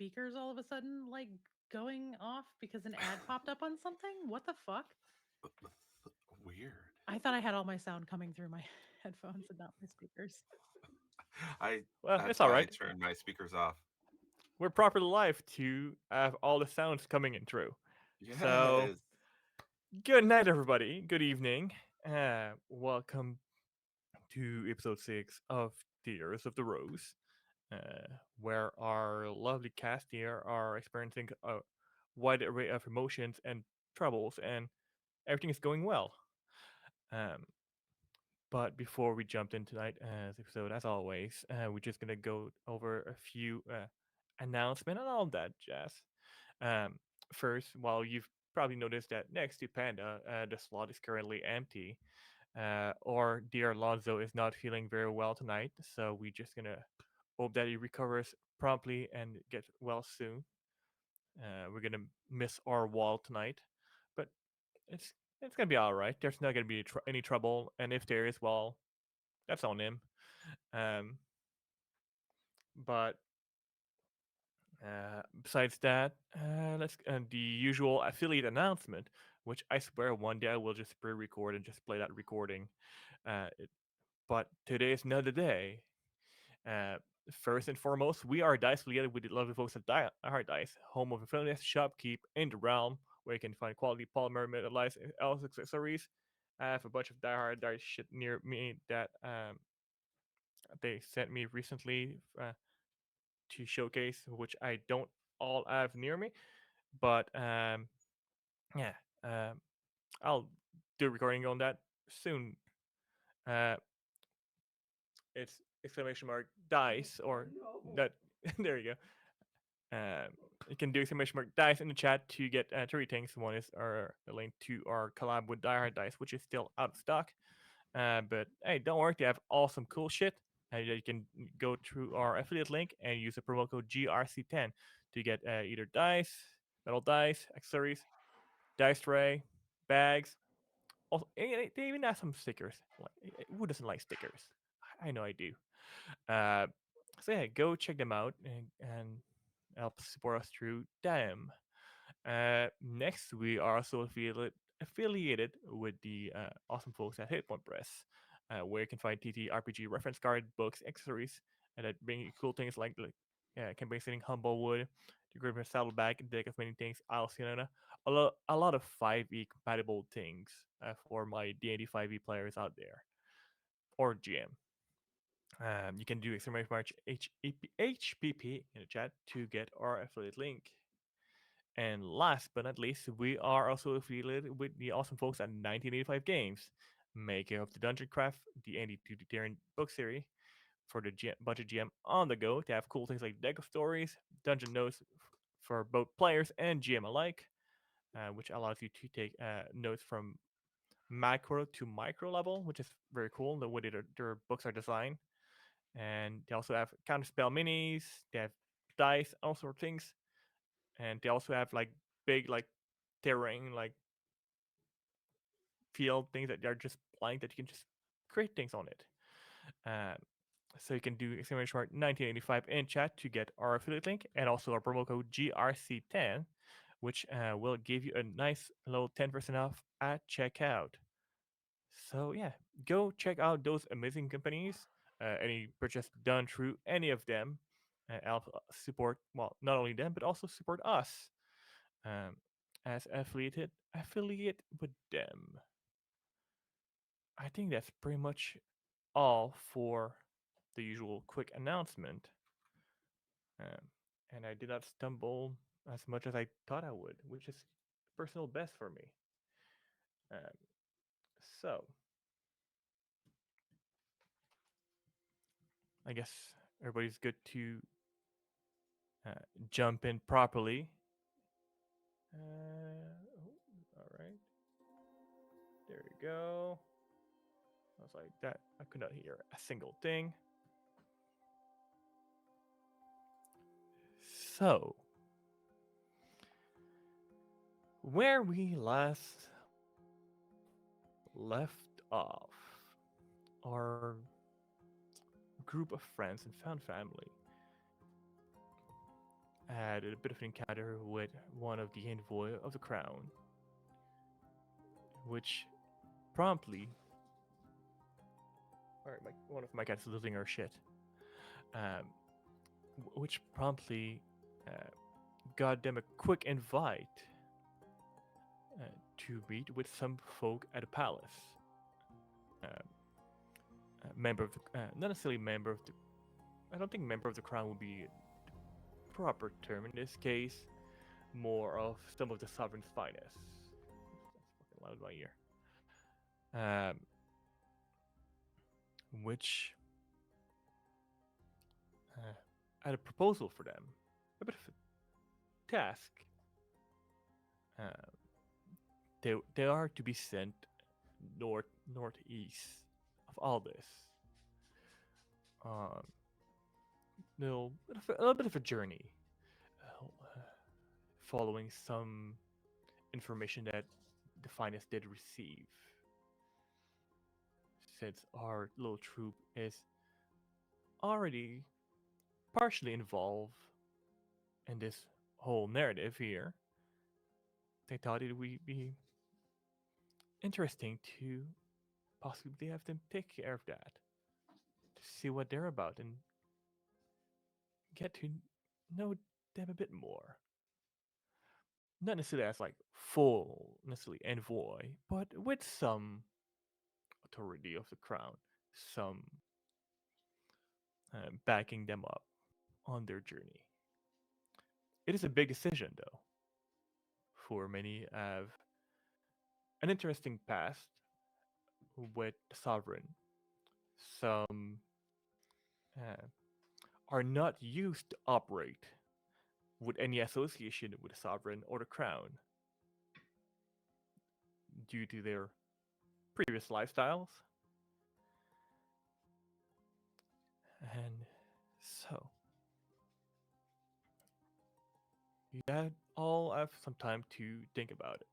speakers all of a sudden like going off because an ad popped up on something? What the fuck? Weird. I thought I had all my sound coming through my headphones and not my speakers. I Well, that's it's all why I right. turned my speakers off. We're properly live to have all the sounds coming in through. So, Yes. good night, everybody. Good evening. Welcome to episode 6 of Tears of the Rose, where our lovely cast here are experiencing a wide array of emotions and troubles, and everything is going well. Um, but before we jump in tonight's episode, as always, we're just gonna go over a few announcement and all that jazz. Um, First, while you've probably noticed that next to Panda, the slot is currently empty, or dear Lonzo is not feeling very well tonight, so we're just gonna hope that he recovers promptly and get well soon. We're gonna miss our wall tonight, but it's it's gonna be all right. There's not gonna be any trouble, and if there is, well, that's on him. Um, but besides that, let's the usual affiliate announcement, which I swear one day I will just pre-record and just play that recording. It, but today is another day. Uh, First and foremost, we are Dice affiliated with the lovely folks at Hard Dice, home of the friendliest shopkeep in the realm, where you can find quality polymer metalized else accessories. I have a bunch of diehard dice shit near me that they sent me recently to showcase, which I don't all have near me. But yeah, um, I'll do a recording on that soon. Uh, it's exclamation mark dice or that. There you go. You can do exclamation mark dice in the chat to get three things. One is our a link to our collab with Die Hard Dice, which is still out of stock. But hey, don't worry, they have awesome cool shit. You can go through our affiliate link and use the promo code GRC10 to get either dice, metal dice, accessories, dice tray, bags. Also, they even have some stickers. Like, who doesn't like stickers? I know I do. Uh, so yeah, go check them out and help support us through them. Next, we are also affiliated with the awesome folks at Hit Point Press, where you can find TTRPG reference card, books, accessories, and that bring you cool things like campaign setting, humble wood, the Griffin saddlebag, deck of many things, Isle Sienna, a lot of 5e compatible things for my D&D 5e players out there, or GM. You can do exclamation mark HPP in the chat to get our affiliate link. And last but not least, we are also affiliated with the awesome folks at 1985 Games, maker of the Dungeon Craft, the Andy Tutorian book series for the budget GM on the go. They have cool things like deck of stories, dungeon notes for both players and GM alike, which allows you to take notes from macro to micro level, which is very cool. The way their books are designed, and they also have counterspell minis. They have dice, all sorts of things, and they also have like big like terrain like field things that are just blank that you can just create things on it. Um, so you can do exclamation mark 1985 in chat to get our affiliate link and also our promo code GRC10, which will give you a nice little 10% off at checkout. So yeah, go check out those amazing companies. Any purchase done through any of them, help support well not only them but also support us um, as affiliate with them. I think that's pretty much all for the usual quick announcement. Um, and I did not stumble as much as I thought I would, which is personal best for me. Um, so I guess everybody's good to uh, jump in properly. All right, there we go. I was like that. I could not hear a single thing. So, where we last left off, our group of friends and found family had a bit of an encounter with one of the envoy of the crown, which promptly, or one of my cats is losing her shit, um, which promptly uh, got them a quick invite to meet with some folk at a palace. Um, Member of the, not necessarily member of the. I don't think member of the crown would be the proper term in this case. More of some of the sovereign's finest. That's fucking loud in my ear. Which had a proposal for them, a bit of a task. Uh, they are to be sent northeast of all this. Um, a little bit of a journey, following some information that the finest did receive. Since our little troop is already partially involved in this whole narrative here, they thought it would be interesting to possibly have them take care of that, to see what they're about and get to know them a bit more. Not necessarily as like full necessarily envoy, but with some authority of the crown, some backing them up on their journey. It is a big decision, though, for many have an interesting past with the sovereign. Some uh, are not used to operate with any association with the sovereign or the crown due to their previous lifestyles. And so, you had all have some time to think about it.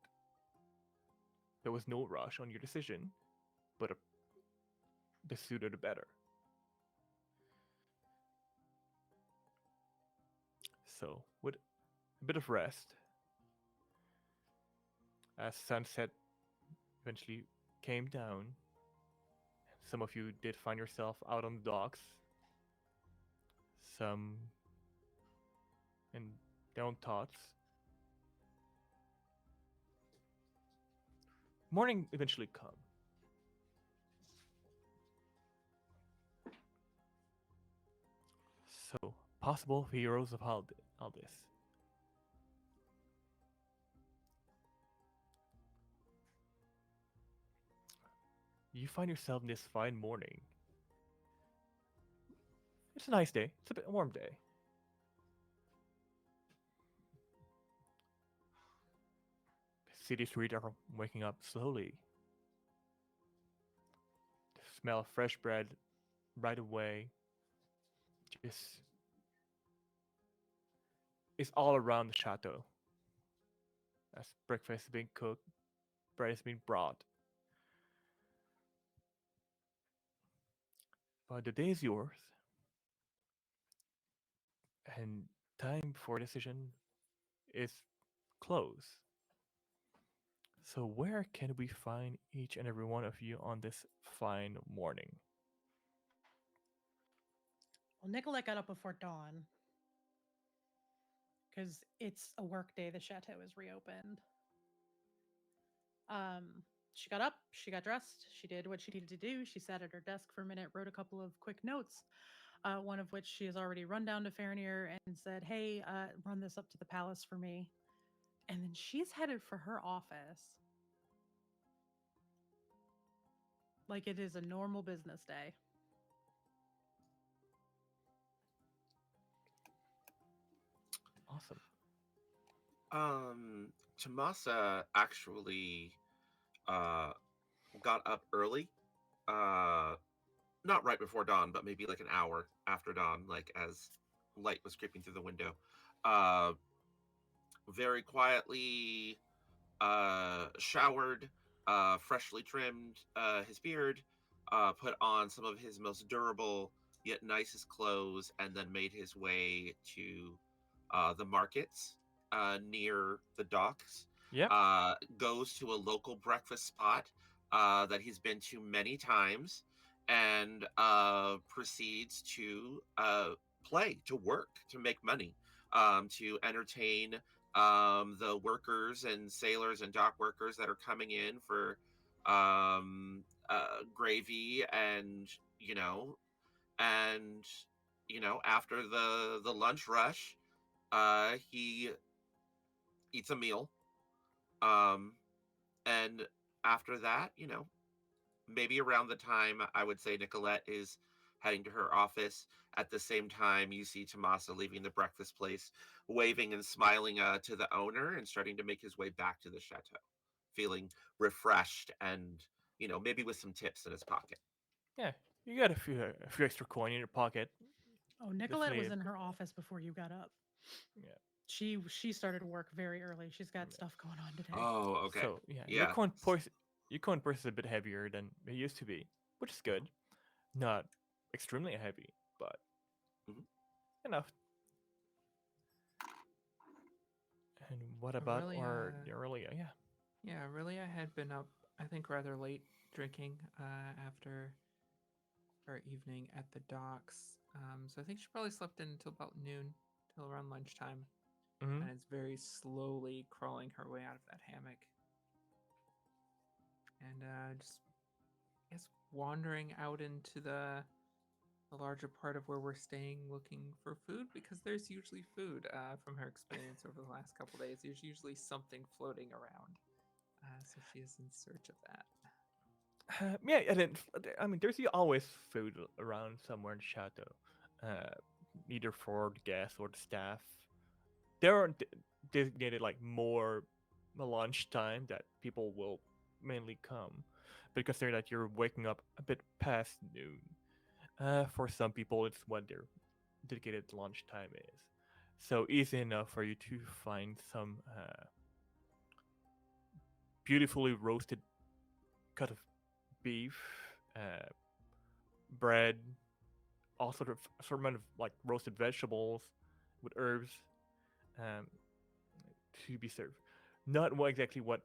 There was no rush on your decision, but the sooner the better. So, with a bit of rest, as sunset eventually came down, some of you did find yourself out on the docks. Some in their own thoughts. Morning eventually come. So, possible heroes of all this. You find yourself in this fine morning. It's a nice day. It's a bit warm day. City streets are waking up slowly. The smell of fresh bread right away just is all around the chateau. As breakfast is being cooked, bread is being brought. But the day is yours, and time for decision is close. So where can we find each and every one of you on this fine morning? Well, Nicolette got up before dawn because it's a work day. The chateau is reopened. She got up, she got dressed, she did what she needed to do. She sat at her desk for a minute, wrote a couple of quick notes, one of which she has already run down to Farinir and said, "Hey, run this up to the palace for me." And then she's headed for her office. Like it is a normal business day. Awesome. Tamasa actually got up early. Not right before dawn, but maybe like an hour after dawn, like as light was creeping through the window. Uh, very quietly showered, freshly trimmed his beard, put on some of his most durable yet nicest clothes, and then made his way to the markets near the docks, Yep. goes to a local breakfast spot that he's been to many times, and proceeds to play, to work, to make money, to entertain the workers and sailors and dock workers that are coming in for gravy, and you know, and after the lunch rush, he eats a meal, um, and after that, maybe around the time I would say Nicolette is heading to her office. At the same time, you see Tamasa leaving the breakfast place, waving and smiling to the owner, and starting to make his way back to the chateau, feeling refreshed and maybe with some tips in his pocket. Yeah. You got a few extra coin in your pocket. Oh, Nicolette was Definitely. in her office before you got up. Yeah. She started work very early. She's got Yeah. stuff going on today. Oh, okay. So yeah, Yeah. your coin purse is a bit heavier than it used to be, which is good. Not extremely heavy, but Mhm. enough. And what about our Aurelia, Aurelia? Yeah. yeah, Aurelia had been up, I think, rather late drinking after her evening at the docks. So I think she probably slept in until about noon, till around lunchtime, Mm-hmm. and is very slowly crawling her way out of that hammock. And just, I guess, wandering out into the larger part of where we're staying looking for food because there's usually food from her experience over the last couple days. There's usually something floating around. So she is in search of that. Yeah, and then I mean, there's always food around somewhere in the chateau, uh, either for the guests or the staff. There are designated like more lunchtime that people will mainly come, but consider that you're waking up a bit past noon. For some people, it's what their dedicated lunchtime is. So easy enough for you to find some beautifully roasted cut of beef, uh, bread, all sort of like roasted vegetables with herbs um, to be served. Not exactly what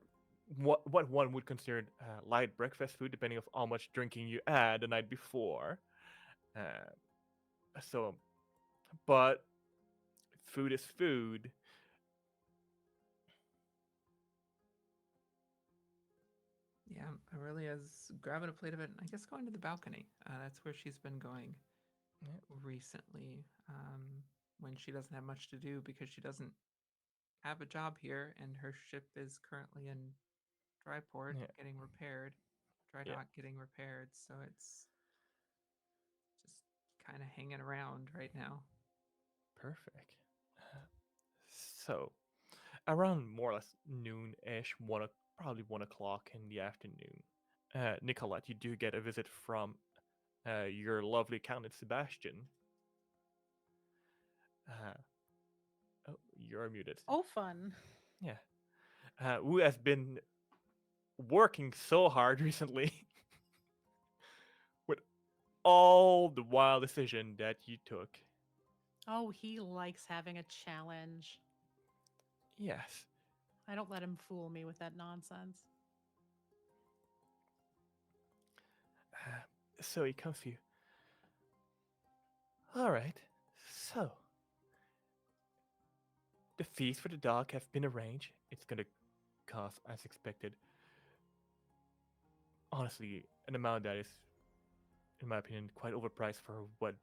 one would consider light breakfast food, depending of how much drinking you had the night before. Uh, so, but food is food. Yeah, Aurelia's grabbing a plate of it and I guess going to the balcony. That's where she's been going Yeah, recently when she doesn't have much to do because she doesn't have a job here and her ship is currently in dry port yeah, getting repaired, dry yeah. dock getting repaired. So it's just kind of hanging around right now. Perfect. Uh, So, around more or less noon-ish, probably 1 o'clock in the afternoon, Nicolette, you do get a visit from your lovely Countess Sebastian. Uh, oh, you're muted. Oh, fun. Yeah. Who has been working so hard recently with all the wild decision that you took. Oh, he likes having a challenge. Yes. I don't let him fool me with that nonsense. So he comes to you. All right. So the fees for the dog have been arranged. It's gonna cost, as expected, honestly, an amount that is, in my opinion, quite overpriced for what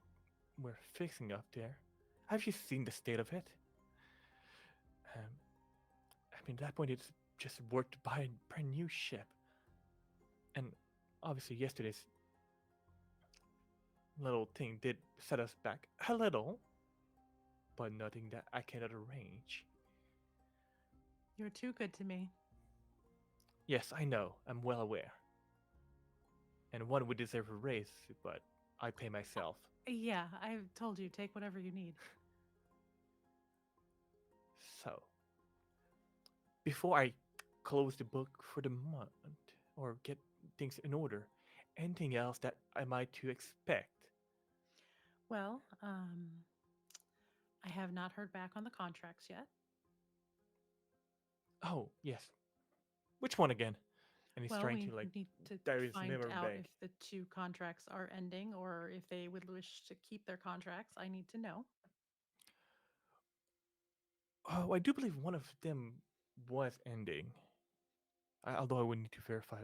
we're fixing up there. Have you seen the state of it? Um, I mean, at that point, it's just worth to buy a brand new ship. And obviously, yesterday's little thing did set us back a little, but nothing that I cannot arrange. You're too good to me. Yes, I know, I'm well aware. And one would deserve a raise, but I pay myself. Yeah, I've told you, take whatever you need. So, before I close the book for the month or get things in order, anything else that I might to expect? Well, I have not heard back on the contracts yet. Oh, yes. Which one again? And he's Well, trying we to like need to dive his find memory out bank. if the two contracts are ending or if they would wish to keep their contracts. I need to know. Oh, I do believe one of them was ending. Although I would need to verify,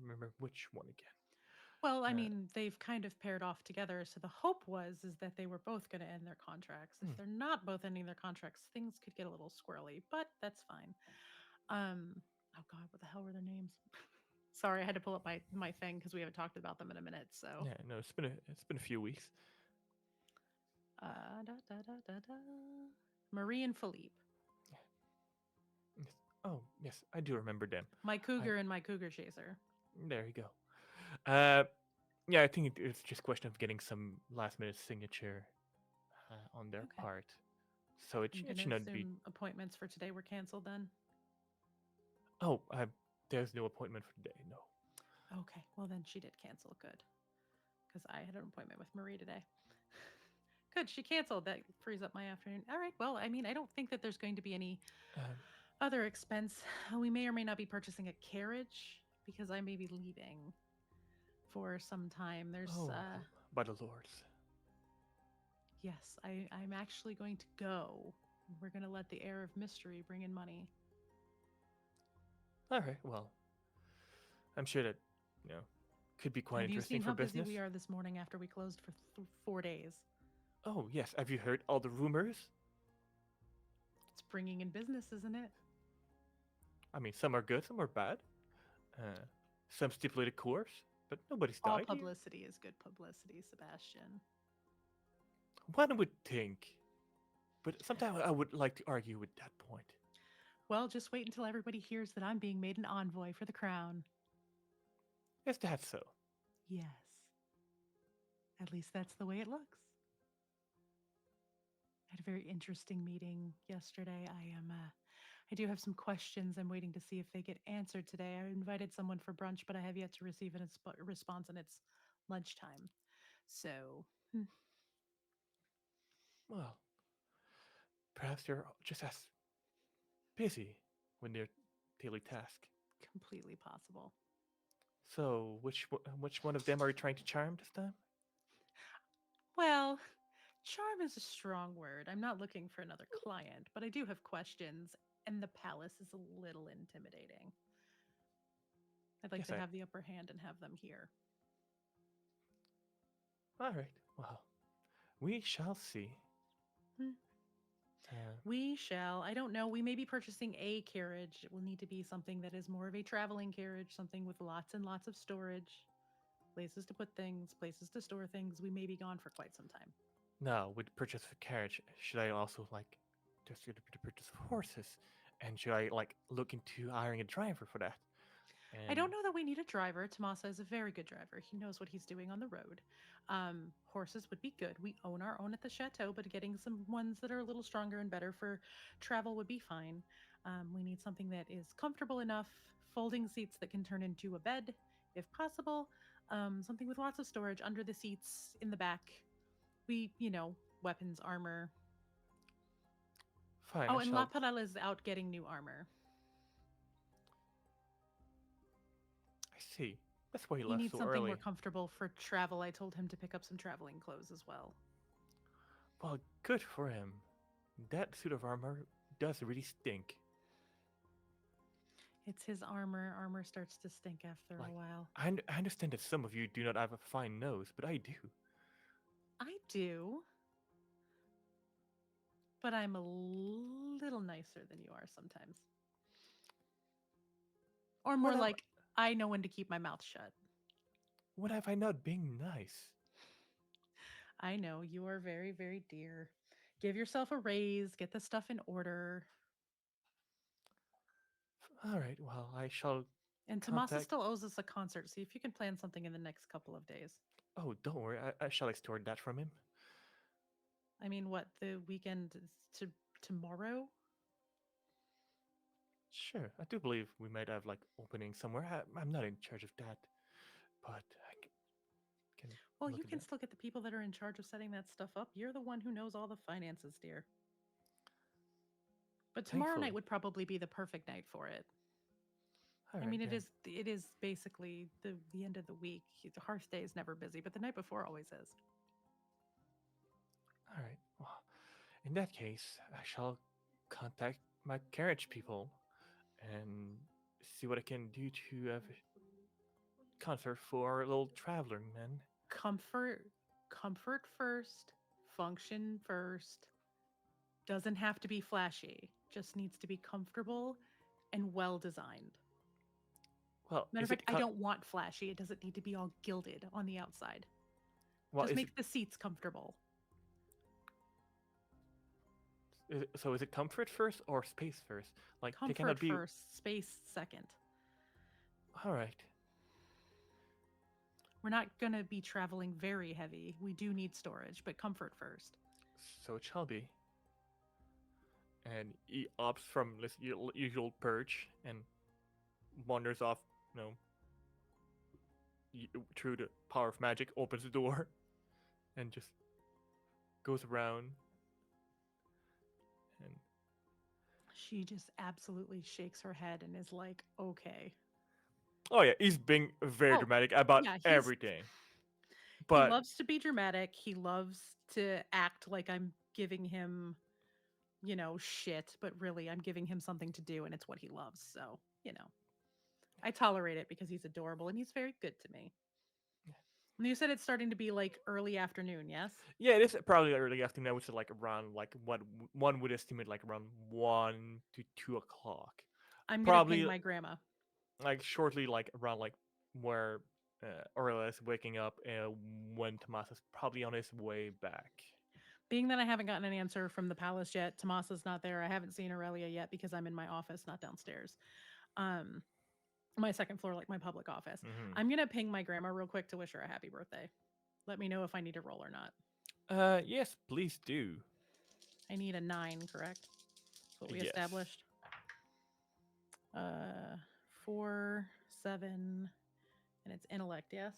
remember which one again. Well, I Uh, mean, they've kind of paired off together, so the hope was is that they were both going to end their contracts. If Hmm. they're not both ending their contracts, things could get a little squirrely, but that's fine. Oh god, what the hell were their names? Sorry, I had to pull up my thing because we haven't talked about them in a minute. So, Yeah, no, it's been a few weeks. da, da, da, da, da. Marie and Philippe, Yes. Oh, yes, I do remember them. my I cougar and my cougar chaser. There you go. Uh, yeah, I think it's just a question of getting some last minute signature on their Okay, part. So I'm it gonna should not be. assume appointments for today were canceled then. Oh, there's no appointment for today. No. Okay, well then she did cancel. Good, because I had an appointment with Marie today. Good, she canceled. That frees up my afternoon. All right. Well, I mean, I don't think that there's going to be any Um, other expense. We may or may not be purchasing a carriage because I may be leaving for some time. There's oh, by the lords. yes, I'm actually going to go. We're going to let the air of mystery bring in money. All right. Well, I'm sure that you know could be quite Have you interesting seen for how busy business. we are this morning after we closed for 4 days? Oh yes, have you heard all the rumors? It's bringing in business, isn't it? I mean, some are good, some are bad. Uh, some stipulated course, but nobody's All died here. publicity is good publicity, Sebastian. One would think, but sometimes I would like to argue with that point. Well, just wait until everybody hears that I'm being made an envoy for the crown. Is that so? Yes. At least that's the way it looks. I had a very interesting meeting yesterday. I do have some questions. I'm waiting to see if they get answered today. I invited someone for brunch, but I have yet to receive a response, and it's lunchtime. So, Well, perhaps they're just as busy when they're daily task. completely possible. So, which one of them are you trying to charm this time? Well, charm is a strong word. I'm not looking for another client, but I do have questions, and the palace is a little intimidating. I'd like Yes, to I. have the upper hand and have them here. All right. Well, we shall see. Hmm. Uh, We shall. I don't know. We may be purchasing a carriage. It will need to be something that is more of a traveling carriage, something with lots and lots of storage, places to put things, places to store things. We may be gone for quite some time. Now, with purchase of a carriage, should I also like just get the purchase of horses? And should I like look into hiring a driver for that? I And don't know that we need a driver. Tamasa is a very good driver. He knows what he's doing on the road. Horses would be good. We own our own at the chateau, but getting some ones that are a little stronger and better for travel would be fine. We need something that is comfortable enough, folding seats that can turn into a bed, if possible. Something with lots of storage under the seats in the back. Weapons, armor. fine, Oh, I and La shall. Parella is out getting new armor. I see. That's why he He left needs so something more early. comfortable for travel. I told him to pick up some traveling clothes as well. Well, good for him. That suit of armor does really stink. It's his armor. Armor starts to stink after Like, a while. I understand that some of you do not have a fine nose, but I do. I do, but I'm a little nicer than you are sometimes. Or more When have like, I know when to keep my mouth shut. when have I not been nice? I know you are very, very dear. Give yourself a raise, get the stuff in order. All right. Well, I shall And Tamasa contact. still owes us a concert. See if you can plan something in the next couple of days. Oh, don't worry. I shall extort that from him. I mean, what, the weekend is tomorrow? Sure. I do believe we might have like opening somewhere. I'm not in charge of that, but I can. Well, look you at can that. still get the people that are in charge of setting that stuff up. You're the one who knows all the finances, dear. But tomorrow night Thankfully. would probably be the perfect night for it. All I right mean, then. it is basically the end of the week. The Hearth Day is never busy, but the night before always is. All right. Well, in that case, I shall contact my carriage people and see what I can do to have a concert for our little traveler men. Comfort, comfort first, function first. Doesn't have to be flashy. Just needs to be comfortable and well designed. Well, Matter of is it fact, I don't want flashy. It doesn't need to be all gilded on the outside. well? Just make the seats comfortable. So? Is it comfort first or space first? Like they Comfort cannot be. first, space second. All right. We're not going to be traveling very heavy. We do need storage, but comfort first. So it shall be. And he opts from this usual perch and wanders off. You know, through the power of magic, opens the door, and just goes around. And She just absolutely shakes her head and is like, okay. oh yeah, he's being very Oh, dramatic about yeah, everything. he But loves to be dramatic. He loves to act like I'm giving him, shit, but really I'm giving him something to do and it's what he loves. So, I tolerate it because he's adorable and he's very good to me. And you said it's starting to be like early afternoon, yes? yeah, it is probably early afternoon, which is like around like what one would estimate like around 1 to 2 o'clock. I'm going to ping Probably my grandma. like shortly like around like where Aurelia is waking up when Tamasa's probably on his way back. Being that I haven't gotten an answer from the palace yet, Tamasa's not there. I haven't seen Aurelia yet because I'm in my office, not downstairs. My second floor, like my public office. Mm-hmm. I'm gonna ping my grandma real quick to wish her a happy birthday. Let me know if I need to roll or not. Yes, please do. I need a 9, correct? That's what we Yes. established. 4, 7, and it's intellect, yes?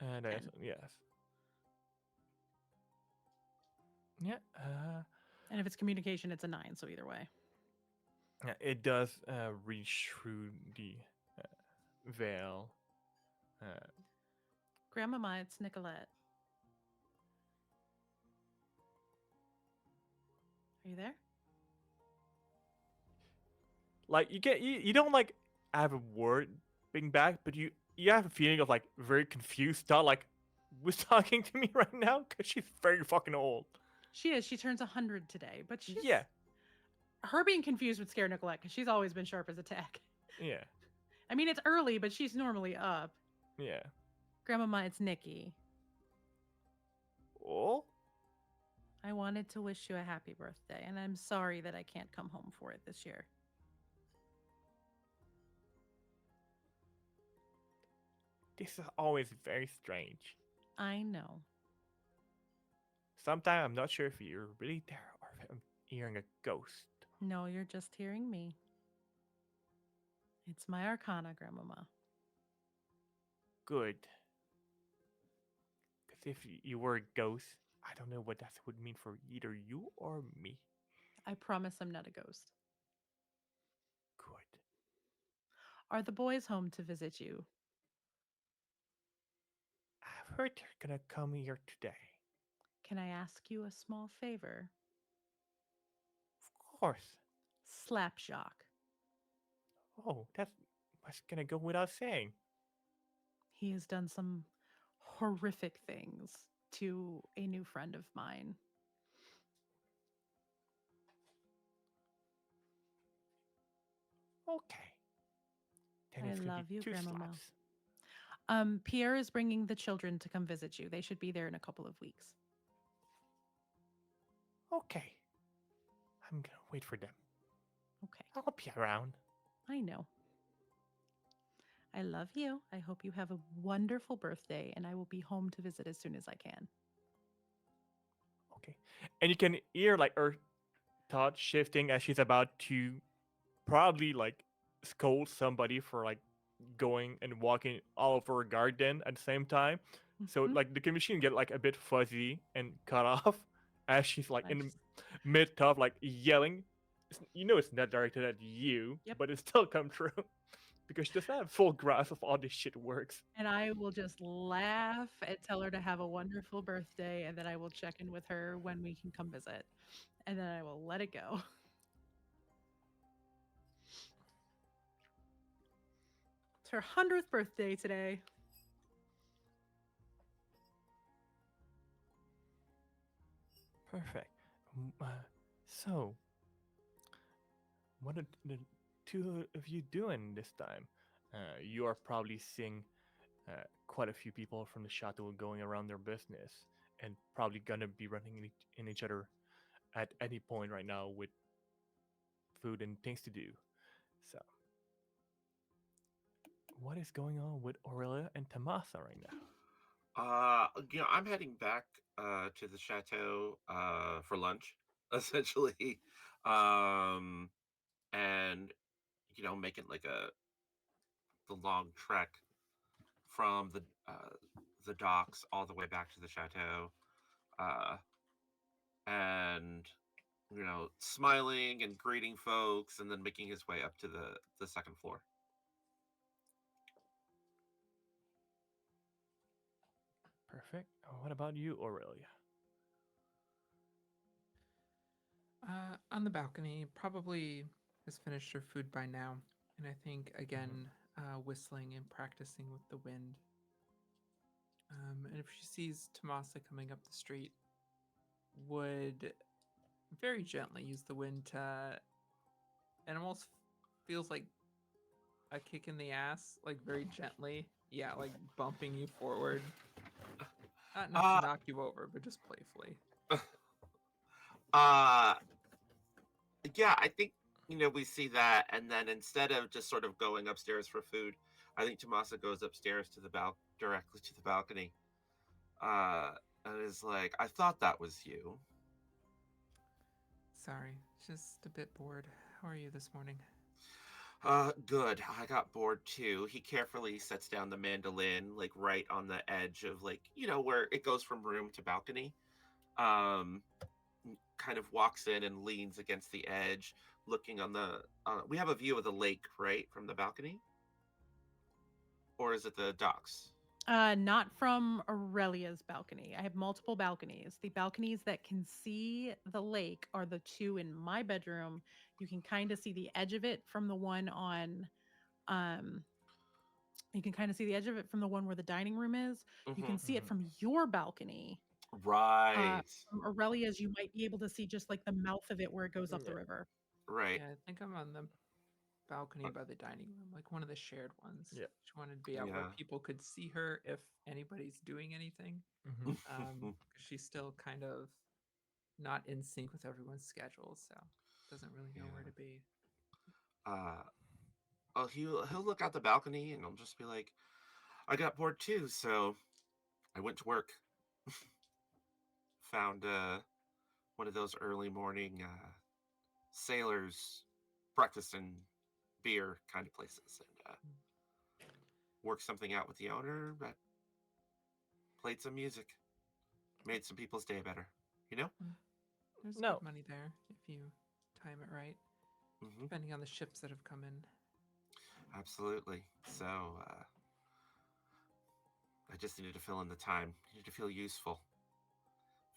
Yes, 10. yes. Yeah. And if it's communication, it's a 9, so either way. Yeah, it does reach through the veil. Grandmama, it's Nicolette. Are you there? Like you don't like have a word being back, but you have a feeling of like very confused. Not like who's talking to me right now because she's very fucking old. She is. She turns 100 today, but she's... Yeah. Her being confused would scare Nicolette because she's always been sharp as a tack. Yeah. I mean, it's early, but she's normally up. Yeah. Grandmama, it's Nikki. Oh. I wanted to wish you a happy birthday, and I'm sorry that I can't come home for it this year. This is always very strange. I know. Sometimes I'm not sure if you're really there or if I'm hearing a ghost. No, you're just hearing me. It's my arcana, Grandmama. Good. Because if you were a ghost, I don't know what that would mean for either you or me. I promise I'm not a ghost. Good. Are the boys home to visit you? I've heard they're gonna come here today. Can I ask you a small favor? Of course. Slap Jacques. Oh, that's gonna go without saying. He has done some horrific things to a new friend of mine. Okay. Then I it's gonna love be you, two Grandmama. slaps. Pierre is bringing the children to come visit you. They should be there in a couple of weeks. Okay. I'm gonna wait for them. Okay. I'll be around. I know. I love you. I hope you have a wonderful birthday, and I will be home to visit as soon as I can. Okay. And you can hear like her thought shifting as she's about to probably like scold somebody for like going and walking all over a garden at the same time. So Mhm. like the machine get like a bit fuzzy and cut off as she's like I in the just mid top like yelling. You know it's not directed at you, Yep. but it still come true because she doesn't have full grasp of all this shit works. And I will just laugh and tell her to have a wonderful birthday, and then I will check in with her when we can come visit, and then I will let it go. It's her 100th birthday today. Perfect. So, what are the two of you doing this time? You are probably seeing quite a few people from the chateau going around their business and probably gonna be running in each other at any point right now with food and things to do. So, what is going on with Aurelia and Tamasa right now? I'm heading back to the chateau for lunch, essentially. Um, and making like the long trek from the docks all the way back to the chateau. Uh, and smiling and greeting folks, and then making his way up to the second floor. Perfect. What about you, Aurelia? On the balcony, probably has finished her food by now, and I think again, whistling and practicing with the wind. And if she sees Tamasa coming up the street, would very gently use the wind to, and almost feels like a kick in the ass, like very gently. Yeah, like bumping you forward. Not enough to Uh, knock you over, but just playfully. uh, yeah, I think we see that, and then instead of just sort of going upstairs for food, I think Tomasa goes upstairs to the directly to the balcony. Uh, and is like, I thought that was you. Sorry, just a bit bored. How are you this morning? Good. I got bored too. He carefully sets down the mandolin, like right on the edge of like, where it goes from room to balcony. Um, kind of walks in and leans against the edge, looking on the. We have a view of the lake, right, from the balcony, or is it the docks? Not from Aurelia's balcony. I have multiple balconies. The balconies that can see the lake are the two in my bedroom. You can kind of see the edge of it from the one on um you can kind of see the edge of it from the one where the dining room is. You Mm-hmm. can see it from your balcony. Right. From Aurelia's, you might be able to see just like the mouth of it where it goes up Yeah. the river. Right. Yeah, I think I'm on the balcony by the dining room, like one of the shared ones. Yeah. She wanted to be out where Yeah. people could see her if anybody's doing anything. Mm-hmm. 'Cause she's still kind of not in sync with everyone's schedule, so doesn't really know where Yeah. to be. uh, oh, he'll look out the balcony and he'll just be like, I got bored too, so I went to work. Found one of those early morning sailors breakfast and beer kind of places, and worked something out with the owner, but played some music, made some people's day better. You know? Mm. There's No. good money there if you time it right, Mm-hmm. depending on the ships that have come in. Absolutely. So I just needed to fill in the time. Needed to feel useful.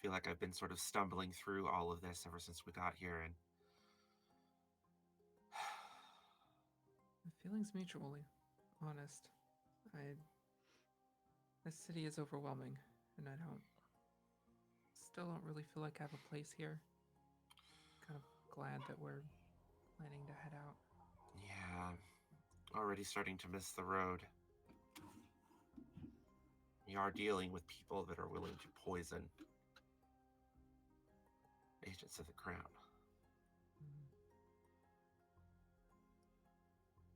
Feel like I've been sort of stumbling through all of this ever since we got here, and The feeling's mutually honest. I This city is overwhelming, and I don't really feel like I have a place here. Kind of glad that we're planning to head out. yeah, already starting to miss the road. We are dealing with people that are willing to poison agents of the crown. Mm.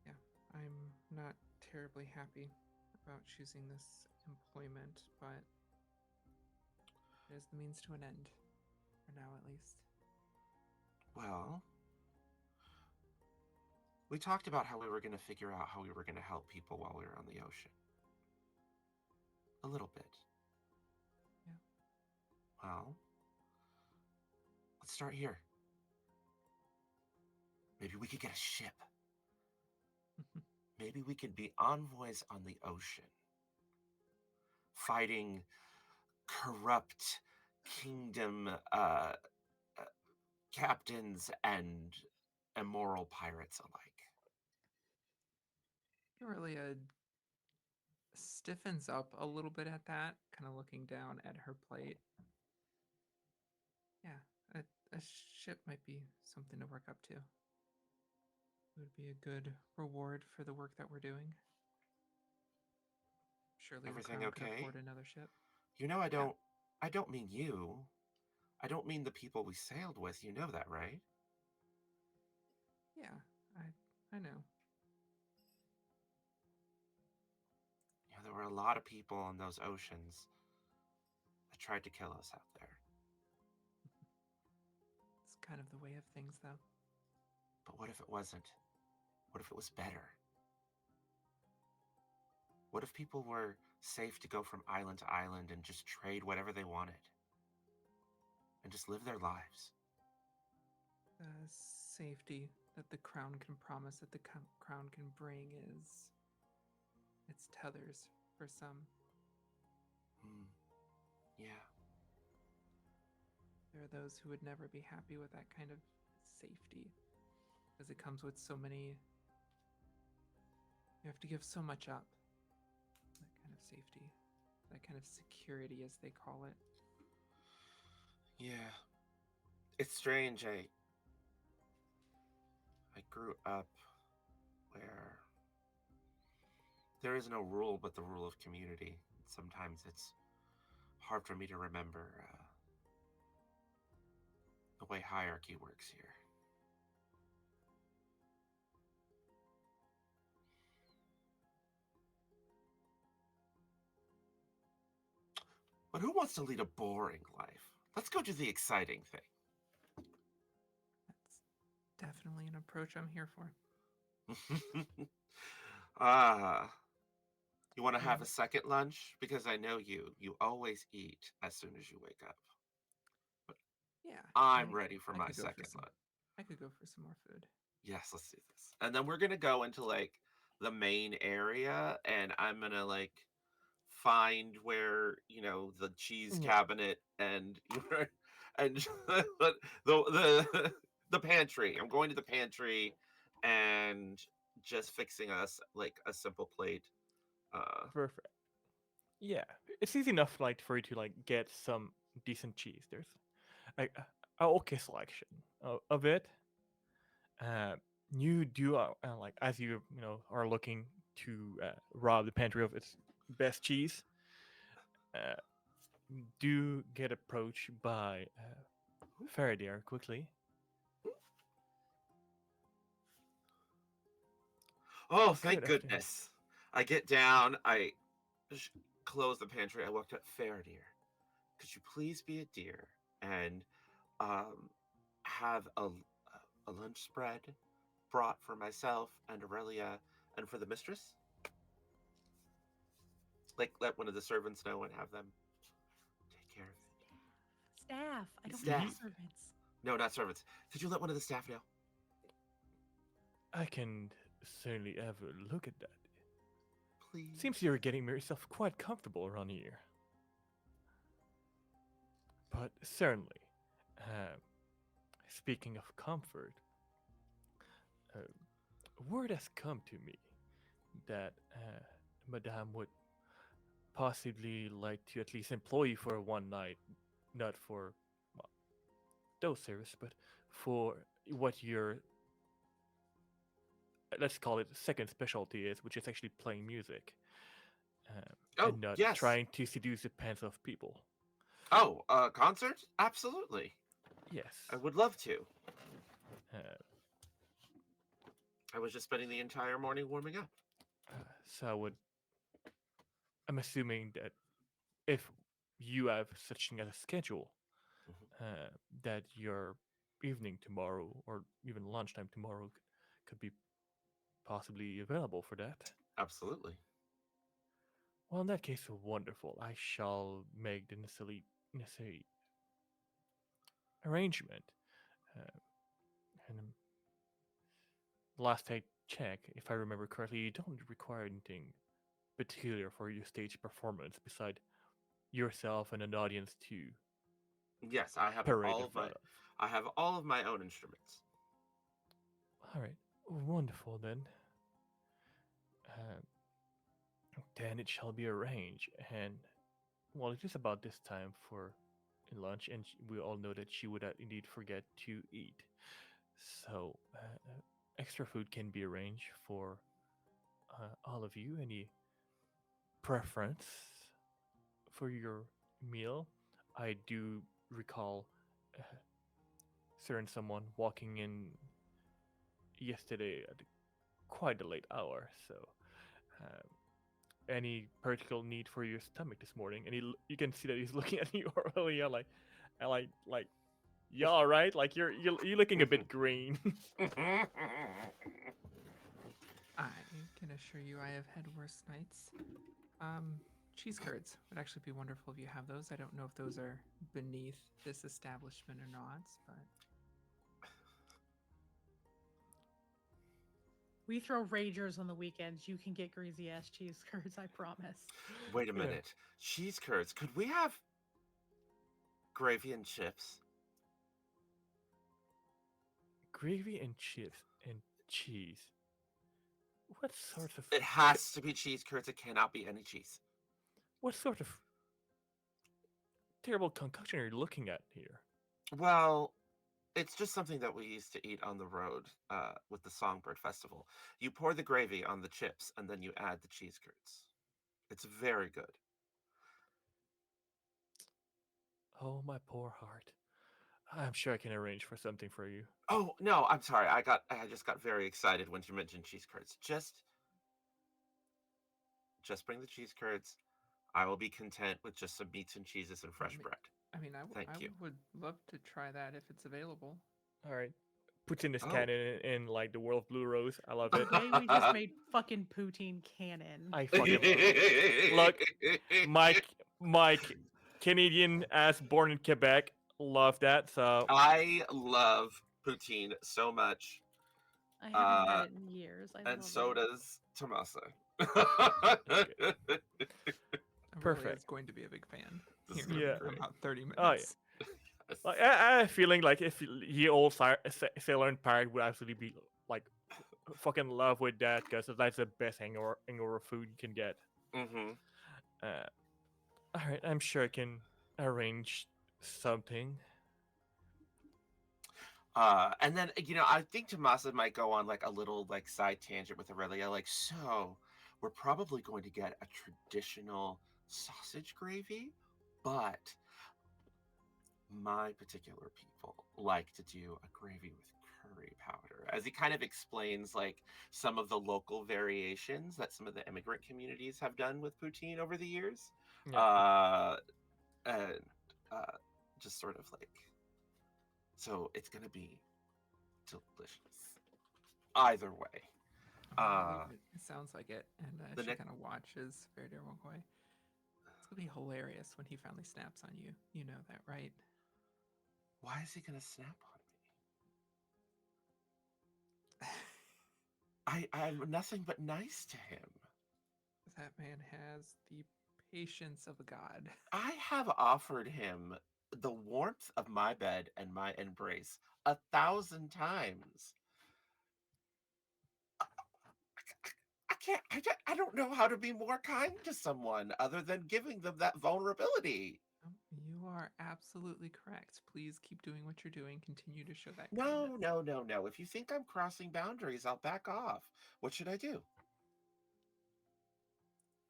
Yeah, I'm not terribly happy about choosing this employment, but it is the means to an end, for now at least. Well, we talked about how we were going to figure out how we were going to help people while we were on the ocean. A little bit. Well, let's start here. Maybe we could get a ship. Maybe we could be envoys on the ocean, fighting corrupt kingdom captains and immoral pirates alike. Aurelia stiffens up a little bit at that, kind of looking down at her plate. Yeah, a ship might be something to work up to. It would be a good reward for the work that we're doing. Surely Everything the crown could okay? afford another ship. You know, Yeah. I don't mean you. I don't mean the people we sailed with. You know that, right? Yeah, I know. Yeah, there were a lot of people on those oceans that tried to kill us out there. It's kind of the way of things, though. But what if it wasn't? What if it was better? What if people were safe to go from island to island and just trade whatever they wanted? And just live their lives? The safety that the crown can promise, that the crown can bring, is its tethers for some. Hmm. Yeah. There are those who would never be happy with that kind of safety, because it comes with so many. You have to give so much up. That kind of safety, that kind of security, as they call it. Yeah. It's strange. I grew up where there is no rule but the rule of community. Sometimes it's hard for me to remember the way hierarchy works here. But who wants to lead a boring life? Let's go do the exciting thing. That's definitely an approach I'm here for. Ah, you want to have And a second lunch? Because I know you. You always eat as soon as you wake up. But yeah, I'm ready for I my could go for second some. lunch. I could go for some more food. Yes, let's do this. And then we're gonna go into like the main area, and I'm gonna like find where the cheese Yeah. cabinet and and the pantry. I'm going to the pantry and just fixing us like a simple plate. Perfect. Yeah, it's easy enough like for you to like get some decent cheese. There's like a okay selection of it. Uh, you do like as are looking to rob the pantry of its best cheese. Uh, do get approached by Faraday quickly. Oh, thank Good afternoon. goodness! I get down. I close the pantry. I walked up. Fair dear, could you please be a dear and um have a lunch spread brought for myself and Aurelia and for the mistress? Like, let one of the servants know and have them take care of it. Staff. I don't Staff. need servants. No, not servants. Could you let one of the staff know? I can certainly have a look at that. Please. Seems you're getting yourself quite comfortable around here. But certainly, uh, speaking of comfort, uh, word has come to me that Madame would possibly like to at least employ you for one night, not for well, those service, but for what your let's call it second specialty is, which is actually playing music Oh, and not yes. trying to seduce the pants of people. Oh, concert? Absolutely. Yes. I would love to. Uh, I was just spending the entire morning warming up. so I'm assuming that if you have such thing as a schedule, that your evening tomorrow or even lunchtime tomorrow could be possibly available for that. Absolutely. Well, in that case, wonderful. I shall make the necessary arrangement. Uh, and last I checked, if I remember correctly, you don't require anything particular for your stage performance beside yourself and an audience to Yes, I have parade all in of my front of. I have all of my own instruments. All right, wonderful then. Uh, then it shall be arranged. And well, it is about this time for lunch, and we all know that she would indeed forget to eat. So extra food can be arranged for all of you. Any preference for your meal? I do recall certain someone walking in yesterday at quite a late hour. So, um, any particular need for your stomach this morning? And you can see that he's looking at you, Aurelia, like, you all right? Like you're looking a bit green. I can assure you I have had worse nights. Cheese curds would actually be wonderful if you have those. I don't know if those are beneath this establishment or not, but We throw ragers on the weekends. You can get greasy ass cheese curds, I promise. Wait a Yeah. minute. Cheese curds. Could we have gravy and chips? Gravy and chips and cheese. What sort of It has to be cheese curds. It cannot be any cheese. what sort of terrible concoction are you looking at here? Well, it's just something that we used to eat on the road with the Songbird Festival. You pour the gravy on the chips and then you add the cheese curds. It's very good. Oh, my poor heart. I'm sure I can arrange for something for you. Oh no, I'm sorry. I just got very excited when you mentioned cheese curds. Just bring the cheese curds. I will be content with just some meats and cheeses and fresh mean- bread. Thank I you. would love to try that if it's available. All right. Puts in this Oh. cannon in like the world of Blue Rose. I love it. Okay, we just made fucking poutine cannon. I fucking love it. Look, Mike, Canadian ass born in Quebec. Love that. So I love poutine so much, I haven't had uh, it in years. I and love so it. does Tamasa. Aurelia Perfect. is going to be a big fan This is here gonna be in great. about 30 minutes. Oh, yeah. Like, I have a feeling like if ye old Sailor and Pirate would actually be like fucking love with that because that's the best hangover food you can get. Mm-hmm. All right, I'm sure I can arrange something. And then I think Tamasa might go on like a little like side tangent with Aurelia, like, so we're probably going to get a traditional sausage gravy, but my particular people like to do a gravy with curry powder. As he kind of explains like some of the local variations that some of the immigrant communities have done with poutine over the years. Yeah. And just sort of like, so it's gonna be delicious either way. It sounds like it, and the she next- kind of watches Verder Wonkway. It's gonna be hilarious when he finally snaps on you. You know that, right? Why is he gonna snap on me? I'm nothing but nice to him. That man has the patience of a god. I have offered him the warmth of my bed and my embrace 1,000 times. I can't. I don't know how to be more kind to someone other than giving them that vulnerability. You are absolutely correct. Please keep doing what you're doing. Continue to show that No, kindness. no. If you think I'm crossing boundaries, I'll back off. What should I do?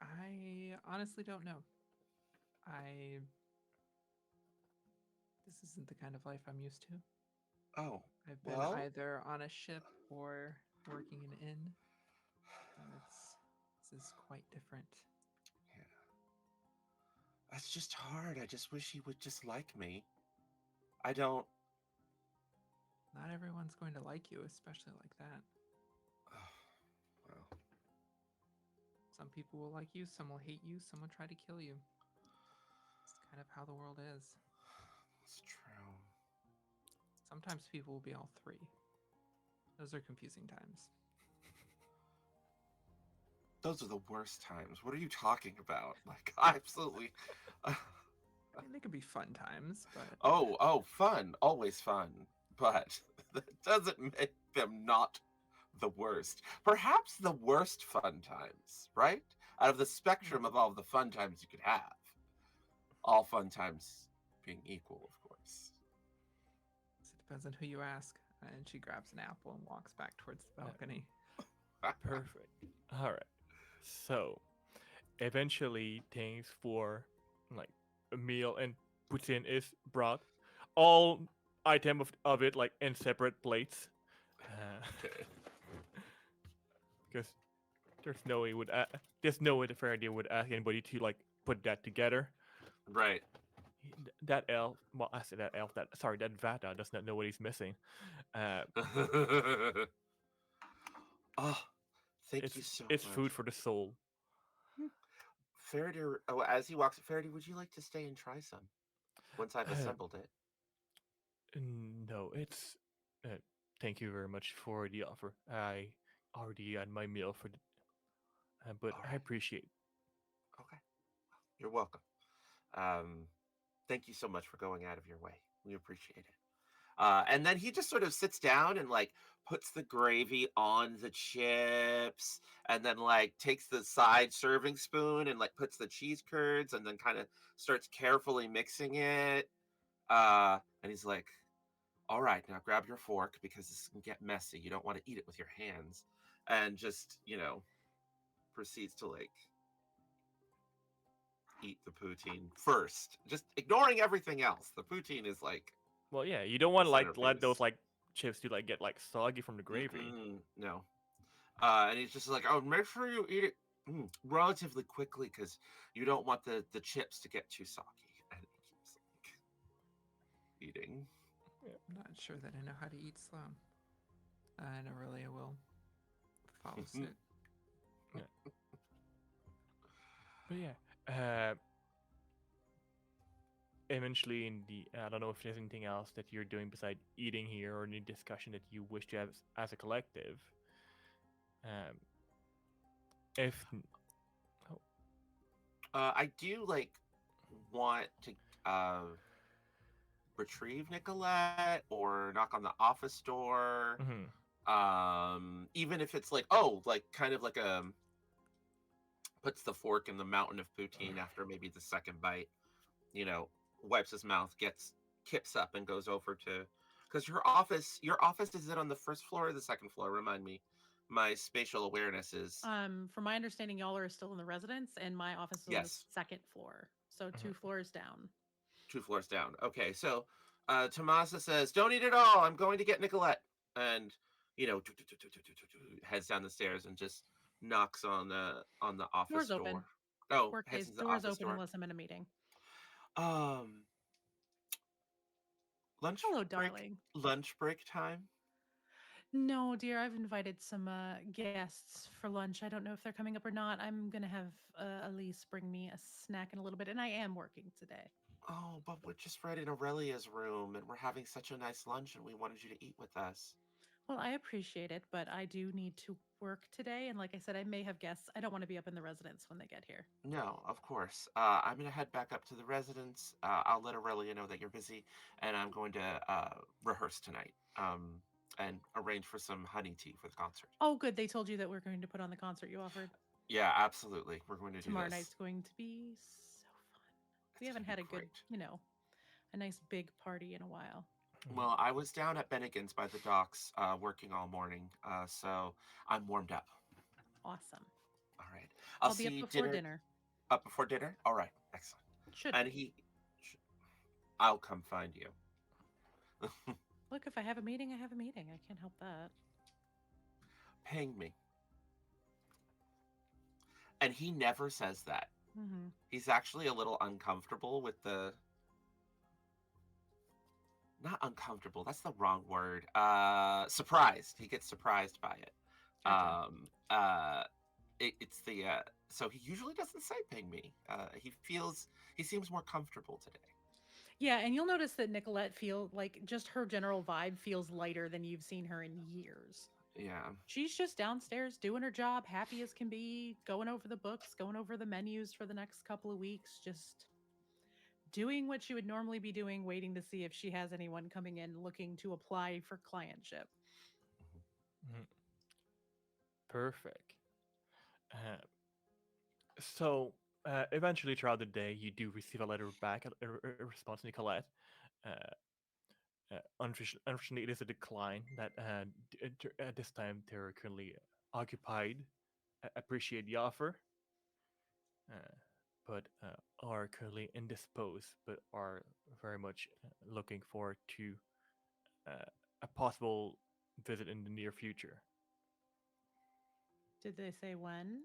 I honestly don't know. This isn't the kind of life I'm used to. Oh, I've been well, either on a ship or working an inn. This is quite different. yeah. That's just hard. I just wish he would just like me. I don't. Not everyone's going to like you, especially like that. Well, Some people will like you, some will hate you, some will try to kill you. It's kind of how the world is. it's true. Sometimes people will be all three. Those are confusing times. Those are the worst times. What are you talking about? Like, absolutely. I mean, they could be fun times, but Oh, fun. Always fun. But that doesn't make them not the worst. Perhaps the worst fun times, right? Out of the spectrum of all the fun times you could have. All fun times being equal, of course. it depends on who you ask. And she grabs an apple and walks back towards the Yeah. balcony. Perfect. All right. So, eventually, things for like a meal and poutine is brought. All item of it like in separate plates. Okay. Because there's no way there's no way the Faraday would ask anybody to like put that together. Right. That elf, well, I said that elf. That Vata does not know what he's missing. Oh, thank It's you so it's much. food for the soul. Faraday, as he walks, Faraday, would you like to stay and try some once I've Uh, assembled it? No, it's. Uh, thank you very much for the offer. I already had my meal but All I right. appreciate. Okay. You're welcome. Um, thank you so much for going out of your way. We appreciate it. And then he just sort of sits down and like puts the gravy on the chips and then like takes the side serving spoon and like puts the cheese curds and then kind of starts carefully mixing it. And he's like, all right, now grab your fork because this can get messy. You don't want to eat it with your hands. And just, proceeds to like eat the poutine first, just ignoring everything else. The poutine is like Well, yeah, you don't the want to like let centerpiece. those like chips to like get like soggy from the gravy. No. And he's just like, oh, make sure you eat it relatively quickly because you don't want the chips to get too soggy. And he keeps like eating. I'm not sure that I know how to eat slow. And Aurelia will follow suit. But yeah, eventually in the I don't know if there's anything else that you're doing besides eating here or any discussion that you wish to have as a collective. Um, if oh, I do like want to retrieve Nicolette or knock on the office door. Even if it's like, like kind of like puts the fork in the mountain of poutine after maybe the second bite, wipes his mouth, kips up and goes over to, because your office is it on the first floor or the second floor? Remind me. My spatial awareness is From my understanding, y'all are still in the residence, and my office is on the yes, second floor, so 2 floors down. 2 floors down. Okay, so Tamasa says, "Don't eat it all. I'm going to get Nicolette," and heads down the stairs and just knocks on the office Doors open. door. Oh, heads Workdays, into the doors office open door. unless I'm in a meeting. Um, lunch Hello, break. darling. Lunch break time. No, dear, I've invited some guests for lunch. I don't know if they're coming up or not. I'm gonna have Elise bring me a snack in a little bit, and I am working today. Oh, but we're just right in Aurelia's room, and we're having such a nice lunch, and we wanted you to eat with us. Well, I appreciate it, but I do need to work today, and like I said, I may have guests. I don't want to be up in the residence when they get here. No, of course. I'm gonna head back up to the residence. I'll let Aurelia know that you're busy, and I'm going to rehearse tonight. And arrange for some honey tea for the concert. Oh, good. They told you that we're going to put on the concert you offered. Yeah, absolutely. We're going to Tomorrow do this. night's going to be so fun. We It's haven't gonna had a be good, great. a nice big party in a while. Well, I was down at Bennigan's by the docks, working all morning, so I'm warmed up. Awesome. All right. I'll I'll be see up you before dinner. dinner. Up before dinner. All right. Excellent. Should And be. I'll come find you. Look, if I have a meeting, I have a meeting. I can't help that. Ping me. And he never says that. Mm-hmm. He's actually a little uncomfortable with the. Not uncomfortable. That's the wrong word. Surprised. He gets surprised by it. Gotcha. It's the. So he usually doesn't say ping me. He seems more comfortable today. Yeah, and you'll notice that Nicolette feel like just her general vibe feels lighter than you've seen her in years. Yeah. She's just downstairs doing her job, happy as can be, going over the books, going over the menus for the next couple of weeks, just doing what she would normally be doing, waiting to see if she has anyone coming in looking to apply for clientship. Mhm. Perfect. Uh, so eventually, throughout the day, you do receive a letter back, a response, Nicolette. Uh, unfortunately, it is a decline that at this time they're currently occupied. Appreciate the offer, uh, but are currently indisposed, but are very much looking forward to uh, a possible visit in the near future. Did they say when?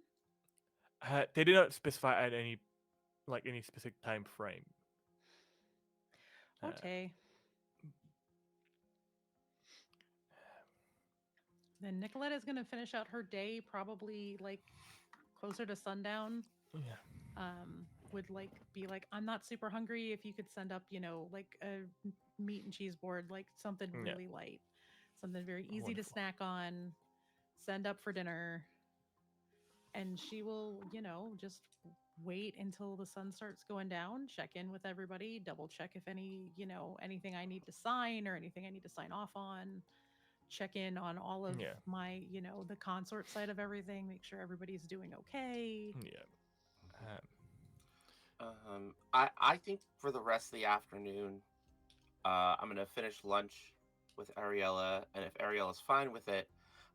They did not specify at any specific time frame. Uh, Okay. Then Nicolette is going to finish out her day probably like closer to sundown. yeah, Would like be like, I'm not super hungry. If you could send up, like a meat and cheese board, like something yeah, really light, something very easy to wonderful. snack on, send up for dinner. And she will, just wait until the sun starts going down, check in with everybody, double check if anything I need to sign or anything I need to sign off on, check in on all of Yeah, my, the consort side of everything, make sure everybody's doing okay. yeah. I think for the rest of the afternoon, I'm gonna finish lunch with Ariella, and if Ariella's fine with it,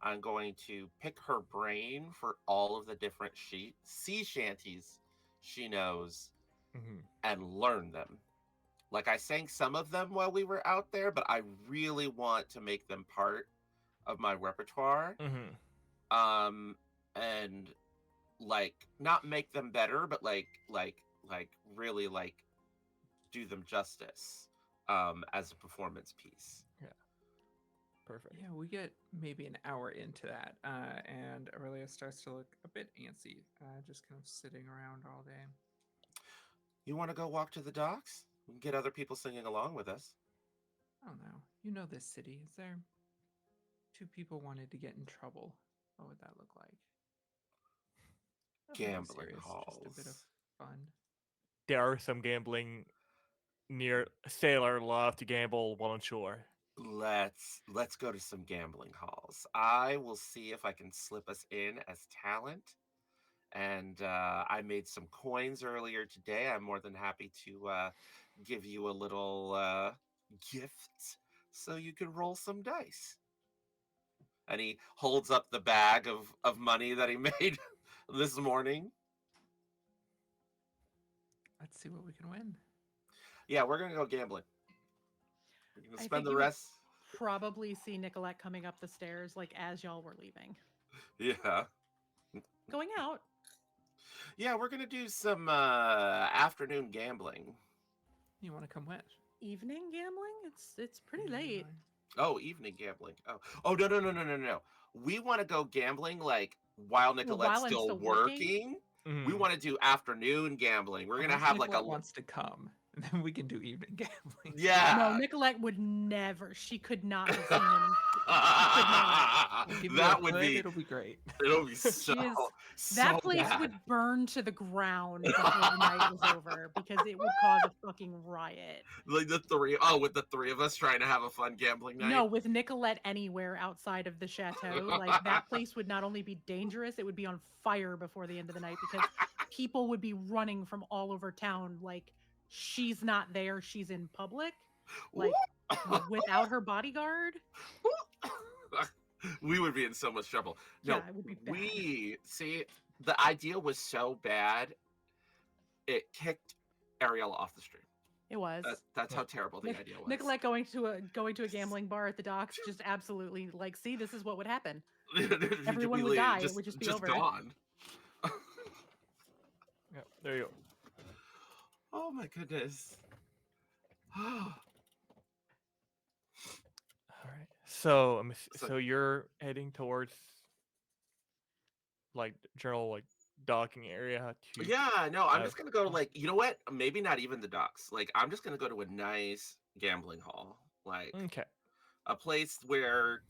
I'm going to pick her brain for all of the different sea shanties she knows Hmm. and learn them. Like I sang some of them while we were out there, but I really want to make them part of my repertoire. Hmm. Um, and like not make them better, but like really like do them justice as a performance piece. Yeah, perfect. Yeah, we get maybe an hour into that, and Aurelia starts to look a bit antsy, just kind of sitting around all day. You want to go walk to the docks? We can get other people singing along with us. I don't know. You know this city. Is there two people wanted to get in trouble? What would that look like? Nothing too Gambling serious, just a bit of halls. fun. There are some gambling near sailor love to gamble while on shore. Let's go to some gambling halls. I will see if I can slip us in as talent. And I made some coins earlier today. I'm more than happy to give you a little gift so you can roll some dice. And he holds up the bag of money that he made this morning. Let's see what we can win. Yeah, we're gonna go gambling. We're gonna I spend think the you would rest. probably see Nicolette coming up the stairs like as y'all were leaving. Yeah. Going out. Yeah, we're gonna do some afternoon gambling. You want to come with? Evening gambling? It's pretty Yeah, late. Oh, evening gambling. Oh, no. We want to go gambling like while Well, Nicolette's while I'm still still working. working. We Mhm. want to do afternoon gambling. We're gonna Unless have like a Nicolette wants to come, and then we can do evening gambling. No, yeah. Nicolette would never. She could not have seen any. She could not. We'll give you a That would hood, be. it'll be great. It'll be so She is. so That place bad. would burn to the ground before the night was over because it would cause a fucking riot. Like with the three of us trying to have a fun gambling night. No, with Nicolette anywhere outside of the chateau, like that place would not only be dangerous, it would be on fire before the end of the night because people would be running from all over town. Like, she's not there, she's in public, like without her bodyguard. We would be in so much trouble. No, Yeah, it would be bad. we see the idea was so bad, it kicked Ariella off the stream. It was. That's how terrible the idea was. Nicolette going to a gambling bar at the docks, just absolutely like, see, this is what would happen. You'd Everyone be would leaving, die. It would just be over. gone. Yeah, there you go. Oh my goodness. All right. So, So- so you're heading towards like general like docking area to. Yeah, no, I'm Uh, just gonna go to like, you know what? Maybe not even the docks. Like, I'm just gonna go to a nice gambling hall, like okay. a place where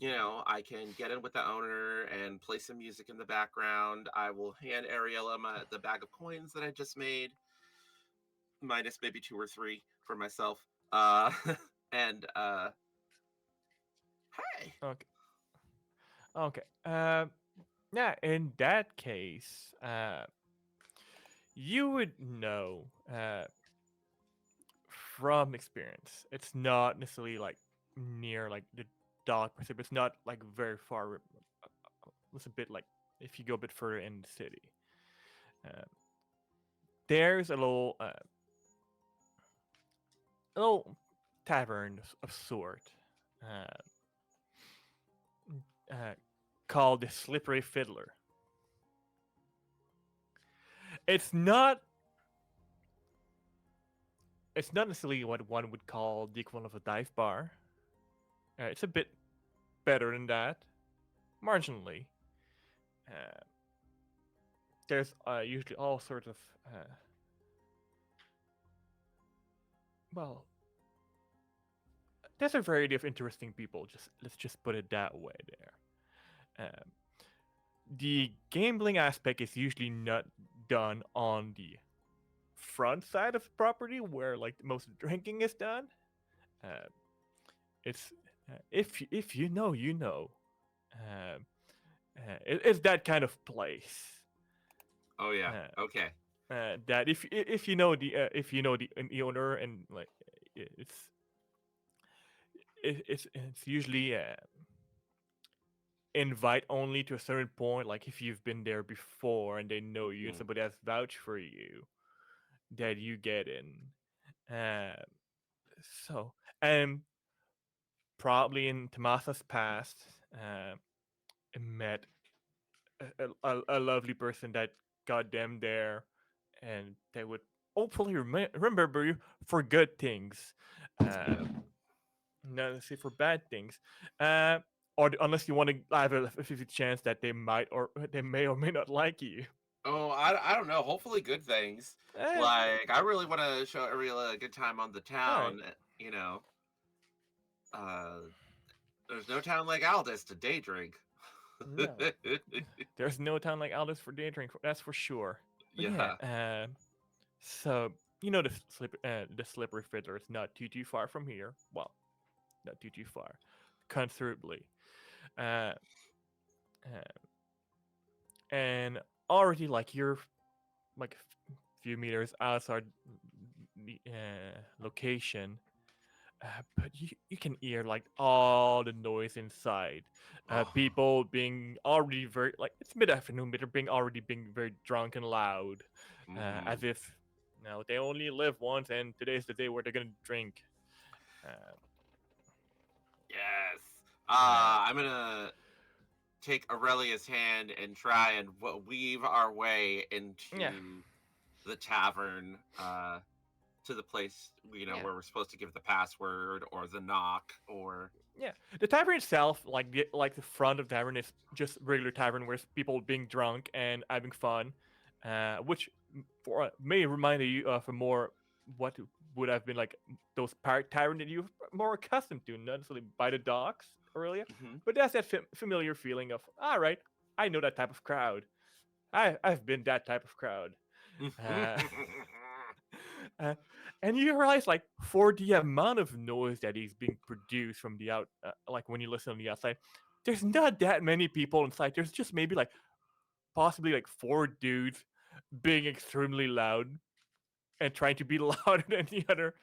I can get in with the owner and play some music in the background. I will hand Ariella the bag of coins that I just made, minus maybe two or three for myself. And hey, Okay. Okay. Yeah. In that case, you would know from experience. It's not necessarily like near like the dock per se, but it's not like very far. It's a bit like if you go a bit further in the city. Uh, there's a little tavern of sort uh, uh, called the Slippery Fiddler. It's not. It's not necessarily what one would call the equivalent of a dive bar. It's a bit better than that, marginally. Uh, there's usually all sorts of well, there's a variety of interesting people. Just let's just put it that way. Um, the gambling aspect is usually not done on the front side of the property where like most drinking is done. Uh, it's if you know, you know. Um, it's that kind of place. oh yeah, Uh, okay. that if you know the owner and like it's it's usually invite only to a certain point. Like if you've been there before and they know you and Mhm. somebody has vouched for you, that you get in. So and probably in Tamasa's past, met a lovely person that got them there, and they would hopefully remember you for good things, uh, Yep. not necessarily for bad things. Uh, or unless you want to have a 50 chance that they might or they may or may not like you. Oh, I don't know. Hopefully, good things. Eh, Like, I really want to show Ariella a good time on the all right. town. You know, uh, there's no town like Aldous to day drink. No, there's no town like Aldous for day drink. That's for sure. But yeah, Yeah. so the slippery fiddler is not too far from here. Well, not too far, considerably. Uh, uh, and already like you're like a few meters outside the location, but you can hear like all the noise inside. Oh. People being already very like it's mid afternoon, but they're being very drunk and loud, Hmm. as if they only live once, and today's the day where they're gonna drink. Uh, Yes. uh, I'm gonna take Aurelia's hand and try and weave our way yeah, into the tavern. To the place yeah. where we're supposed to give the password or the knock or. Yeah, the tavern itself, like the front of the tavern, is just regular tavern where people being drunk and having fun, which may remind you of a more what would have been like those park tavern that you're more accustomed to, not necessarily by the docks, Aurelia, Mhm. but that's that familiar feeling of all right, I know that type of crowd. I've been that type of crowd. Uh, uh, and you realize, like, for the amount of noise that is being produced from the like when you listen on the outside, there's not that many people inside. There's just maybe like possibly like four dudes being extremely loud and trying to be louder than the other.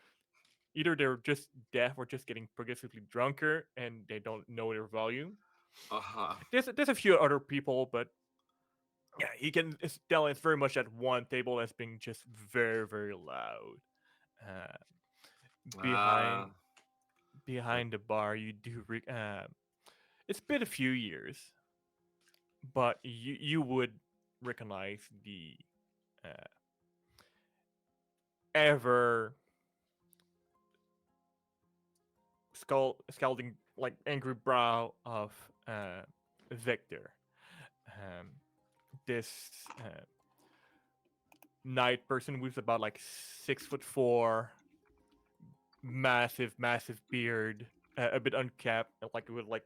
Either they're just deaf or just getting progressively drunker and they don't know their volume. Uh-huh. There's a few other people, but yeah, you can tell it's very much at one table that's being just very loud. Uh, Uh, behind behind the bar, you do. It's been a few years, but you would recognize the uh, ever scalding like angry brow of Victor. Um, this night person who's about like 6'4", massive beard, a bit uncapped, like with like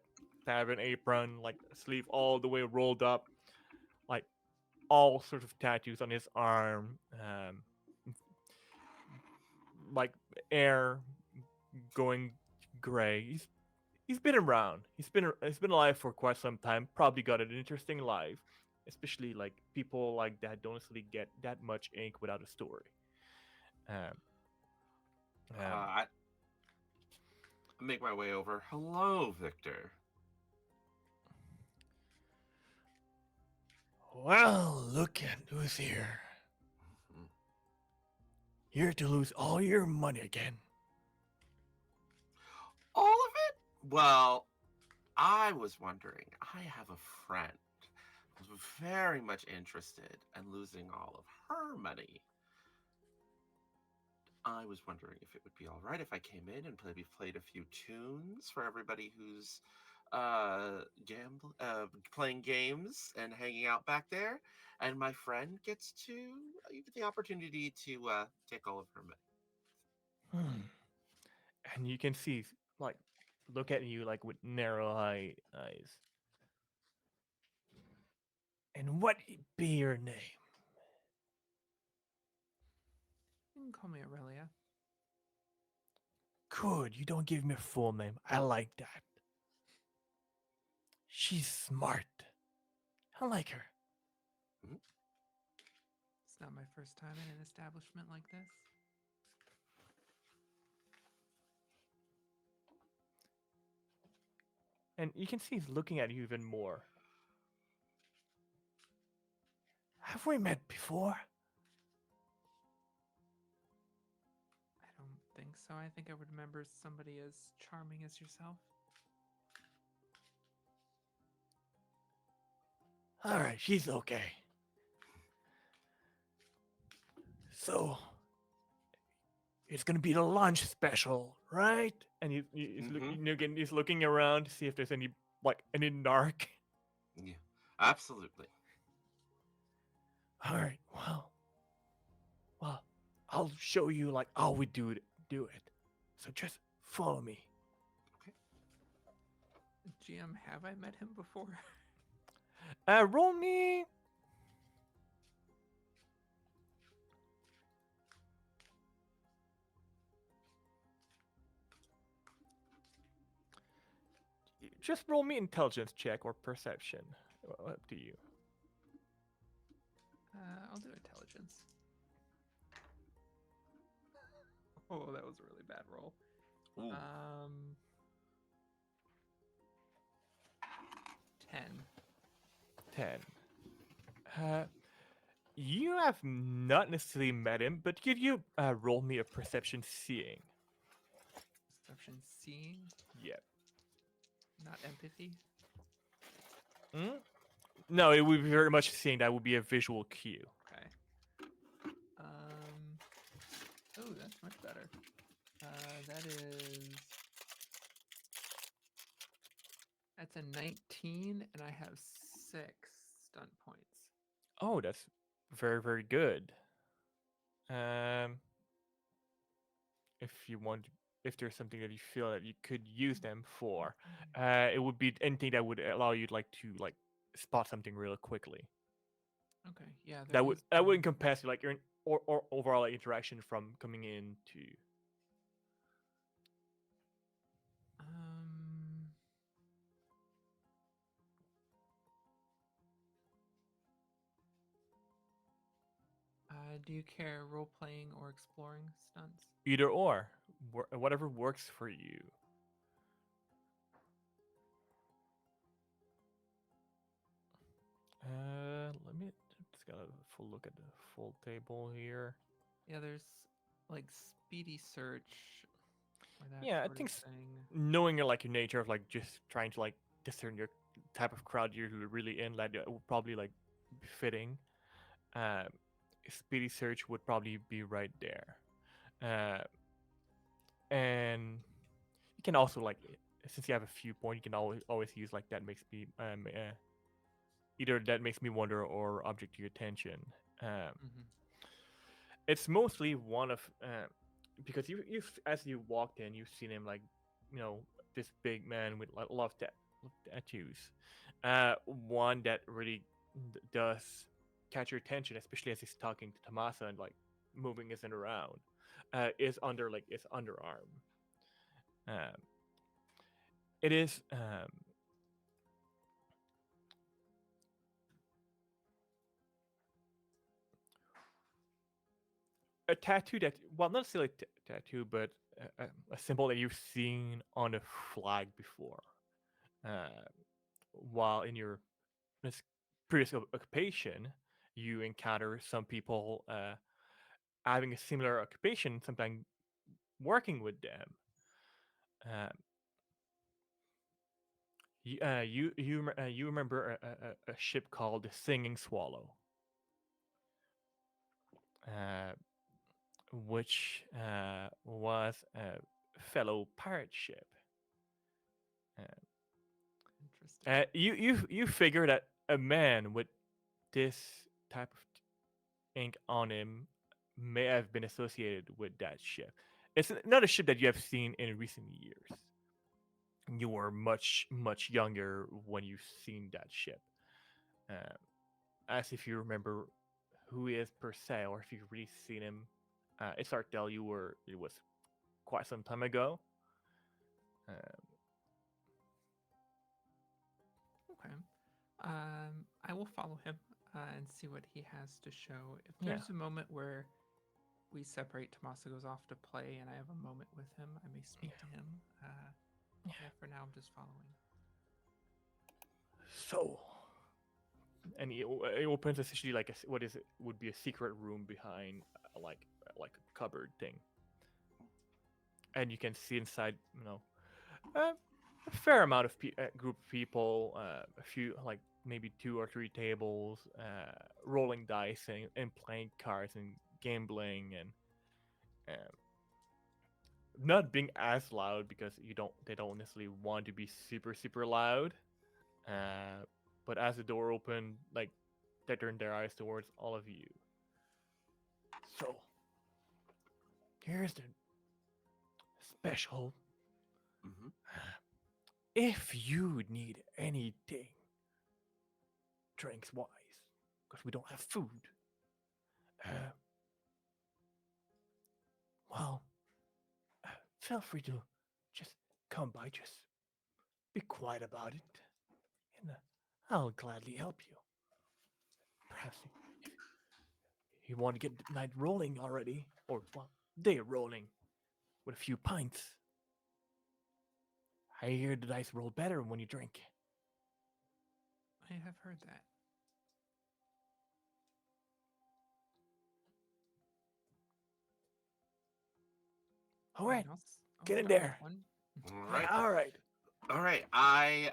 have an apron, like sleeve all the way rolled up, like all sorts of tattoos on his arm, like air going gray. He's been around. He's been alive for quite some time. Probably got an interesting life, especially like people like that don't necessarily get that much ink without a story. Um, um, I make my way over. Hello, Victor. well, look at who's here. Mhm. Here to lose all your money again. All of it? Well, I was wondering. I have a friend who's very much interested in losing all of her money. I was wondering if it would be all right if I came in and maybe played a few tunes for everybody who's playing games and hanging out back there, and my friend gets to get the opportunity to take all of her money. And you can see, like, look at you like with narrow eyes. And what be your name? You can call me Aurelia. Good, you don't give me a full name. I like that. She's smart. I like her. It's not my first time in an establishment like this. And you can see he's looking at you even more. Have we met before? I don't think so. I think I would remember somebody as charming as yourself. All right, she's okay. So, it's gonna be the lunch special, right? And he's looking around to see if there's any narc. Yeah, absolutely. All right, well, I'll show you like how we do it. So just follow me. GM, have I met him before? Roll me. Just roll me intelligence check or perception. Up to you. I'll do intelligence. Oh, that was a really bad roll. Ooh. 10. 10. You have not necessarily met him, but could you roll me a perception seeing? Perception seeing, Yep. not empathy. Hmm? No, it would be very much seeing. That would be a visual cue. Okay. Oh, that's much better. That's a 19, and I have 6 stunt points. Oh, that's very good. If you want, if there's something that you feel that you could use them for, it would be anything that would allow you to spot something real quickly. Okay, yeah. That would encompass like your or overall interaction from coming in to. Do you care role playing or exploring stunts? Either or, whatever works for you. Let me just got a full look at the full table here. Yeah, there's like speedy search or that Yeah, I sort think of thing. knowing your nature of just trying to discern your type of crowd you're really in, would probably be fitting. Um, speedy search would probably be right there. And you can also since you have a few points, you can always use that makes me either that makes me wonder or object your attention. Mm-hmm. It's mostly one of because you as you walked in, you've seen him like this big man with a lot of tattoos. One that really does catch your attention, especially as he's talking to Tamasa and like moving his hand around, is under like his underarm. Um, it is a tattoo that, well, not necessarily tattoo, but a symbol that you've seen on a flag before. Uh, while in your previous occupation, you encounter some people having a similar occupation, sometimes working with them. Um, you remember a ship called the Singing Swallow, uh, which was a fellow pirate ship. Uh, Interesting. you figure that a man with this type of ink on him may have been associated with that ship. It's not a ship that you have seen in recent years. You were much younger when you've seen that ship. Um, as if you remember who he is per se, or if you've really seen him. It's hard to tell you where it was quite some time ago. Um, Okay. I will follow him and see what he has to show. If Yeah. there's a moment where we separate, Tomasa goes off to play, and I have a moment with him, I may speak to him. Yeah, for now, I'm just following. So, and he opens essentially like what is it would be a secret room behind like a cupboard thing, and you can see inside, a fair amount of group of people, a few like maybe 2 or 3 tables, rolling dice and playing cards and gambling and um, not being as loud because they don't necessarily want to be super loud. Uh, but as the door opened, like they turned their eyes towards all of you. So here's the special. Mm-hmm. If you need anything, drinks wise, because we don't have food, uh, well, feel free to just come by. Just be quiet about it, and I'll gladly help you. Perhaps if you want to get the night rolling already, or well, day rolling with a few pints. I hear the dice roll better when you drink. I have heard that. All right, I'll get in start with there. one. All Yeah, right. all right. All right. I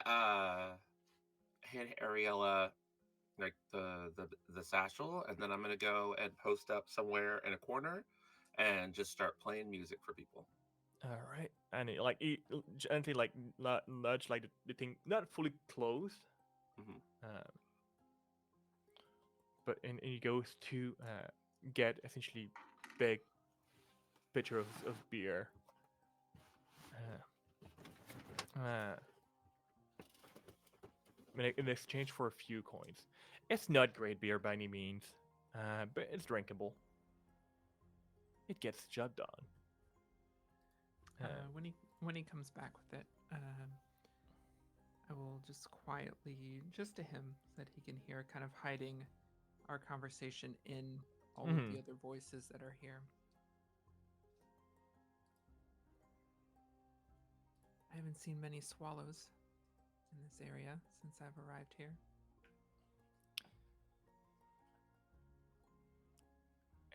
hand Ariella like the satchel, and then I'm gonna go and post up somewhere in a corner, and just start playing music for people. All right, and gently like nudge like the thing not fully closed, Mm-hmm. um, but and he goes to get essentially big pitcher of beer. Uh, in exchange for a few coins. It's not great beer by any means, but it's drinkable. It gets the job done. When he comes back with it, I will just quietly, just to him, so that he can hear, kind of hiding our conversation in all of the other voices that are here. I haven't seen many swallows in this area since I've arrived here.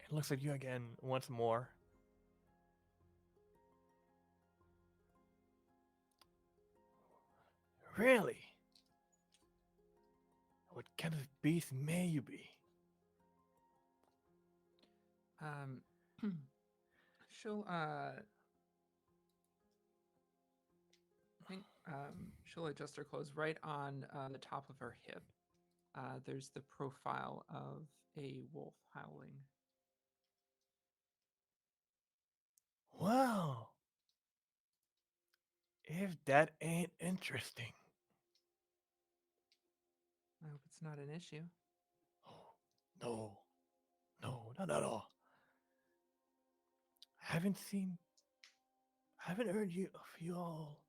It looks like you again once more. Really? What kind of beast may you be? Um, she'll I think she'll adjust her clothes right on the top of her hip. There's the profile of a wolf howling. Well, if that ain't interesting. I hope it's not an issue. Oh, no, no, not at all. Haven't seen, haven't heard you of you all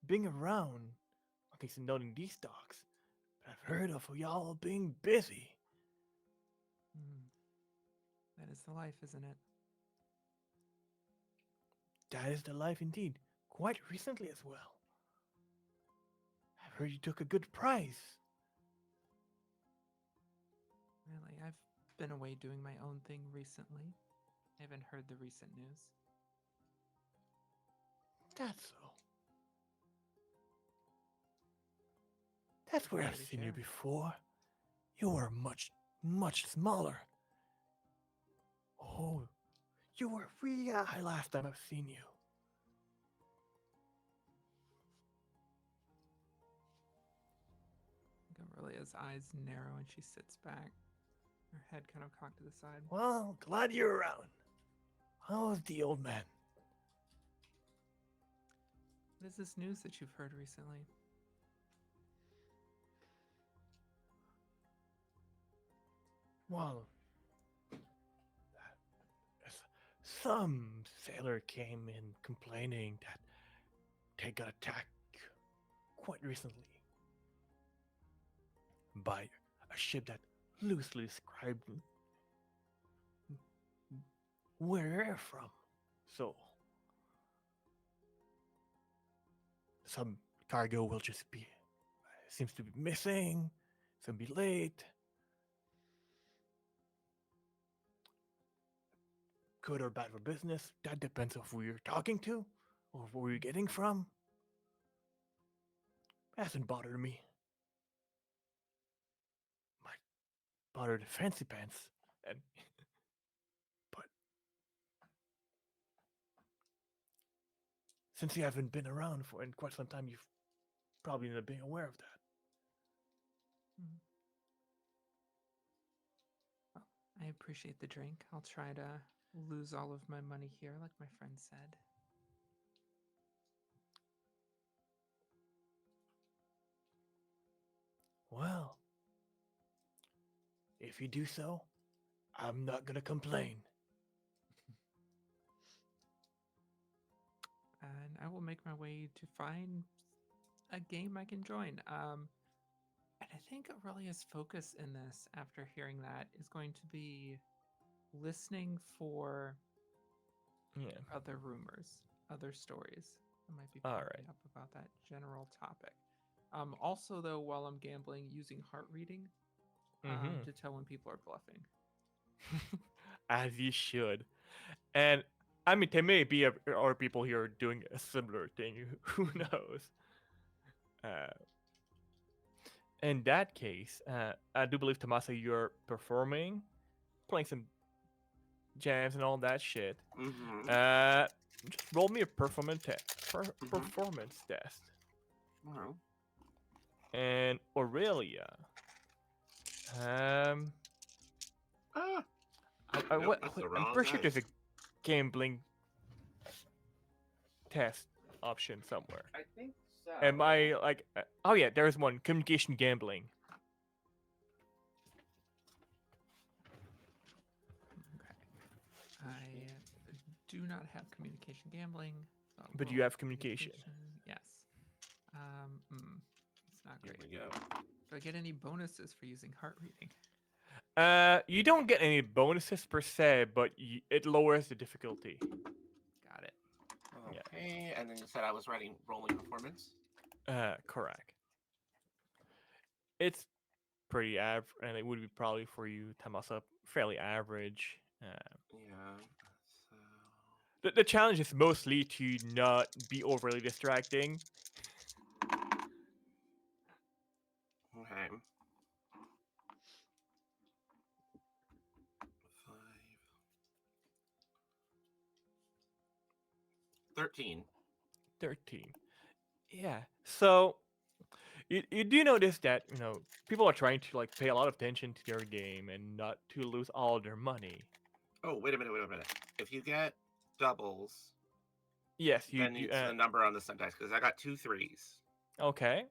being around. At least not in these talks. But I've heard of y'all being busy. Hmm. That is the life, isn't it? That is the life indeed. Quite recently as well. I've heard you took a good prize. Really, I've been away doing my own thing recently. I haven't heard the recent news. That's so. That's where I've Happy to seen you share. before. You were much, much smaller. Oh, you were really high last time I've seen you. Aurelia's eyes narrow and she sits back, her head kind of cocked to the side. Well, glad you're around. How's the old man? What is this news that you've heard recently? Well, some sailor came in complaining that they got attacked quite recently by a ship that loosely described where they're from. So, some cargo will just be, seems to be missing, some be late. Good or bad for business, that depends on who you're talking to or where you're getting from. Hasn't bothered me. Might bother the fancy pants, and but since you haven't been around for in quite some time, you've probably not been aware of that. Hmm. Well, I appreciate the drink. I'll try to lose all of my money here, like my friend said. Well, if you do so, I'm not gonna complain. And I will make my way to find a game I can join. And I think Aurelia's focus in this, after hearing that, is going to be listening for Yeah. other rumors, other stories that might be All popping right. up about that general topic. Also, though, while I'm gambling, using heart reading Mm-hmm. to tell when people are bluffing. As you should. And I mean, there may be other people here doing a similar thing. Who knows? Uh, in that case, I do believe Tamasa, you're performing, playing some jams and all that shit. Mm-hmm. Just roll me a performance Mm-hmm. performance test. Well, And Aurelia, um, ah, nope, what, that's the I'm wrong pretty sure dice. there's a gambling test option somewhere. I think so. Am I like? Oh yeah, there's one. Communication gambling. Okay. I do not have communication gambling. So I'll But you roll have communication. Yes. It's not Here great. we go. Do I get any bonuses for using heart reading? You don't get any bonuses per se, but it lowers the difficulty. Got it. Yeah. Okay, and then you said I was writing rolling performance. Correct. It's pretty average, and it would be probably for you, Tamasa, fairly average. Yeah. So. The challenge is mostly to not be overly distracting. Okay. 5. 13. 13. Yeah. So you do notice that people are trying to like pay a lot of attention to their game and not to lose all their money. Oh, wait a minute. If you get doubles, Yes, That needs the number on the stunt dice because I got 2 3s. okay.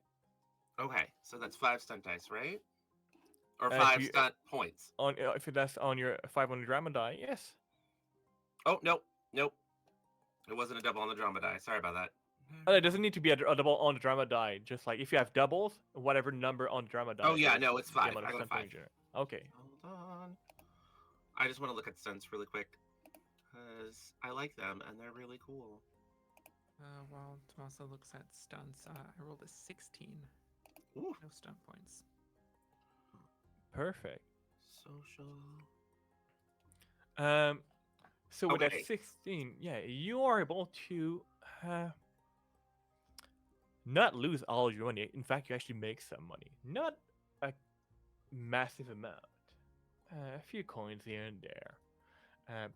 Okay, so that's 5 stunt dice, right? Or If 5 you stunt points. if that's on your 5 on the drama die, yes. Oh, nope. Nope. It wasn't a double on the drama die. Sorry about that. It doesn't need to be a double on the drama die. Just like if you have doubles, whatever number on the drama die. Oh, yeah, is no, it's the 5. amount of I got a stun 5. point you generate. Okay. Hold on. I just want to look at stunts really quick because I like them and they're really cool. While Tamasa looks at stunts, I rolled a 16. Ooh. No stunt points. Perfect. Social. So with that Okay. 16, yeah, you are able to not lose all your money. In fact, you actually make some money. Not a massive amount. A few coins here and there.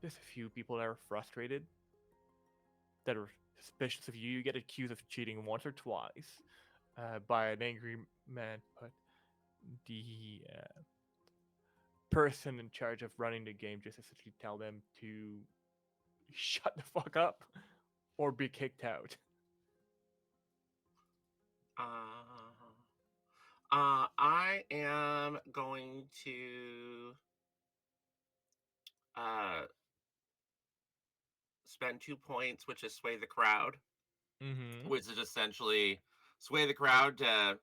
There's a few people that are frustrated, that are suspicious of you. You get accused of cheating once or twice by an angry man, but the person in charge of running the game just essentially tell them to shut the fuck up or be kicked out. I am going to spend 2 points, which is sway the crowd, Mm-hmm. which is essentially sway the crowd to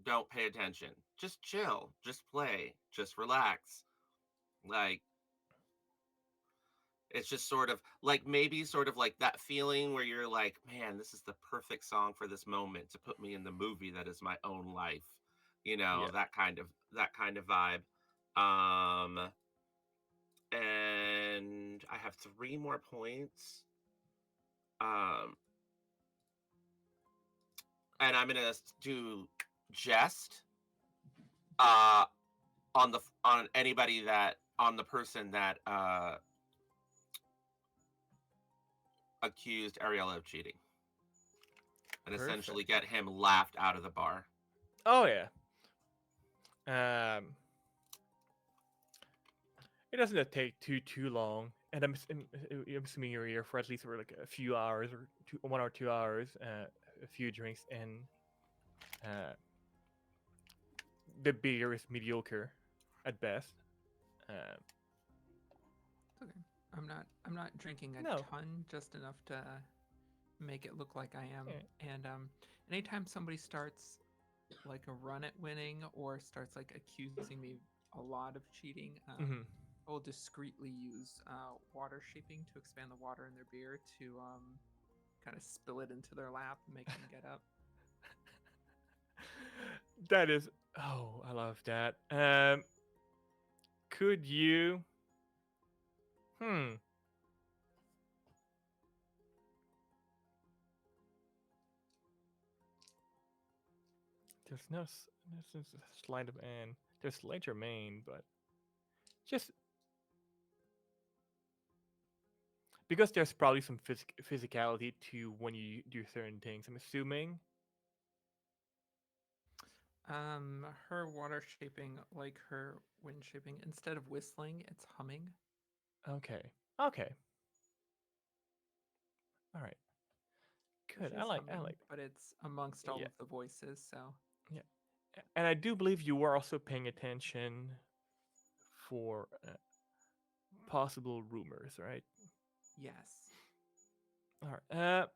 don't pay attention. Just chill. Just play. Just relax. Like, it's just sort of like maybe sort of like that feeling where you're like, man, this is the perfect song for this moment to put me in the movie that is my own life. Yeah. That kind of vibe. Um and I have 3 more points. And I'm gonna do jest uh on anybody that on the person that accused Ariella of cheating and essentially Perfect. get him laughed out of the bar. Oh yeah. It doesn't take too long, and I'm assuming you're here for at least for like a few hours or 1 or 2 hours, a few drinks, and the beer is mediocre at best. It's okay. I'm not drinking a No. ton, just enough to make it look like I am. Yeah. And anytime somebody starts like a run at winning or starts like accusing me a lot of cheating, Mm-hmm. I will discreetly use water shaping to expand the water in their beer to kind of spill it into their lap and make them get up. That is, oh, I love that. Could you? Hmm. There's no sleight of hand. There's sleight of main, but just because there's probably some physicality to when you do certain things. I'm assuming. Her water shaping, like her wind shaping, instead of whistling, it's humming. Okay. Okay. All right. So Good. she's I humming, like. but it's amongst all Yeah. of the voices. So Yeah. And I do believe you were also paying attention for possible rumors, right? yes, All right.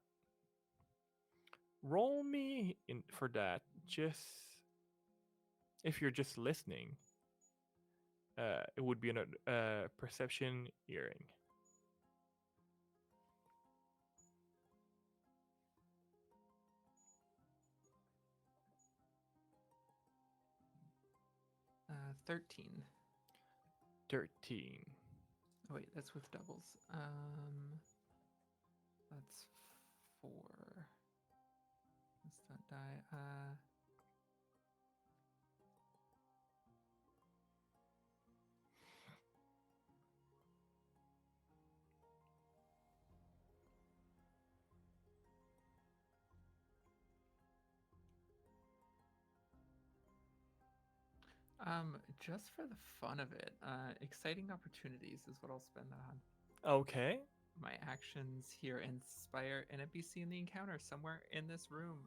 Roll me in for that. Just if you're just listening, it would be a perception earring. 13. 13. Oh wait, that's with doubles. That's 4. What's that die? Just for the fun of it, exciting opportunities is what I'll spend that on. Okay. my actions here inspire an NPC in the encounter somewhere in this room.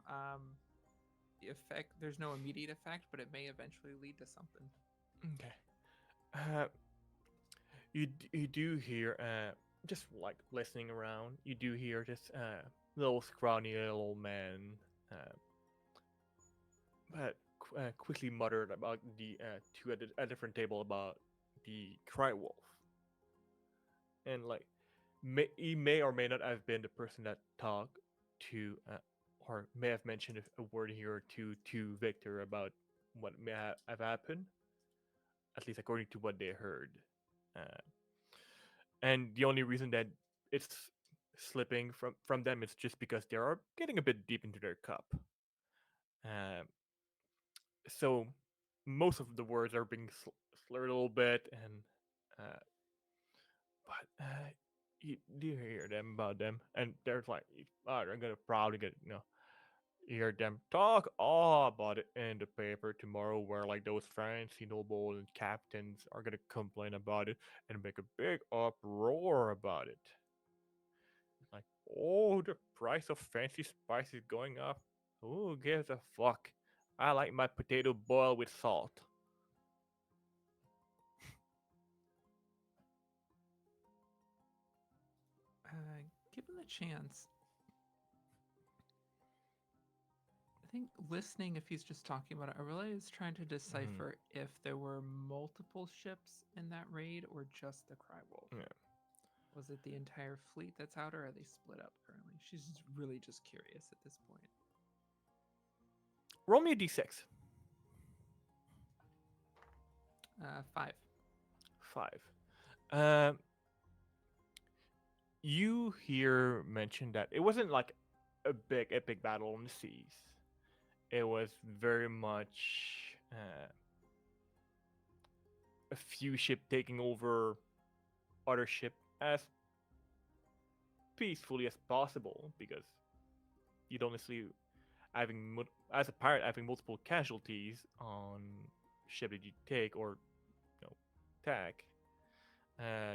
The effect, there's no immediate effect, but it may eventually lead to something. Okay. Uh, you do hear just like listening around. You do hear this little scrawny little man, uh, quickly muttered about the to a different table about the cry wolf, and like he may or may not have been the person that talked to or may have mentioned a word here or two to Victor about what may have happened, at least according to what they heard. Uh, and the only reason that it's slipping from them is just because they are getting a bit deep into their cup. Um, so most of the words are being slurred a little bit, and uh, but you do hear them about them, and there's like, oh, they're gonna probably get hear them talk all about it in the paper tomorrow, where like those fancy noble and captains are gonna complain about it and make a big uproar about it. Like, oh, the price of fancy spice is going up. Who gives a fuck? I like my potato boiled with salt. Given the chance, I think listening, if he's just talking about it, Aurelia is trying to Mhm. decipher if there were multiple ships in that raid or just the Cry Wolf. Yeah. Was it the entire fleet that's out, or are they split up currently? She's really just curious at this point. Roll me a d6. 5. 5. Um, you hear mentioned that it wasn't like a big epic battle on the seas. It was very much a few ship taking over other ship as peacefully as possible, because you don't necessarily as a pirate having multiple casualties on ship that you take or tag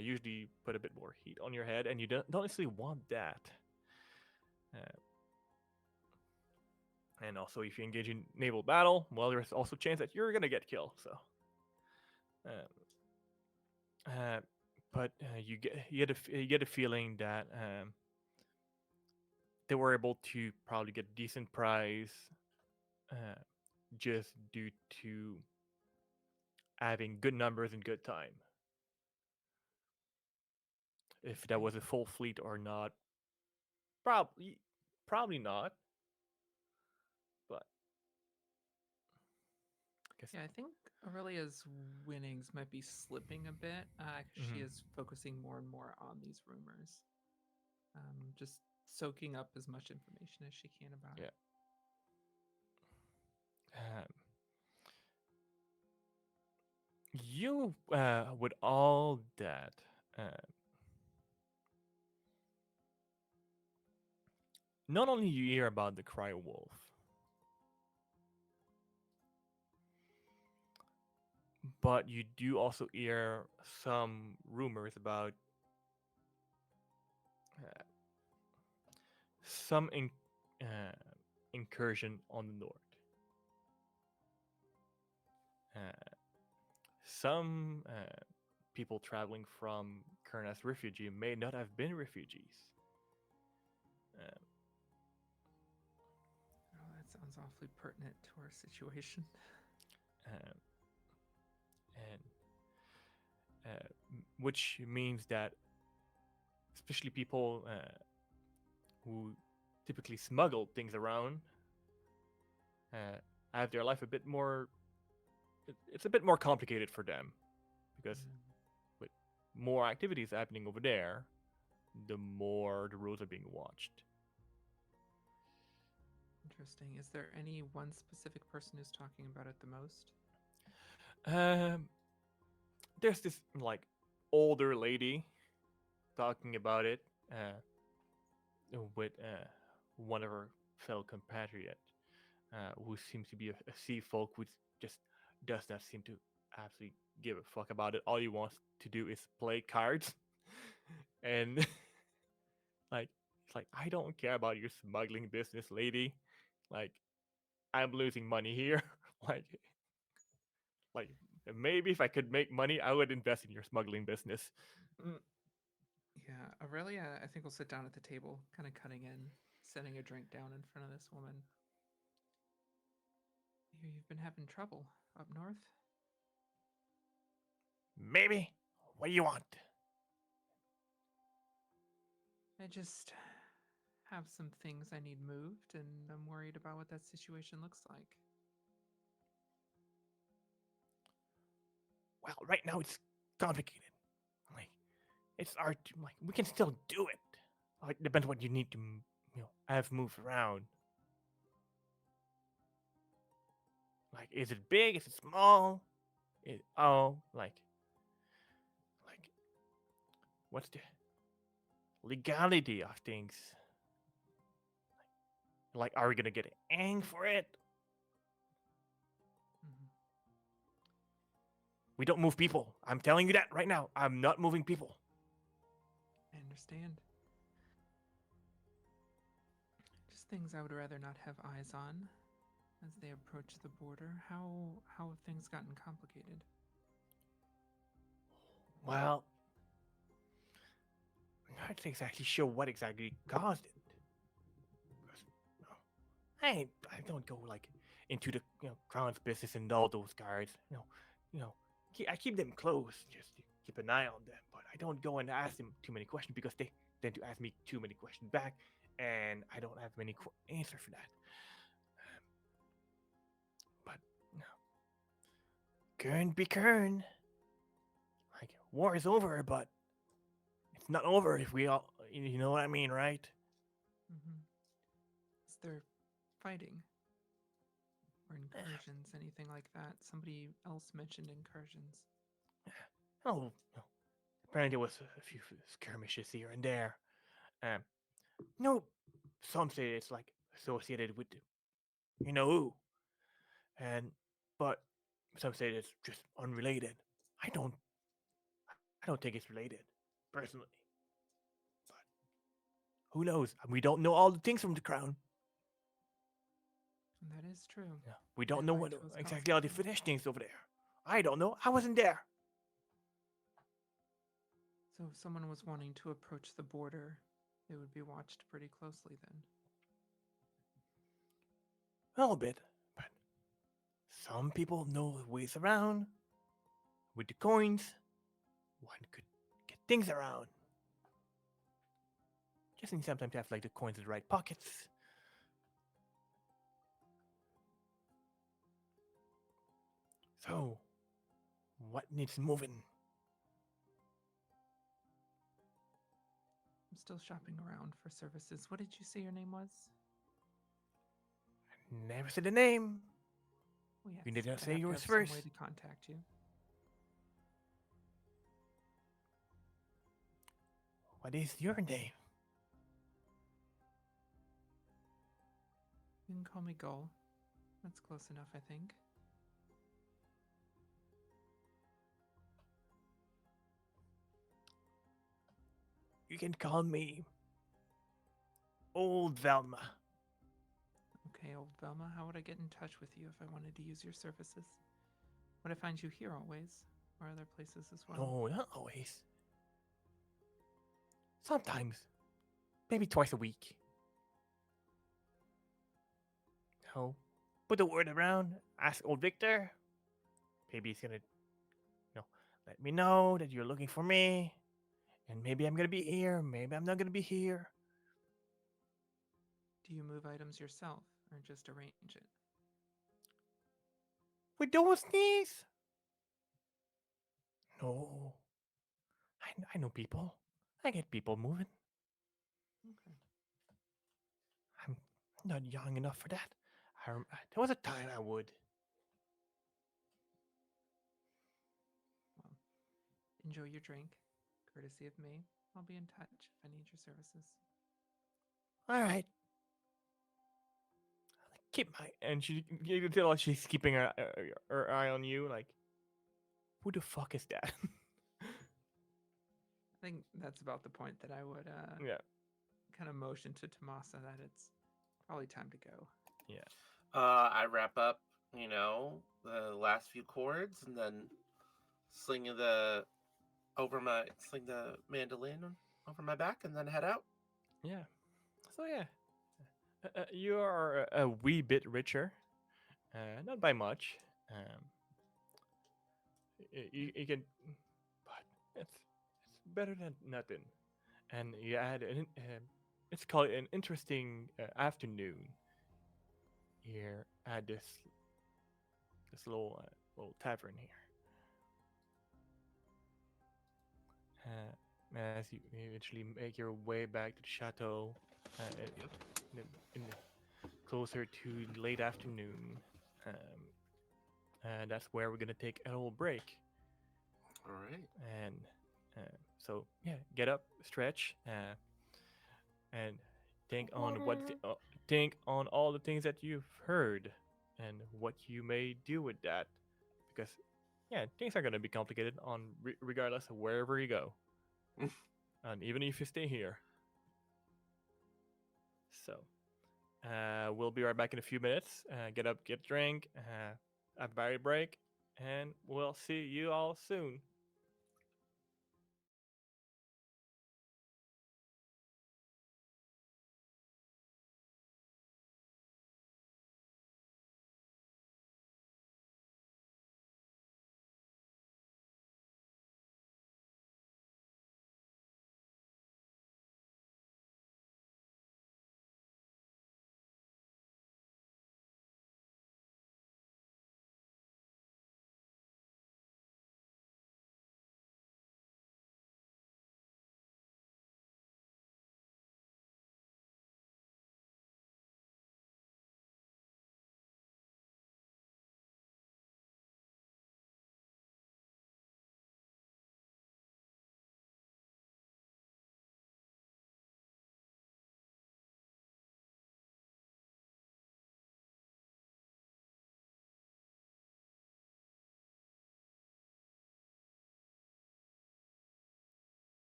usually put a bit more heat on your head, and you don't necessarily want that. Uh, and also, if you engage in naval battle, well, there's also a chance that you're gonna get killed. So, um, uh, but you get a feeling that they were able to probably get a decent price uh, just due to having good numbers and good time. If that Okay. was a full fleet or not, probably not. But I guess. Yeah, I think Aurelia's winnings might be slipping a bit because she Mhm. is focusing more and more on these rumors. Just soaking up as much information as she can about Yeah. it. Um, you with all that, uh, not only you hear about the cry wolf, but you do also hear some rumors about uh, some uh, incursion on the north. Uh, some people traveling from current as refugee may not have been refugees. Uh, Oh, that sounds awfully pertinent to our situation. um, and which means that especially people who typically smuggle things around uh, have their life a bit more. It's a bit more complicated for them because Mm, with more activities happening over there, the more the rules are being watched. interesting. Is there any one specific person who's talking about it the most? Um, there's this like older lady talking about it with one of her fellow compatriot, who seems to be a sea folk, which just does not seem to absolutely give a fuck about it. All he wants to do is play cards, and Like, it's like, I don't care about your smuggling business, lady. Like, I'm losing money here. like, like maybe if I could make money, I would invest in your smuggling business. Mm, yeah, Aurelia, I think will sit down at the table, kind of cutting in, setting a drink down in front of this woman. Hear you've been having trouble up north. Maybe. What do you want? I just have some things I need moved, and I'm worried about what that situation looks like. Well, right now it's complicated. Like, it's art. Like, we can still do it. Like, depends what you need to, have moved around. Like, is it big? Is it small? Like, what's the legality of things? Like, are we gonna get anged for it? Mhm. We don't move people. I'm telling you that right now. I'm not moving people. I understand. Just things I would rather not have eyes on as they approach the border. How have things gotten complicated? Well, I'm not exactly sure what exactly caused it. I don't go like into the crown's business and all those guards. I keep them close just to keep an eye on them. But I don't go and ask them too many questions because they tend to ask me too many questions back, and I don't have many answers for that. But no, Kern be Kern. Like war is over, but it's not over if we all. You know what I mean, right? Mm-hmm. Is there fighting or incursions, anything like that? Somebody else mentioned incursions. Oh, apparently there was a few skirmishes here and there. Um, no, some say it's like associated with you know who, and but some say it's just unrelated. I don't, I don't think it's related, personally. But who knows? We don't know all the things from the crown. And that is true. Yeah, we Their don't know what light was exactly how they concentrated. finish things over there. I don't know. I wasn't there. So if someone was wanting to approach the border, they would be watched pretty closely then. A little bit, but some people know ways around. With the coins, one could get things around. Just need sometimes to have like the coins in the right pockets. So, what needs moving? I'm still shopping around for services. What did you say your name was? Never said the name. Oh yes, You did not but I say have to yours have some way first. to contact you. What is your name? You can call me Gull. That's close enough, I think. You can call me Old Velma. Okay, old Velma, how would I get in touch with you if I wanted to use your services? Would I find you here always, or other places as well? No, not always. Sometimes. Maybe twice a week. No. Put the word around. Ask old Victor. Maybe he's gonna, let me know that you're looking for me. And maybe I'm gonna be here. Maybe I'm not gonna be here. Do you move items yourself, or just arrange it? With those knees? No. I know people. I get people moving. Okay. I'm not young enough for that. There was a time I would. Well, enjoy your drink, courtesy of me. I'll be in touch if I need your services. All right. Keep my and you can tell she's keeping her eye on you. Like, who the fuck is that? I think that's about the point that I would yeah. kind of motion to Tamasa that it's probably time to go. Yeah. I wrap up, the last few chords, and then sling the mandolin over my back, and then head out. Yeah. So yeah, you are a wee bit richer, not by much. Um, you can, but it's better than nothing. And you add it's called an interesting afternoon here at this little tavern here. As you eventually make your way back to the chateau, Yep. closer to late afternoon, and that's where we're gonna take a little break. All right. And so yeah, get up, stretch, and think on all the things that you've heard and what you may do with that, because yeah, things are gonna be complicated on regardless of wherever you go, and even if you stay here. So we'll be right back in a few minutes. Get up, get a drink, a berry break, and we'll see you all soon.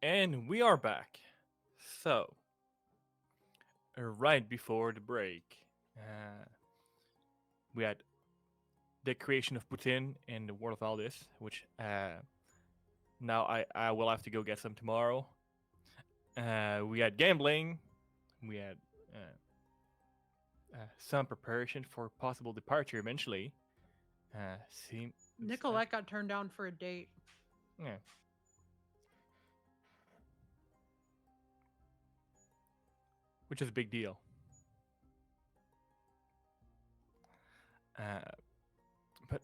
And we are back. So, right before the break, uh, we had the creation of Putin in the world of Aldis, which now I will have to go get some tomorrow. We had gambling. We had some preparation for possible departure eventually. Seem, Nicolette got turned down for a date. yeah. Which is a big deal. But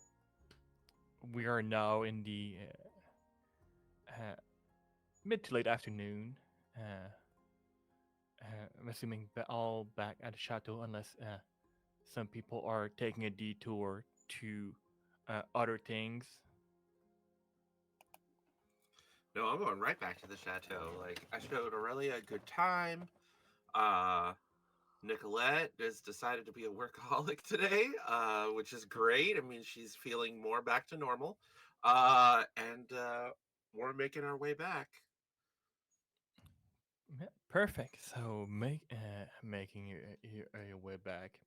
we are now in the mid to late afternoon. I'm assuming all back at the chateau, unless some people are taking a detour to other things. No, I'm going right back to the chateau. Like, I showed Aurelia a good time. Uh, Nicolette has decided to be a workaholic today, which is great. I mean, she's feeling more back to normal. And we're making our way back. Yeah, perfect. So making your way back.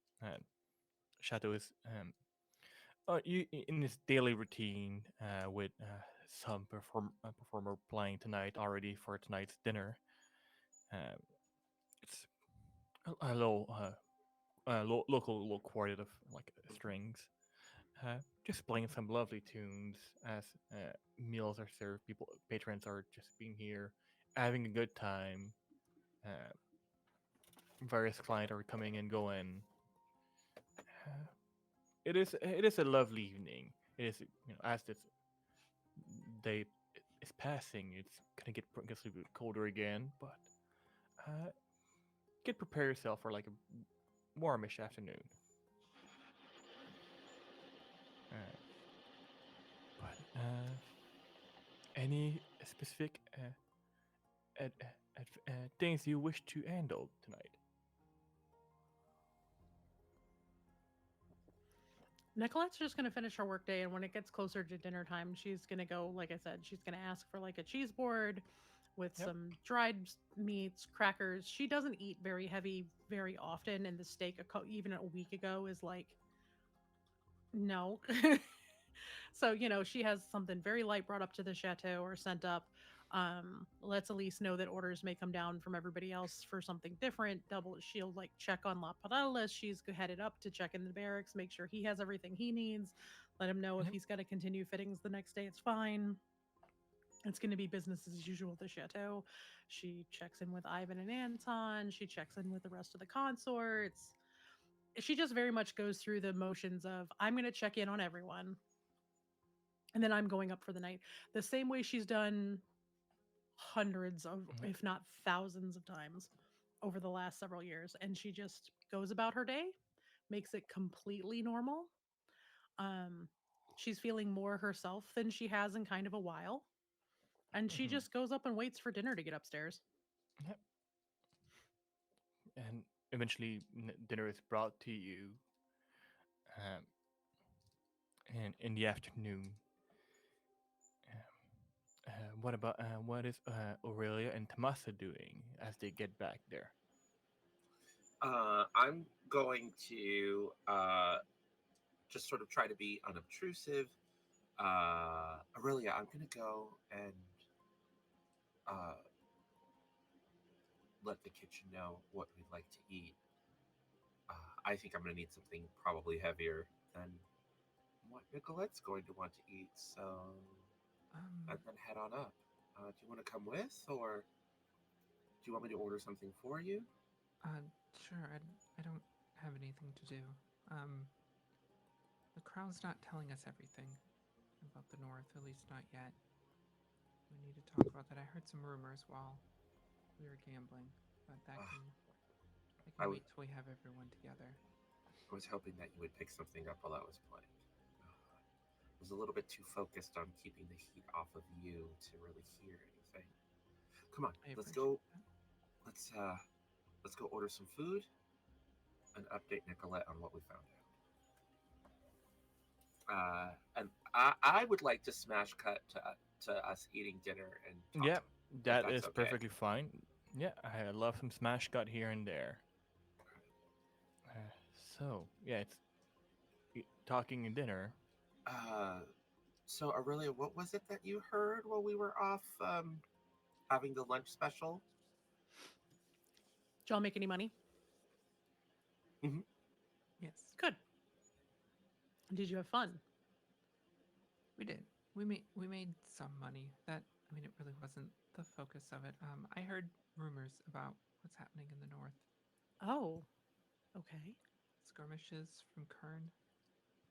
Chateau is in his daily routine with some performer playing tonight already for tonight's dinner. Um, it's a little local quartet of like strings, just playing some lovely tunes as meals are served. Patrons are just being here, having a good time. Uh, Various clients are coming and going. Uh, it is a lovely evening. It is as this day is passing, it's gonna get progressively colder again, but uh, get prepare yourself for like a warmish afternoon. Uh, but any specific things you wish to handle tonight? Nicolette's just gonna finish her workday, and when it gets closer to dinner time, she's gonna go. Like I said, she's gonna ask for like a cheese board with Yep. some dried meats, crackers. She doesn't eat very heavy very often, and the steak even a week ago is like no. So, she has something very light brought up to the chateau or sent up. Lets Elise know that orders may come down from everybody else for something different. She'll like check on La Parella. She's headed up to check in the barracks, make sure he has everything he needs. Let him know if Yep. he's got to continue fittings the next day, it's fine. It's going to be business as usual at the chateau. She checks in with Ivan and Anton. She checks in with the rest of the consorts. She just very much goes through the motions of I'm going to check in on everyone, and then I'm going up for the night. The same way she's done hundreds of, Mhm. if not thousands of times over the last several years. And she just goes about her day, makes it completely normal. Um, she's feeling more herself than she has in kind of a while. And she Mhm. just goes up and waits for dinner to get upstairs. Yep. And eventually, dinner is brought to you um, in the afternoon. What is Aurelia and Tamasa doing as they get back there? I'm going to just sort of try to be unobtrusive. Aurelia, I'm going to go and uh, let the kitchen know what we'd like to eat. I think I'm going to need something probably heavier than what Nicolette's going to want to eat. So, Um, and then head on up. Do you want to come with, or do you want me to order something for you? sure. I don't have anything to do. Um, the crowd's not telling us everything about the North, at least not yet. We need to talk about that. I heard some rumors while we were gambling, but that Uh, I, can w- wait till we have everyone together. I was hoping that you would pick something up while I was playing. I was a little bit too focused on keeping the heat off of you to really hear anything. Come on, I let's appreciate go. that. Let's go order some food and update Nicolette on what we found out. And I would like to smash cut to us eating dinner and Yeah, talking. if That that's is okay. perfectly fine. Yeah, I love some smash cut here and there. Uh, so, yeah, it's talking and dinner. Uh, so Aurelia, what was it that you heard while we were off having the lunch special? Did y'all make any money? Mm-hmm. Yes, Good. Did you have fun? we did. We made some money. That I mean, it really wasn't the focus of it. I heard rumors about what's happening in the north. Oh, okay. Skirmishes from Kern,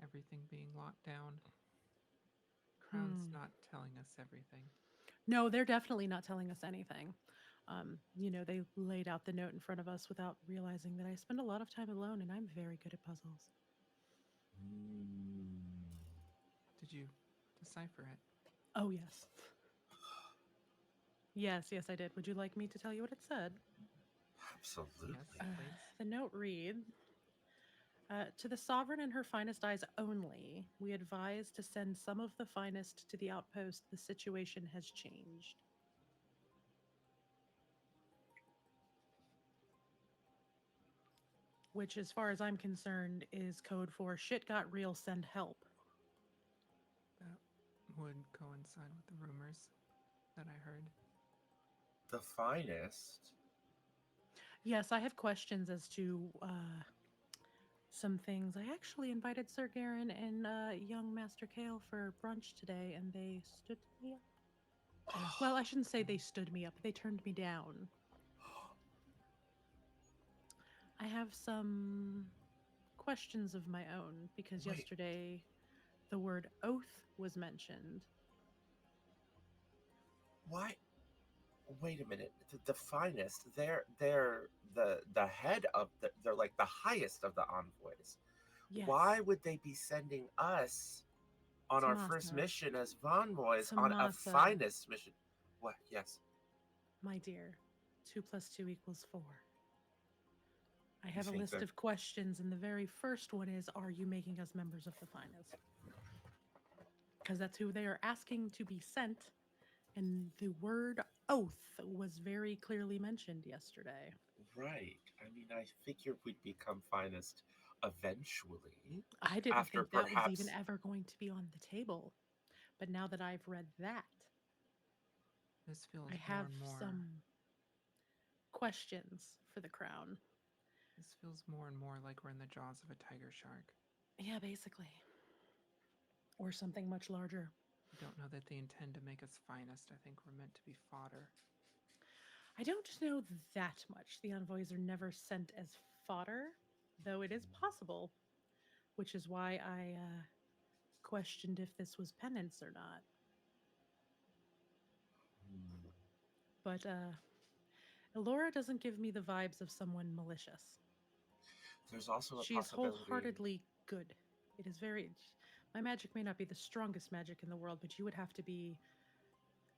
everything being locked down. Crown's Hmm. not telling us everything. No, they're definitely not telling us anything. They laid out the note in front of us without realizing that I spend a lot of time alone and I'm very good at puzzles. Mm, Did you decipher it? Oh, yes. Yes, I did. Would you like me to tell you what it said? absolutely. Yes, Uh, please. the note reads to the sovereign and her finest eyes only, we advise to send some of the finest to the outpost. The situation has changed. Which, as far as I'm concerned, is code for shit got real, send help. That would coincide with the rumors that I heard. The finest. Yes, I have questions as to some things. I actually invited Sir Garen and young Master Kale for brunch today, and they stood me up. Well, I shouldn't say they stood me up, they turned me down. I have some questions of my own because Wait, yesterday the word oath was mentioned. why? Wait a minute. The finest. They're the head of they're like the highest of the envoys. Yes, Why would they be sending us on our first Tamasa. mission as Vonboys on a Tamasa, finest mission? What? Yes. my dear, 2 plus 2 equals 4. I You have a think list they're of questions, and the very first one is, are you making us members of the finest? Because that's who they are asking to be sent. And the word oath was very clearly mentioned yesterday. right? I mean, I figured we'd become finest eventually, I didn't after think that was even perhaps. ever going to be on the table. But now that I've read that, This feels I more have and more. some questions for the crown. This feels more and more like we're in the jaws of a tiger shark. Yeah, basically. Or something much larger. I don't know that they intend to make us finest. I think we're meant to be fodder. I don't know that much. The envoys are never sent as fodder, though it is possible, which is why I questioned if this was penance or not. Hmm, But Elora doesn't give me the vibes of someone malicious. there's also a She is possibility. wholeheartedly good. It is very. My magic may not be the strongest magic in the world, but you would have to be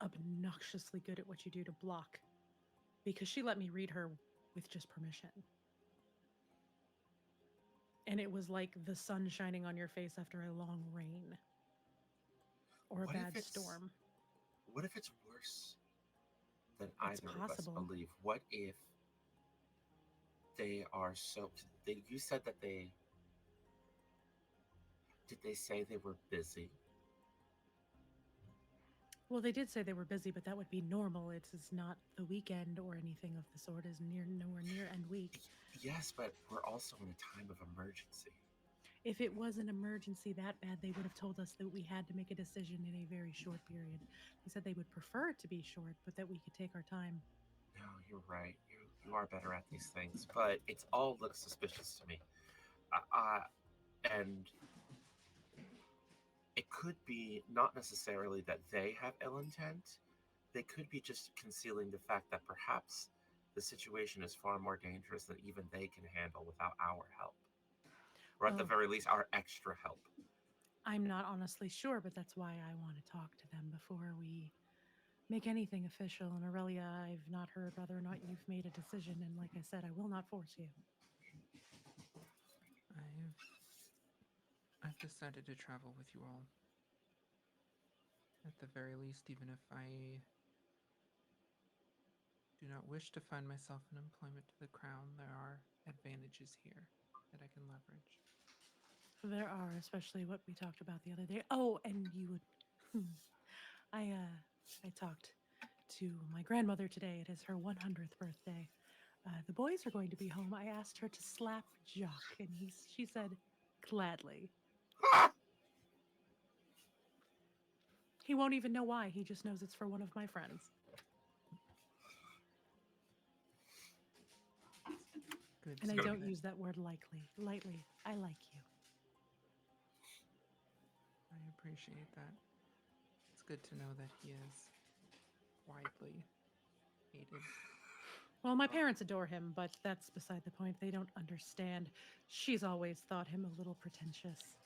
obnoxiously good at what you do to block. Because she let me read her with just permission. And it was like the sun shining on your face after a long rain or a What if bad it's storm. what if it's worse than It's either of us possible. believe? What if they are so? You said that they did. They say they were busy. Well, they did say they were busy, but that would be normal. It is not the weekend or anything of the sort. Is near nowhere near end week. Yes, but we're also in a time of emergency. If it was an emergency that bad, they would have told us that we had to make a decision in a very short period. They said they would prefer it to be short, but that we could take our time. No, you're right. You are better at these things, but it's all looks suspicious to me. And it could be not necessarily that they have ill intent. They could be just concealing the fact that perhaps the situation is far more dangerous than even they can handle without our help, or at the Well, very least, our extra help. I'm not honestly sure, but that's why I want to talk to them before we make anything official. And Aurelia, I've not heard whether or not you've made a decision. And like I said, I will not force you. I've I've decided to travel with you all. At the very least, even if I do not wish to find myself in employment to the crown, there are advantages here that I can leverage. There are, especially what we talked about the other day. Oh, and you would. I talked to my grandmother today. It is her 100th birthday. The boys are going to be home. I asked her to slap Jock, and she said, gladly. He won't even know why. He just knows it's for one of my friends. Good. And to I know don't that- use that word lightly. I like you. I appreciate that. It's good to know that he is widely hated. Well, my parents adore him, but that's beside the point. They don't understand. She's always thought him a little pretentious.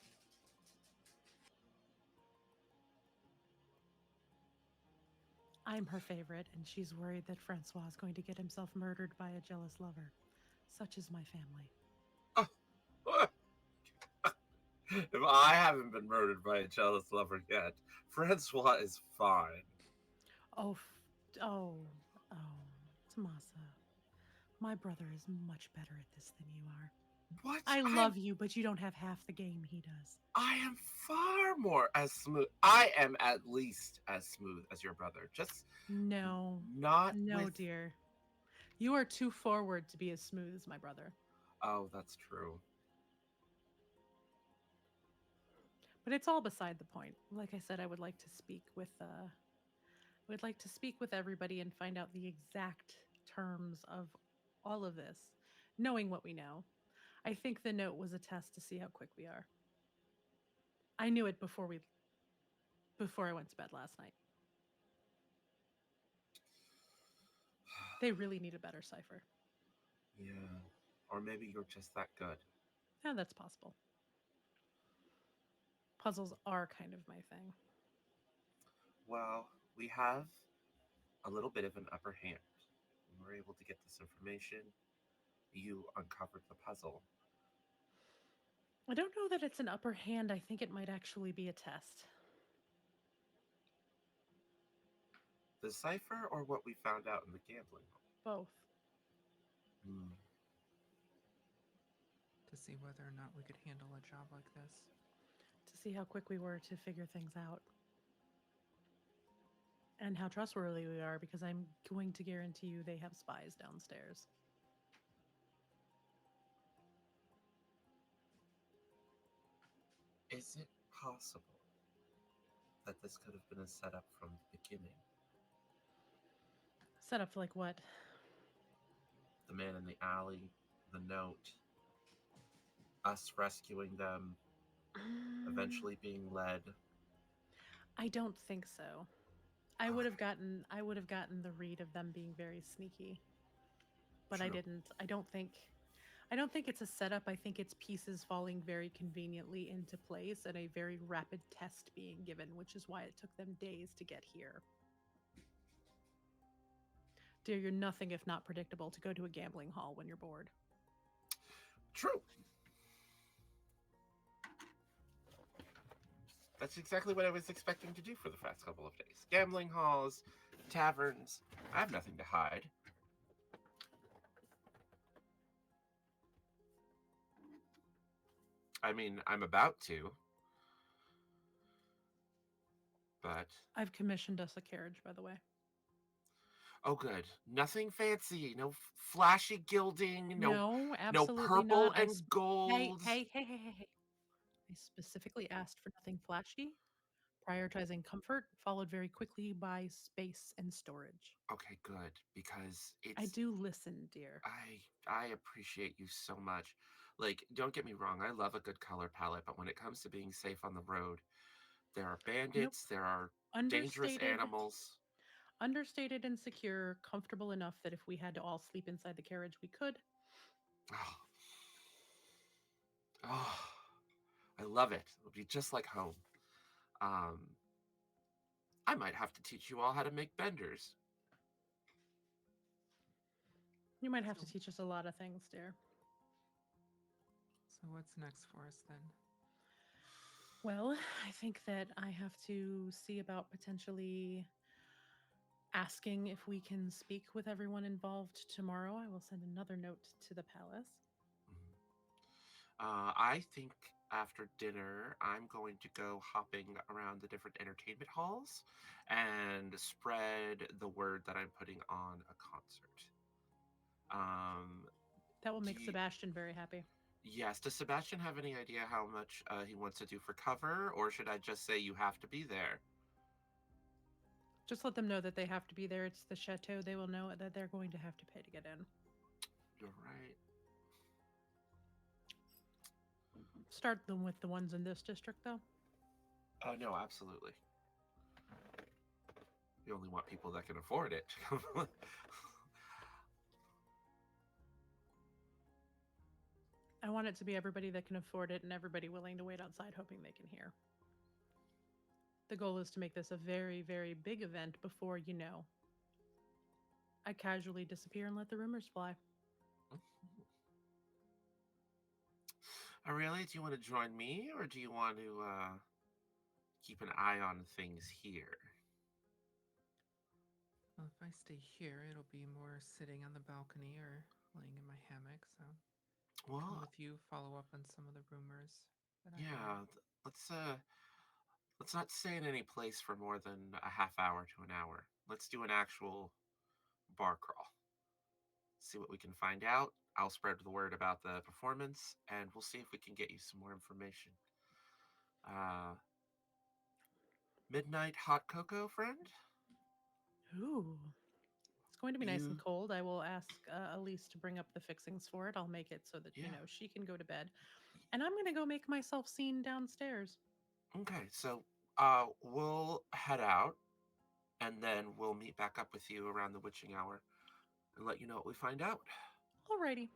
I'm her favorite, and she's worried that Francois is going to get himself murdered by a jealous lover. Such is my family. If I haven't been murdered by a jealous lover yet, Francois is fine. Oh, oh, Tamasa. My brother is much better at this than you are. What? I love you, but you don't have half the game he does. I am far more as smooth. I am at least as smooth as your brother. Just No, not no, with... dear. You are too forward to be as smooth as my brother. Oh, that's true. But it's all beside the point. Like I said, I would like to speak with everybody and find out the exact terms of all of this, knowing what we know. I think the note was a test to see how quick we are. I knew it before I went to bed last night. They really need a better cipher. Yeah. Or maybe you're just that good. Yeah, that's possible. Puzzles are kind of my thing. Well, we have a little bit of an upper hand. We were able to get this information. You uncovered the puzzle. I don't know that it's an upper hand. I think it might actually be a test. The cipher or what we found out in the gambling hall? Both. Hmm. To see whether or not we could handle a job like this. To see how quick we were to figure things out. And how trustworthy we are, because I'm going to guarantee you they have spies downstairs. Is it possible that this could have been a setup from the beginning? Set up like what? The man in the alley, the note, us rescuing them, eventually being led. I don't think so. I would have gotten the read of them being very sneaky. But I True. didn't. I don't think it's a setup. I think it's pieces falling very conveniently into place and a very rapid test being given, which is why it took them days to get here. Dear, you're nothing if not predictable to go to a gambling hall when you're bored. True. That's exactly what I was expecting to do for the past couple of days. Gambling halls, taverns. I have nothing to hide. I mean, I'm about to. But... I've commissioned us a carriage, by the way. Oh, good. Nothing fancy. No flashy gilding. No, no absolutely purple not. and gold. Hey. I specifically asked for nothing flashy, prioritizing comfort, followed very quickly by space and storage. Okay, good. Because it's... I do listen, dear. I appreciate you so much. Like, don't get me wrong, I love a good color palette, but when it comes to being safe on the road, there are bandits, there are dangerous animals. Understated and secure, comfortable enough that if we had to all sleep inside the carriage, we could. Oh, I love it. It'll be just like home. I might have to teach you all how to make benders. You might have to teach us a lot of things, dear. So what's next for us then? Well, I think that I have to see about potentially asking if we can speak with everyone involved tomorrow. I will send another note to the palace. Mhm. I think after dinner, I'm going to go hopping around the different entertainment halls and spread the word that I'm putting on a concert. Um, That will do make you, Sebastian very happy. yes, does Sebastian have any idea how much he wants to do for cover, or should I just say you have to be there? Just let them know that they have to be there. It's the chateau. They will know that they're going to have to pay to get in. You're right. Start them with the ones in this district, though. Oh, no, absolutely. You only want people that can afford it. I want it to be everybody that can afford it and everybody willing to wait outside hoping they can hear. The goal is to make this a very, very big event before, I casually disappear and let the rumors fly. Aurelia, do you want to join me, or do you want to keep an eye on things here? Well, if I stay here, it'll be more sitting on the balcony or laying in my hammock. So come Well, with you, follow up on some of the rumors that I yeah. heard. Let's not stay in any place for more than a half hour to an hour. Let's do an actual bar crawl. See what we can find out. I'll spread the word about the performance, and we'll see if we can get you some more information. Uh, Midnight hot cocoa, friend? Ooh. It's going to be nice and You. cold. I will ask Elise to bring up the fixings for it. I'll make it so that, Yeah. she can go to bed. And I'm going to go make myself seen downstairs. Okay, so we'll head out, and then we'll meet back up with you around the witching hour and let you know what we find out. Alrighty.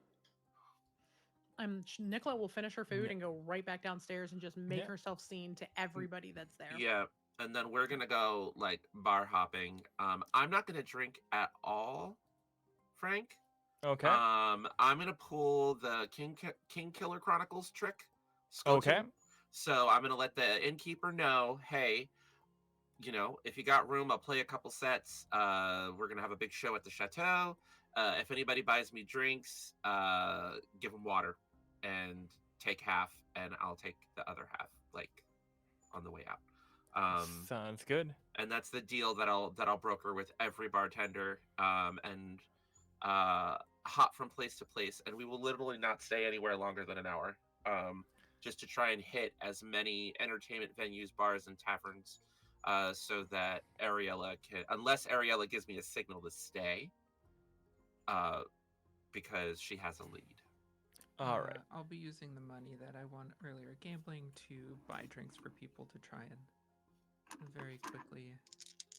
Nicolette will finish her food Yeah. and go right back downstairs and just make Yeah. herself seen to everybody that's there. Yeah, and then we're gonna go like bar hopping. I'm not gonna drink at all, Frank. Okay. I'm gonna pull the King Killer Chronicles trick, Okay. Skotu. So I'm gonna let the innkeeper know, hey, if you got room, I'll play a couple sets. We're gonna have a big show at the chateau. If anybody buys me drinks, give them water and take half, and I'll take the other half, like on the way out. Sounds good. And that's the deal that I'll broker with every bartender. And hop from place to place, and we will literally not stay anywhere longer than an hour. Just to try and hit as many entertainment venues, bars, and taverns, so that Ariella can, unless Ariella gives me a signal to stay, uh, because she has a lead. All right. I'll be using the money that I won earlier gambling to buy drinks for people to try and very quickly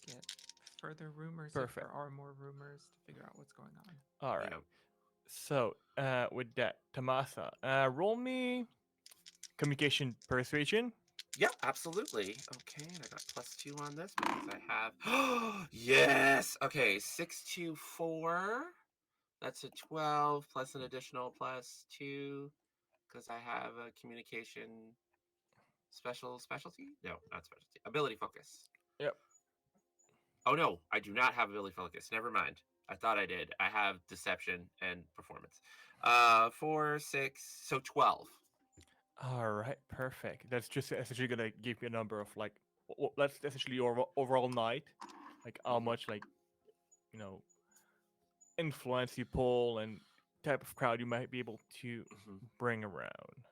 get further rumors if Perfect. there are more rumors to figure out what's going on. All right. Yeah. So, with that, Tamasa, roll me communication persuasion. Yeah, absolutely. Okay, and I got +2 on this because I have. Yes. Okay, 624. That's a 12 plus an additional +2 because I have a communication specialty. No, not specialty. Ability focus. Yep. Oh no, I do not have ability focus. Never mind. I thought I did. I have deception and performance. 4, 6, so 12. All right. Perfect. That's just essentially gonna give you a number of like, that's essentially your overall night, like how Mhm. much like, you know, influence you pull and type of crowd you might be able to Mhm. bring around.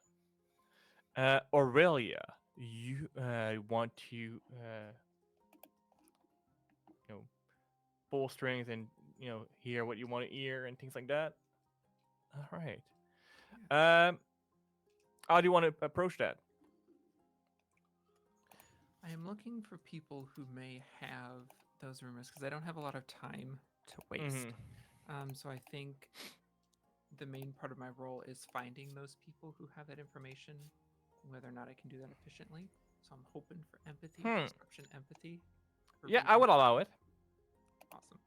Aurelia, you want to you know pull strings and hear what you want to hear and things like that. All right. How do you want to approach that? I am looking for people who may have those rumors because I don't have a lot of time to waste. So I think the main part of my role is finding those people who have that information, whether or not I can do that efficiently. So I'm hoping for empathy, perception, empathy. for Yeah, I people. would allow it. Awesome.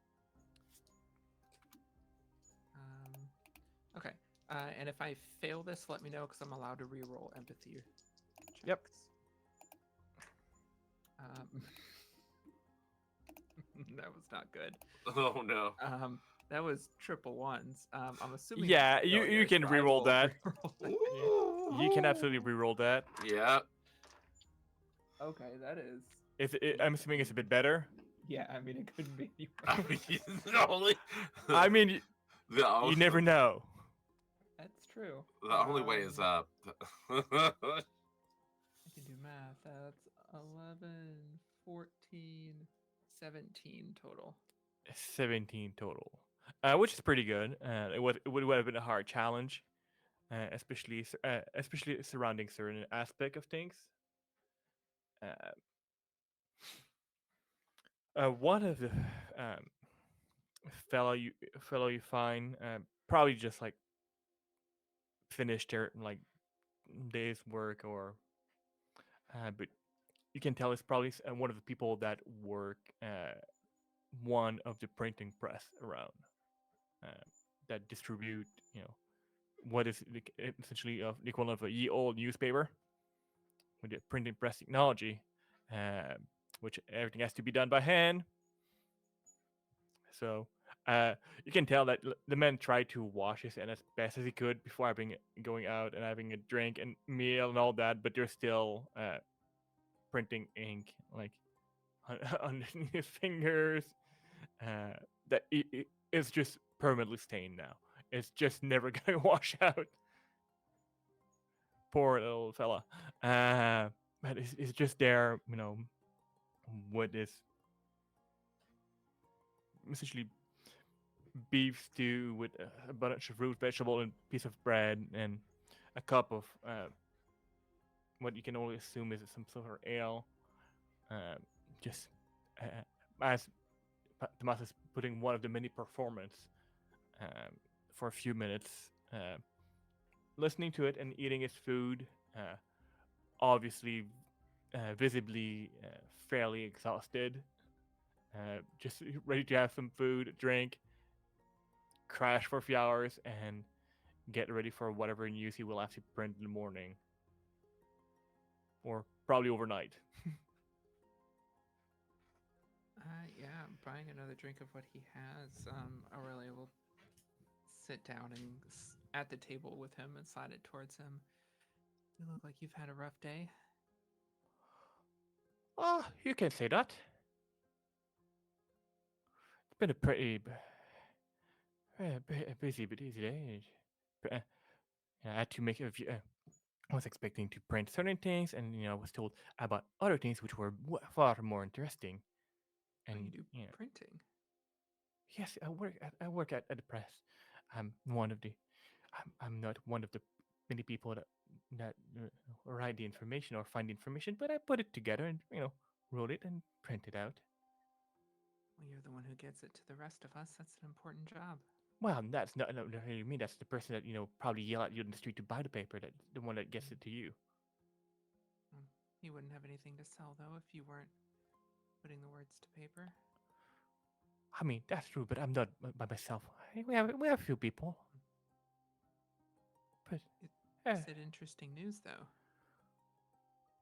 Okay. And if I fail this, let me know because I'm allowed to re-roll empathy checks. Yep. Um, That was not good. Oh no. That was triple ones. I'm assuming. Yeah, it's you failure, can so I reroll will that. reroll that. You can absolutely reroll that. Yeah. Okay, that is. I'm assuming it's a bit better. Yeah, I mean, it couldn't be any I worse. mean, the only. I mean, the, you never know. That's true. The only way is up. I can do math. That's 11, 14, 17 total. 17 total, which is pretty good. It would have been a hard challenge, especially surrounding certain aspect of things. One of the um, fellow you fellow you find probably just like finished their like day's work, or but you can tell it's probably one of the people that work one of the printing press around, uh, that distribute, what is essentially of the equivalent of a ye old newspaper with the printing press technology, uh, which everything has to be done by hand. So you can tell that the man tried to wash his hand as best as he could before going out and having a drink and meal and all that, but they're still printing ink like on his fingers. That it's just permanently stained now. It's just never gonna wash out. Poor little fella. But it's just there, with this essentially beef stew with a bunch of root vegetable and piece of bread and a cup of what you can only assume is some sort of ale. Uh, just as Tamasa is putting one of the many performance for a few minutes, listening to it and eating his food, obviously, visibly fairly exhausted, just ready to have some food, drink, crash for a few hours, and get ready for whatever news he will have to print in the morning, or probably overnight. Yeah, I'm buying another drink of what he has. Aurelia will sit down and at the table with him and slide it towards him. You look like you've had a rough day. Oh, you can say that. It's been a pretty busy but easy day. I had to make a few. I was expecting to print certain things, and I was told about other things which were far more interesting. Oh, And you do printing. yes, I work at the press. I'm one of the. I'm not one of the many people that write the information or find the information, but I put it together and wrote it and print it out. Well, you're the one who gets it to the rest of us. That's an important job. Well, that's not no, you mean that's the person that probably yell at you in the street to buy the paper, that the one that gets it to you. You wouldn't have anything to sell though if you weren't putting the words to paper. I mean, that's true, but I'm not by myself. We have a few people. But Is it interesting news though?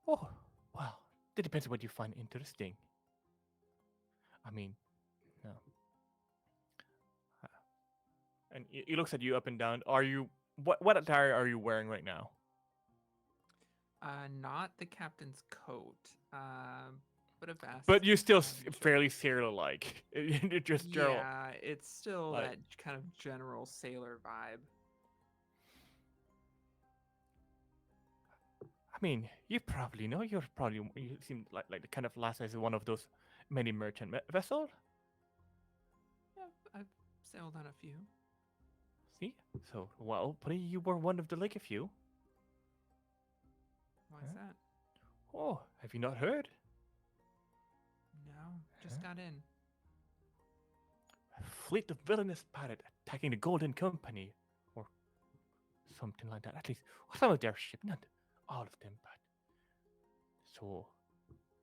oh, well, it depends on what you find interesting. I mean, no. And he looks at you up and down. Are you what attire are you wearing right now? Not the captain's coat. But a vest. But you're still sure. fairly sailor-like. You're just general. Yeah, it's still like- that kind of general sailor vibe. I mean, you probably know. You seem like the kind of last as one of those many merchant vessels. Yeah, I've sailed on a few. See, so well, but you were one of the like a few. Why's that? Oh, have you not heard? No, just got in. A fleet of villainous pirates attacking the Golden Company, or something like that. At least some of their ship, not all of them, but so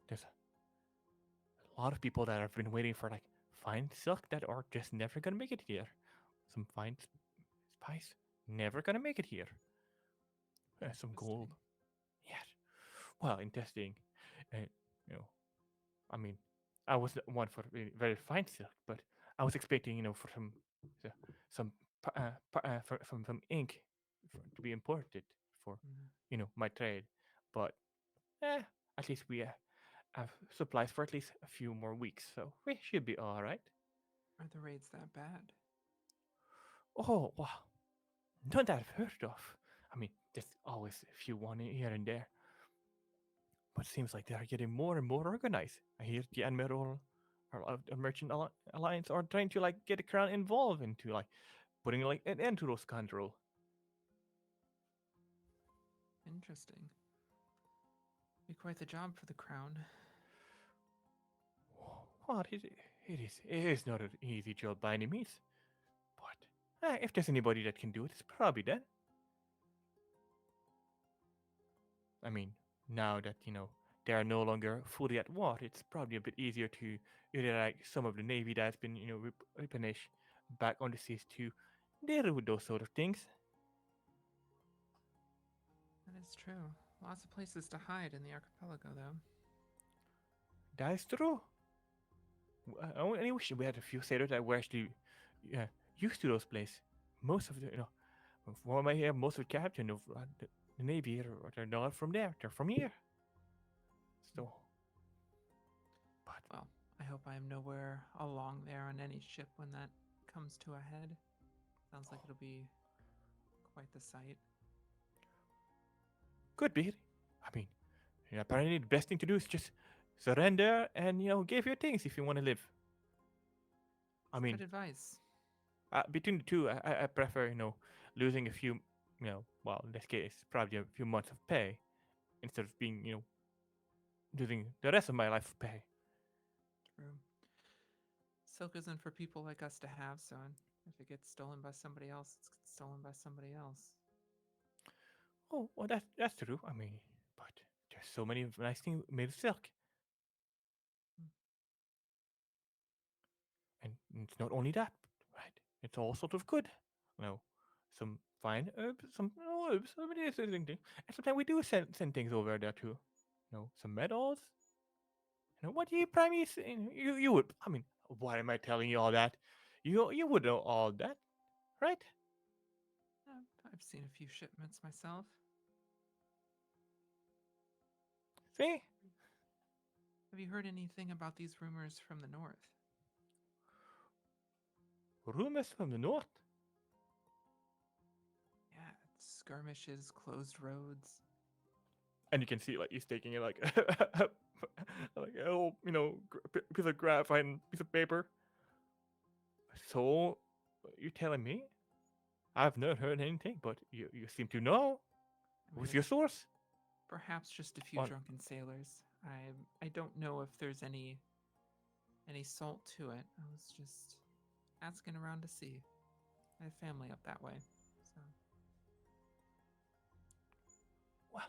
there's a lot of people that have been waiting for like fine silk that are just never gonna make it here. Some fine spice never gonna make it here. Some gold. Yes. Well, in testing, you know, I mean, I wasn't one for very fine silk, but I was expecting, for uh, some from ink to be imported for, Mhm. my trade. But at least we have supplies for at least a few more weeks, so we should be all right. Are the raids that bad? Oh wow, not that I've heard of. I mean, there's always a few one here and there, but it seems like they are getting more and more organized. I hear the Admiral or the Merchant Alliance are trying to like get the Crown involved into like putting like an end to those control. Interesting. Be quite the job for the crown. Well, it is not an easy job by any means, but if there's anybody that can do it, it's probably them. I mean, now that they are no longer fully at war, it's probably a bit easier to either like some of the navy that's been replenished back on the seas to deal with those sort of things. That is true. Lots of places to hide in the archipelago, though. That is true. I only wish we had a few sailors that were actually uh, used to those places. Most of the, from what I hear, most of the captain of the navy are not from there. They're from here. So, but Well, I hope I am nowhere along there on any ship when that comes to a head. Sounds like it'll be quite the sight. could be. I mean, apparently the best thing to do is just surrender and give your things if you want to live. I mean, Good advice. between the two, I prefer losing a few well, in this case probably a few months of pay instead of being losing the rest of my life of pay. True. Silk isn't for people like us to have, so if it gets stolen by somebody else, it's stolen by somebody else. Oh, well, that's true. I mean, but there's so many nice things made of silk, Hmm. and it's not only that, right? It's all sort of good. Some fine herbs, some herbs. I mean, it's interesting thing. And sometimes we do send things over there too. Some medals. What do you probably you would. I mean, why am I telling you all that? You would know all that, right? I've seen a few shipments myself. See, Have you heard anything about these rumors from the north? rumors from the north. Yeah, skirmishes, closed roads. And you can see like he's taking it like like a whole piece of graphite and piece of paper. So you're telling me I've not heard anything, but you seem to know. I mean, Who's your it's source? perhaps just a few On drunken sailors. I don't know if there's any salt to it. I was just asking around to see. I have family up that way, so well,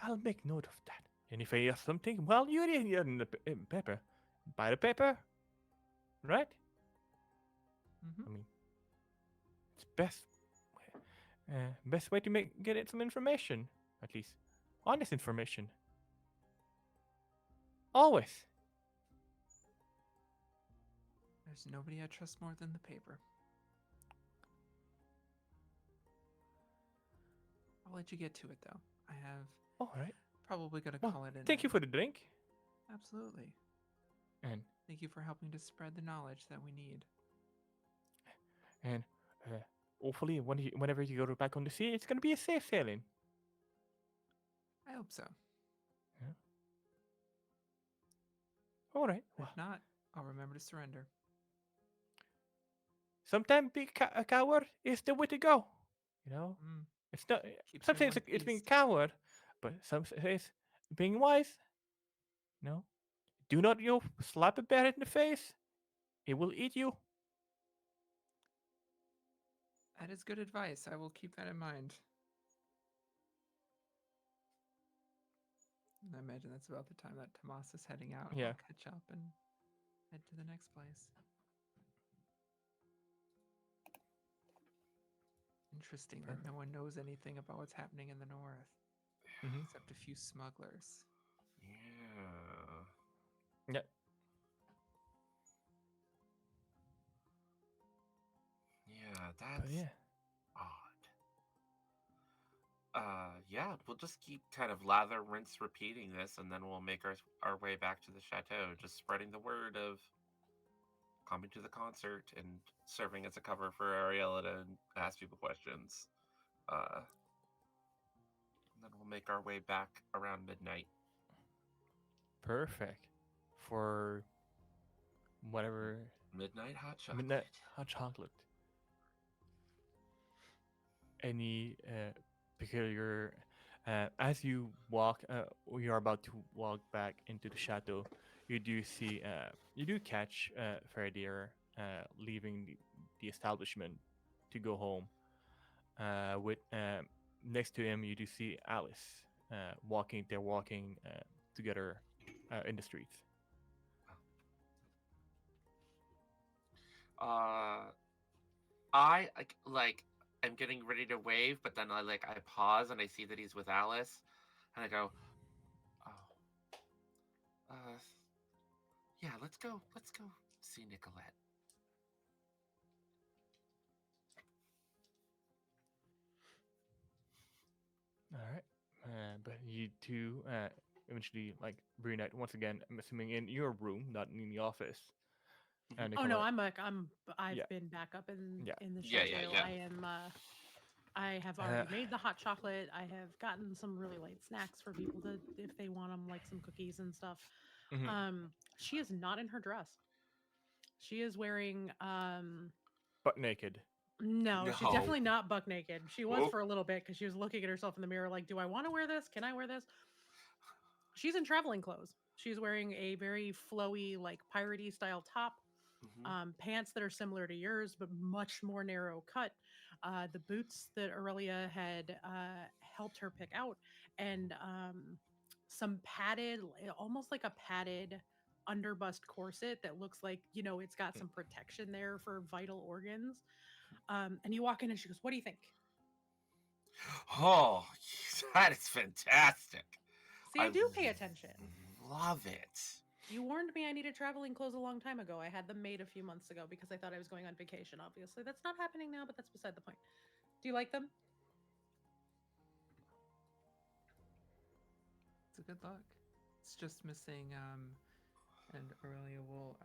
I'll make note of that. And if I hear something, well, you didn't hear in the paper. Buy the paper, right? I mean, it's best way to get it some information, at least honest information. Always. there's nobody I trust more than the paper. I'll let you get to it though. I have All right. probably gonna Well, call it a thank you night. for the drink. Absolutely. And Thank you for helping to spread the knowledge that we need. and hopefully whenever you go back on the sea, it's gonna be a safe sailing. I hope so. Yeah. All right. If Well, not, I'll remember to surrender. sometimes being a coward is the way to go. You know, Mm, it's not. keeps Some me in say one it's being piece. coward, but some say it's being wise. No, do not slap a bear in the face. It will eat you. That is good advice. I will keep that in mind. And I imagine that's about the time that Tamasa is heading out. Yeah. I'll catch up and head to the next place. Interesting that no one knows anything about what's happening in the north, Mm-hmm. except a few smugglers. Yeah. Yeah. That's yeah. odd. Yeah, we'll just keep kind of lather, rinse, repeating this, and then we'll make our way back to the chateau, just spreading the word of coming to the concert and serving as a cover for Aurelia to ask people questions. And then we'll make our way back around midnight. Perfect. For whatever Midnight hot chocolate. midnight hot chocolate. Any peculiar as you walk, you are about to walk back into the chateau. You do see, you do catch Ferdier leaving the establishment to go home. With next to him, you do see Alice walking. They're walking together in the streets. I like I'm getting ready to wave, but then I pause and I see that he's with Alice, and I go, "Oh, yeah, let's go see Nicolette." All right, but you two eventually reunite once again. I'm assuming in your room, not in the office. Mhm. Oh no, Nicolette, I've Yeah. been back up Yeah. in the Yeah, chateau. yeah. I am I have already made the hot chocolate. I have gotten some really light snacks for people to if they want them, like some cookies and stuff. Mhm. She is not in her dress. She is wearing Butt naked. no, she's No. definitely not buck naked. She was Oh. for a little bit because she was looking at herself in the mirror like, do I want to wear this? Can I wear this? She's in traveling clothes. She's wearing a very flowy, like piratey style top, Mhm. pants that are similar to yours, but much more narrow cut. The boots that Aurelia had helped her pick out, and some padded, almost like a padded underbust corset that looks like, it's got some protection there for vital organs. And you walk in and she goes, "What do you think?" Oh, that is fantastic. See, I do pay attention. Love it. You warned me I needed traveling clothes a long time ago. I had them made a few months ago because I thought I was going on vacation. Obviously, that's not happening now, but that's beside the point. Do you like them? It's a good look. It's just missing, and Aurelia will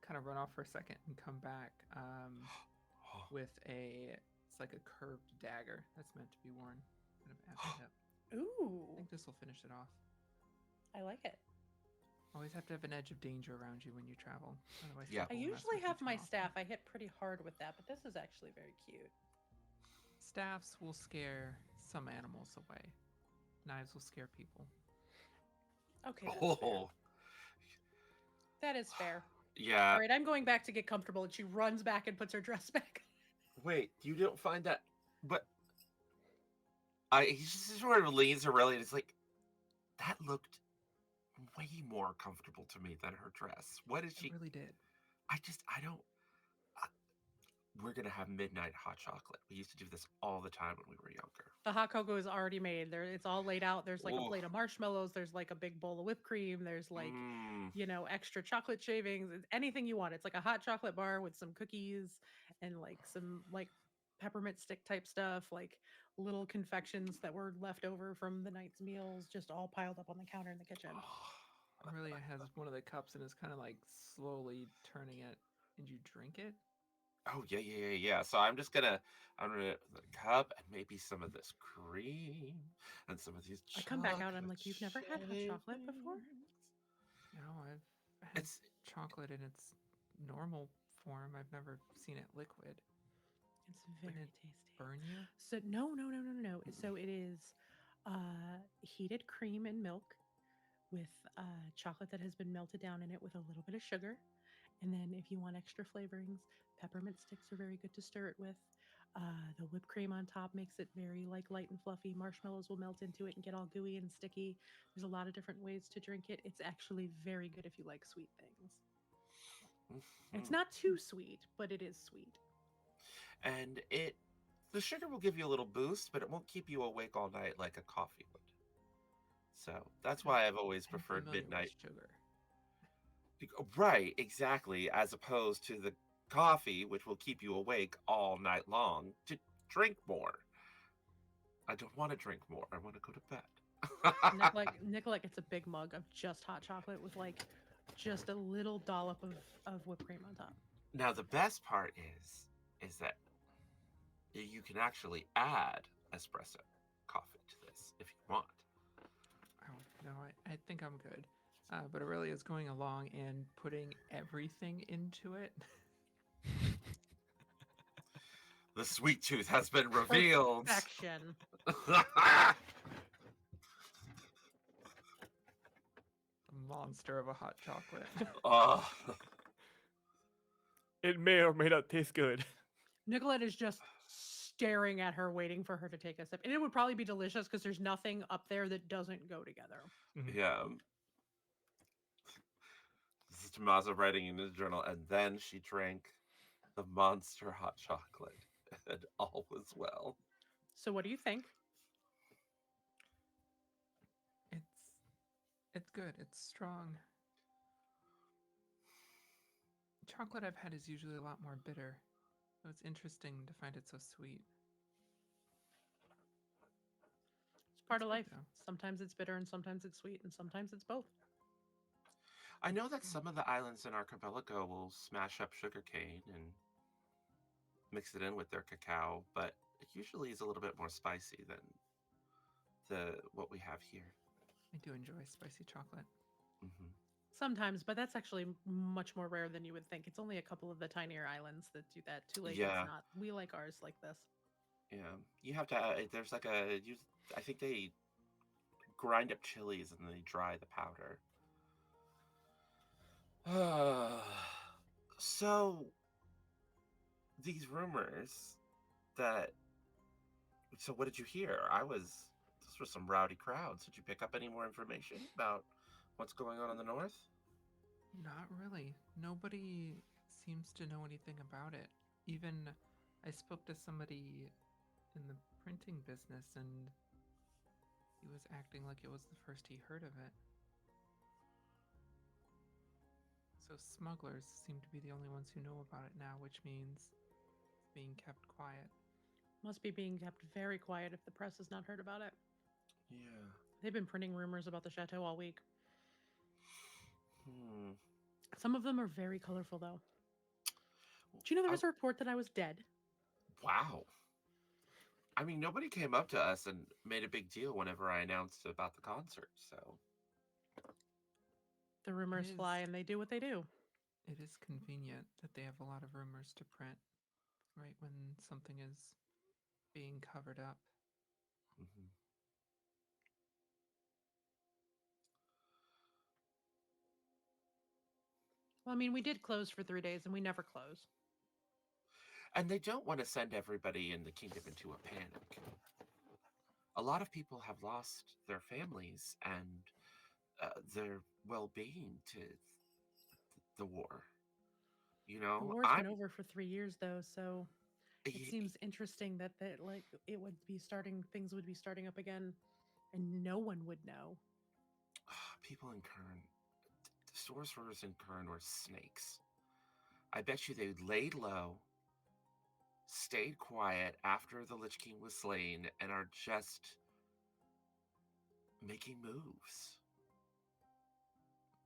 kind of run off for a second and come back with it's like a curved dagger that's meant to be worn kind of at the hip. I Ooh, think this will finish it off. I like it. Always have to have an edge of danger around you when you travel. Otherwise, Yeah. I people will mess usually with you have too my often. staff. I hit pretty hard with that, but this is actually very cute. Staffs will scare some animals away. Knives will scare people. Okay, that's fair. Oh, That is fair. yeah. All right, I'm going back to get comfortable, and she runs back and puts her dress back. Wait, you don't find that? But he just sort of leans Aurelia and is like, that looked way more comfortable to me than her dress. What is It she? really did. I don't. We're gonna have midnight hot chocolate. We used to do this all the time when we were younger. The hot cocoa is already made. There, it's all laid out. There's like a Ooh. plate of marshmallows. There's like a big bowl of whipped cream. There's like, Mm. extra chocolate shavings. It's anything you want. It's like a hot chocolate bar with some cookies and like some like peppermint stick type stuff, like little confections that were left over from the night's meals, just all piled up on the counter in the kitchen. Aurelia has one of the cups and is kind of like slowly turning it, and you drink it. Oh yeah. So I'm gonna the cup and maybe some of this cream and some of these. I come back out and I'm chocolate like, "You've never had hot chocolate before?" shavings." No, I've had It's chocolate in its normal form. I've never seen it liquid. It's very Wouldn't it tasty. burn you? So no. So it is heated cream and milk with chocolate that has been melted down in it with a little bit of sugar. And then if you want extra flavorings, peppermint sticks are very good to stir it with. The whipped cream on top makes it very like light and fluffy. Marshmallows will melt into it and get all gooey and sticky. There's a lot of different ways to drink it. It's actually very good if you like sweet things. It's not too sweet, but it is sweet. and the sugar will give you a little boost, but it won't keep you awake all night like a coffee would. So that's why I've always I'm preferred familiar with midnight. sugar. Right, exactly. As opposed to the coffee, which will keep you awake all night long, to drink more. I don't want to drink more. I want to go to bed. Nicolette gets a big mug of just hot chocolate with like just a little dollop of whipped cream on top. Now the best part is that you can actually add espresso coffee to this if you want. Oh, no, I think I'm good. But Aurelia is going along and putting everything into it. The sweet tooth has been revealed. Perfection. A monster of a hot chocolate. Oh, It may or may not taste good. Nicolette is just staring at her, waiting for her to take a sip. And it would probably be delicious because there's nothing up there that doesn't go together. yeah. This is Tamasa writing in his journal, and then she drank the monster hot chocolate, and all was well. So what do you think? It's good. It's strong. Chocolate I've had is usually a lot more bitter, so it's interesting to find it so sweet. It's part It's of good, life. though. Sometimes it's bitter and sometimes it's sweet and sometimes it's both. I know that some of the islands in archipelago will smash up sugarcane and mix it in with their cacao, but it usually is a little bit more spicy than what we have here. I do enjoy spicy chocolate. Hmm. Sometimes, but that's actually much more rare than you would think. It's only a couple of the tinier islands that do that. Too late, Yeah. it's not. We like ours like this. Yeah, you have to. There's like I think they grind up chilies and they dry the powder. So these rumors that. So what did you hear? Those were some rowdy crowds. Did you pick up any more information about what's going on in the north? Not really. Nobody seems to know anything about it. Even I spoke to somebody in the printing business and he was acting like it was the first he heard of it. So smugglers seem to be the only ones who know about it now, which means it's being kept quiet. Must be being kept very quiet if the press has not heard about it. Yeah. They've been printing rumors about the chateau all week. Hmm. Some of them are very colorful, though. Do you know there was a report that I was dead? Wow. I mean, nobody came up to us and made a big deal whenever I announced about the concert. So The rumors is- fly and they do what they do. It is convenient that they have a lot of rumors to print right when something is being covered up. mhm. Well, I mean, we did close for 3 days and we never close. And they don't want to send everybody in the kingdom into a panic. A lot of people have lost their families and their well-being to the war. You The know, war's been over for 3 years, though, so it y- seems interesting that like it would be starting, things would be starting up again, and no one would know. people in Kern, the sorcerers in Kern were snakes. I bet you they laid low, stayed quiet after the Lich King was slain, and are just making moves.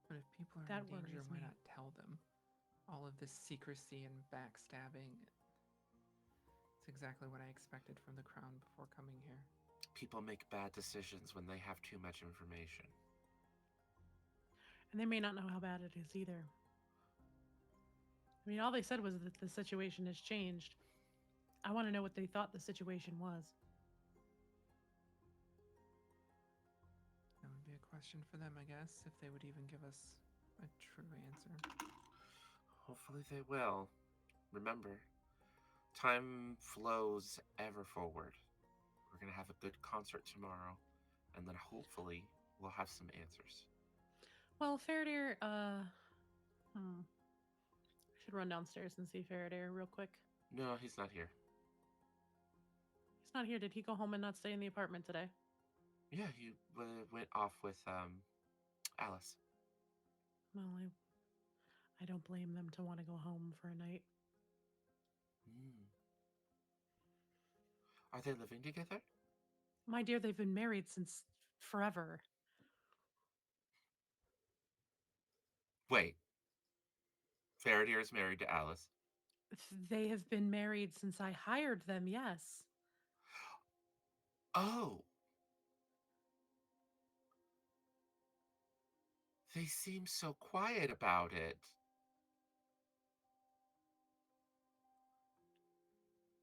But if people are That in danger, worries why me. not tell them? All of this secrecy and backstabbing. It's exactly what I expected from the crown before coming here. People make bad decisions when they have too much information. And they may not know how bad it is either. I mean, all they said was that the situation has changed. I want to know what they thought the situation was. That would be a question for them, I guess, if they would even give us a true answer. Hopefully they will. Remember, time flows ever forward. We're going to have a good concert tomorrow, and then hopefully we'll have some answers. Well, Faraday, I should run downstairs and see Faraday real quick. No, he's not here. He's not here. Did he go home and not stay in the apartment today? Yeah, he went off with Alice. Well, I don't blame them to want to go home for a night. Hmm. Are they living together? My dear, they've been married since forever. Wait, Faraday is married to Alice. They have been married since I hired them, yes. Oh, they seem so quiet about it.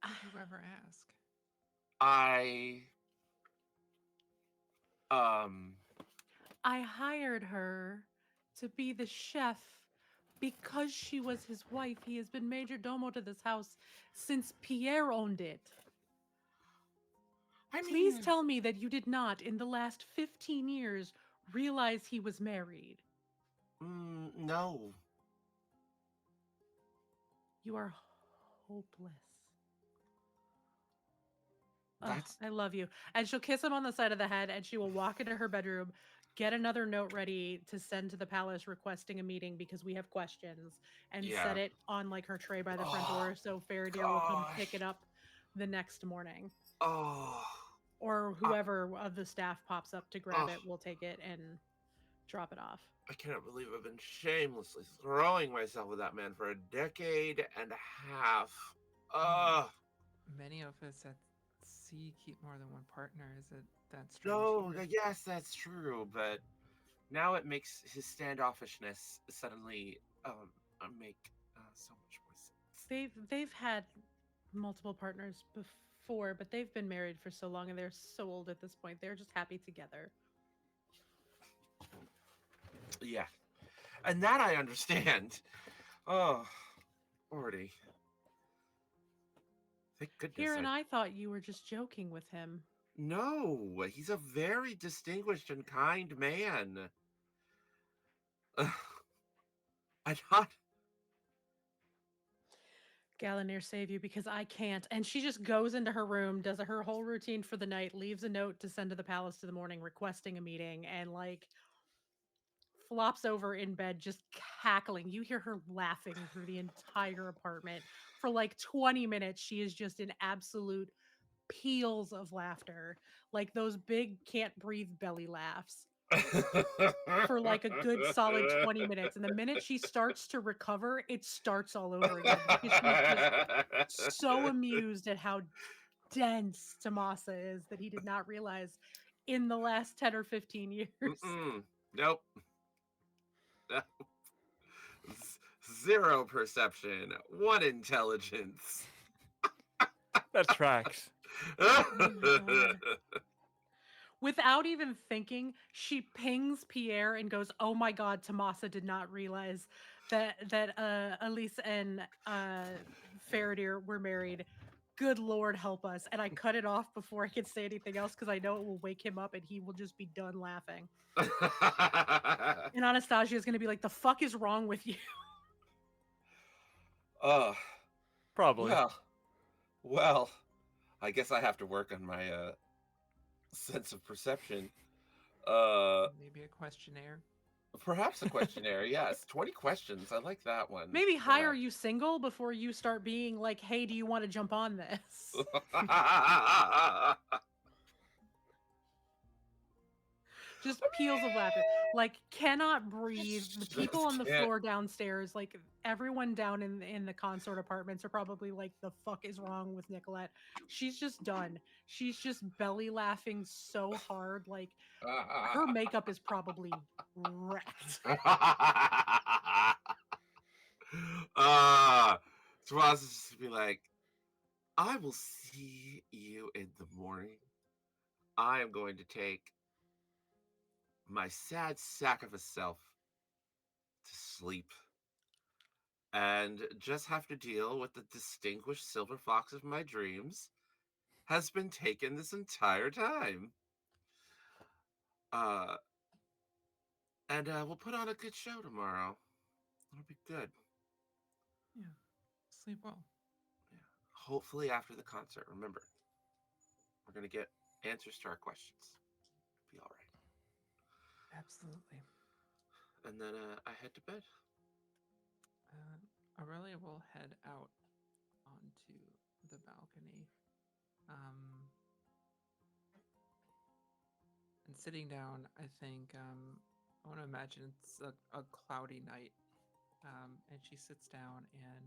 Did you ever ask? I, um, I hired her to be the chef because she was his wife. He has been major domo to this house since Pierre owned it. I Please mean, tell me that you did not, in the last 15 years, realize he was married. no. You are hopeless. Oh, That's, I love you. And she'll kiss him on the side of the head and she will walk into her bedroom, get another note ready to send to the palace requesting a meeting because we have questions, and yeah. set it on like her tray by the front Oh, door so Faradir will come pick it gosh. up the next morning. Oh, Or I, whoever of the staff pops up to grab oh, it will take it and drop it off. I cannot believe I've been shamelessly throwing myself with that man for a decade and a half. Ugh. Many of us at sea keep more than one partner. Is it that strange No, here? yes, that's true, but now it makes his standoffishness suddenly make so much more sense. They've had multiple partners before, but they've been married for so long and they're so old at this point. They're just happy together. Yeah, and that I understand. Oh, already. Thank goodness Here and I. I thought you were just joking with him. No, he's a very distinguished and kind man. I thought. Galanir, save you because I can't. And she just goes into her room, does her whole routine for the night, leaves a note to send to the palace to the morning requesting a meeting, and like flops over in bed just cackling. You hear her laughing through the entire apartment for like 20 minutes. She is just in absolute peals of laughter, like those big can't breathe belly laughs for like a good solid 20 minutes. And the minute she starts to recover, it starts all over again because she's just so amused at how dense Tamasa is that he did not realize in the last 10 or 15 years. Nope. Zero perception, one intelligence. That tracks. Oh my God. Without even thinking, she pings Pierre and goes, "Oh my God, Tamasa did not realize that Elise and Faradir were married. Good Lord, help us!" And I cut it off before I could say anything else because I know it will wake him up and he will just be done laughing. And Anastasia is going to be like, "The fuck is wrong with you?" uh, Probably. well, I guess I have to work on my sense of perception. Maybe a questionnaire. Perhaps a questionnaire. Yes, 20 questions. I like that one. Maybe hire you single before you start being like, "Hey, do you want to jump on this?" Just peals of laughter, like cannot breathe. The people on the can't. floor downstairs, like everyone down in the consort apartments, are probably like, "The fuck is wrong with Nicolette?" She's just done. She's just belly laughing so hard, like her makeup is probably wrecked. Ross is just be like, I will see you in the morning. I am going to take my sad sack of a self to sleep and just have to deal with the distinguished silver fox of my dreams has been taken this entire time. Uh, and we'll put on a good show tomorrow. It'll be good. Yeah. Sleep well. Yeah. Hopefully after the concert. Remember, we're gonna get answers to our questions. Be all right. Absolutely. And then I head to bed. Aurelia will head out onto the balcony. Um, and sitting down, I think I want to imagine it's a cloudy night. And she sits down and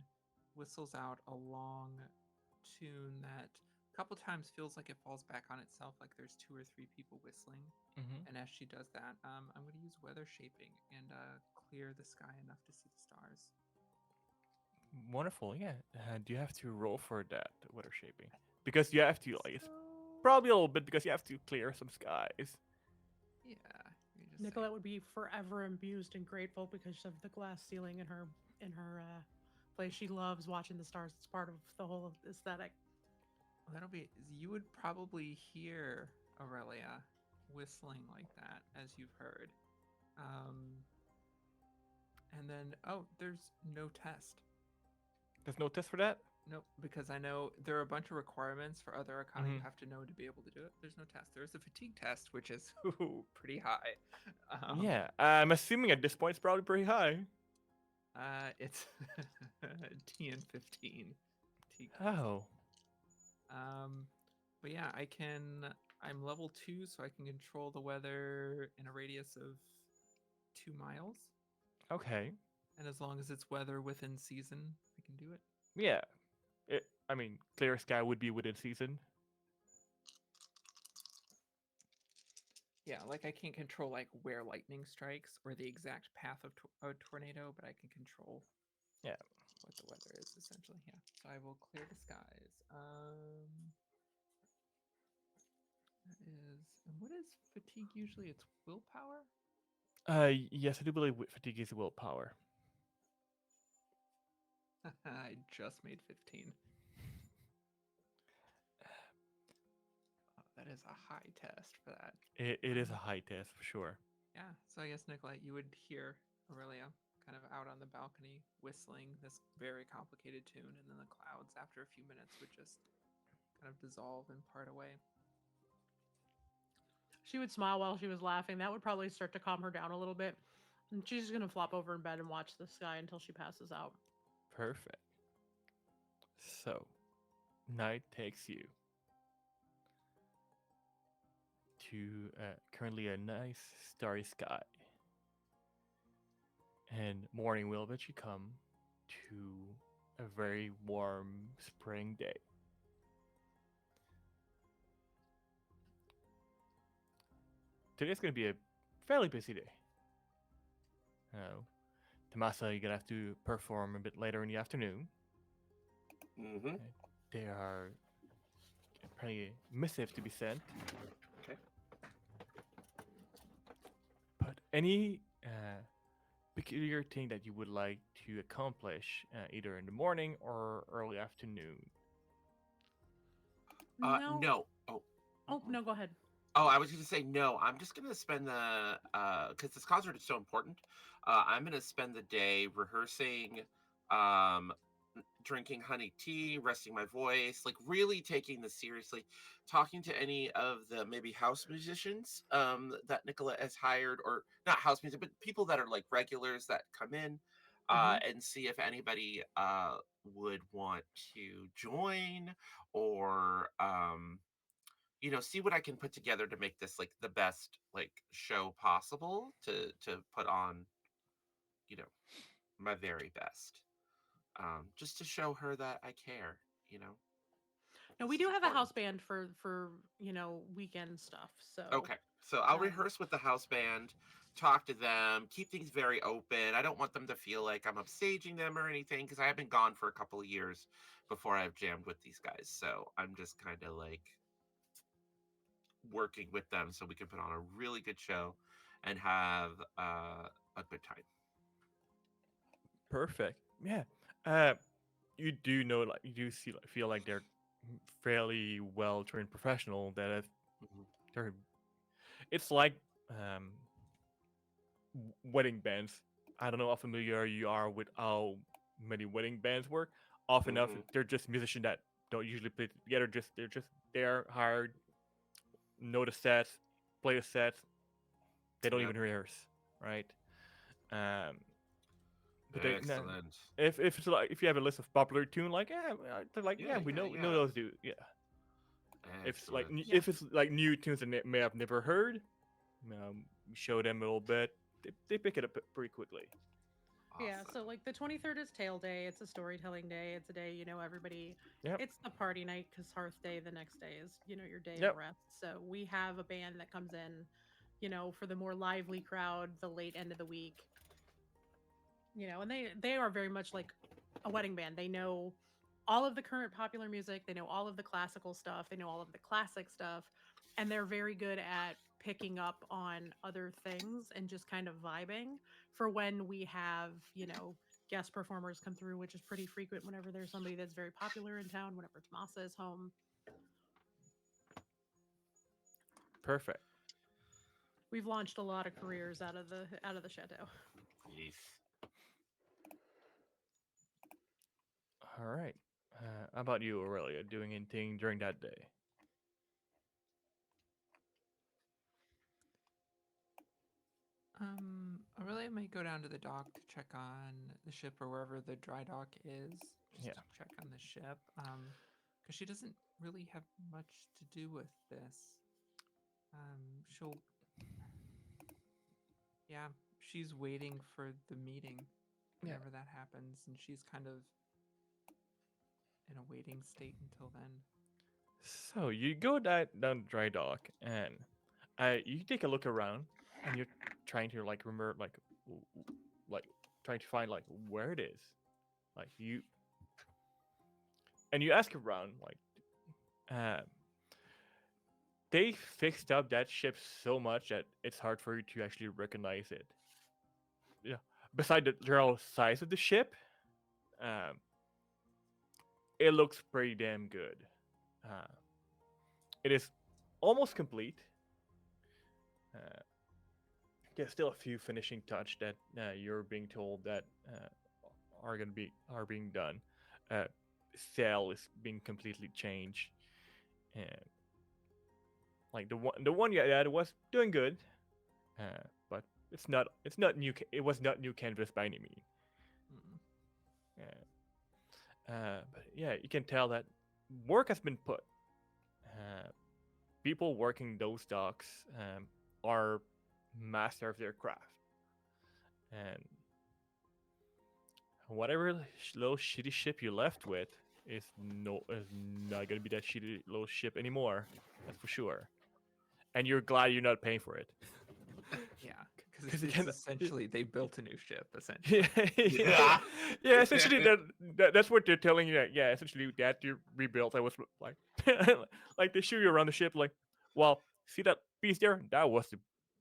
whistles out a long tune that a couple times feels like it falls back on itself, like there's two or three people whistling. Mm-hmm. And as she does that, I'm going to use weather shaping and clear the sky enough to see the stars. Wonderful. Yeah. Do you have to roll for that weather shaping? Because you have to, like, it's So, probably a little bit because you have to clear some skies. yeah, you just Nicolette would be forever amused and grateful because of the glass ceiling in her place. She loves watching the stars. It's part of the whole aesthetic. well, that'll be. You would probably hear Aurelia whistling like that, as you've heard. And then, oh, there's no test. There's no test for that? Nope, because I know there are a bunch of requirements for other arcana you Mhm. have to know to be able to do it. There's no test. There's a fatigue test, which is pretty high. Yeah. I'm assuming at this point it's probably pretty high. It's TN 15 fatigue test. Oh. But yeah, I'm level 2, so I can control the weather in a radius of 2 miles. Okay. And as long as it's weather within season, I can do it. Yeah. I mean, clear sky would be within season. Yeah, like I can't control like where lightning strikes or the exact path of a tornado, but I can control Yeah. what the weather is essentially. Yeah. So I will clear the skies. That is, and what is fatigue usually? It's willpower? Yes, I do believe fatigue is willpower. I just made 15. Oh, that is a high test for that. It is a high test for sure. Yeah, so I guess, Nicolette, you would hear Aurelia kind of out on the balcony whistling this very complicated tune, and then the clouds, after a few minutes, would just kind of dissolve and part away. She would smile while she was laughing. That would probably start to calm her down a little bit. And she's just gonna flop over in bed and watch the sky until she passes out. Perfect. So, night takes you to currently a nice starry sky. And morning will eventually come to a very warm spring day. Today's going to be a fairly busy day. Tamasa, you're going to have to perform a bit later in the afternoon. Mm-hmm. There are apparently missives to be sent. Okay. But any peculiar thing that you would like to accomplish either in the morning or early afternoon? No. No. Oh. Oh no, go ahead. Oh, I was going to say no. I'm just going to spend the because this concert is so important. I'm going to spend the day rehearsing, um, drinking honey tea, resting my voice, like really taking this seriously. Talking to any of the maybe house musicians that Nicolette has hired, or not house music, but people that are like regulars that come in, and see if anybody would want to join or see what I can put together to make this like the best like show possible to put on, you know, my very best. Just to show her that I care, you know. No, we This do is have a important. house band for weekend stuff. So Okay. So I'll um, rehearse with the house band, talk to them, keep things very open. I don't want them to feel like I'm upstaging them or anything because I have been gone for a couple of years before I've jammed with these guys. So I'm just kind of like working with them so we can put on a really good show and have a good time. Perfect. Yeah. You do know, like, you do see, like, feel like they're fairly well trained professional. That Mhm. they're. It's like wedding bands. I don't know how familiar you are with how many wedding bands work. Often enough, Mhm. they're just musicians that don't usually play together. They're just there, hired, know the sets, play the sets. They don't Yep. even rehearse, right? Um, But they no, Excellent. if it's like if you have a list of popular tune, like they're like Yeah, we yeah, know yeah. those do yeah. If it's like Excellent. Yeah. if it's like new tunes that they may have never heard, we show them a little bit. They pick it up pretty quickly. Yeah, so Awesome. like the 23rd is tail day. It's a storytelling day. It's a day, everybody, Yep. it's the party night because Hearth Day the next day is, your day of Yep. rest. So we have a band that comes in, for the more lively crowd, the late end of the week, and they are very much like a wedding band. They know all of the current popular music, they know all of the classical stuff, they know all of the classic stuff, and they're very good at picking up on other things and just kind of vibing for when we have, guest performers come through, which is pretty frequent whenever there's somebody that's very popular in town, whenever Tamasa is home. Perfect. We've launched a lot of careers out of the chateau. Yes. All right. How about you, Aurelia? Doing anything during that day? Aurelia might go down to the dock to check on the ship or wherever the dry dock is, just Yeah. to check on the ship. Because she doesn't really have much to do with this. She'll, yeah, she's waiting for the meeting Yeah. whenever that happens, and she's kind of in a waiting state until then. So you go down the dry dock and you take a look around and you're trying to like remember like trying to find like where it is. Like you ask around like uh, they fixed up that ship so much that it's hard for you to actually recognize it. Yeah. Beside the general size of the ship, um, it looks pretty damn good. Uh, it is almost complete. Uh, there's still a few finishing touch that you're being told that are being done. Uh, Sail is being completely changed, and like the one you had was doing good, but it's not new. It was not new canvas by any means. Mm-mm. But yeah, you can tell that work has been put. People working those docks are master of their craft, and whatever little shitty ship you left with is not gonna be that shitty little ship anymore. That's for sure. And you're glad you're not paying for it. Yeah, because Because it's essentially they built a new ship, essentially. yeah, yeah. Essentially, that's what they're telling you. That, yeah, essentially that you rebuilt. I was like, like they show you around the ship. Like, well, see that piece there? That was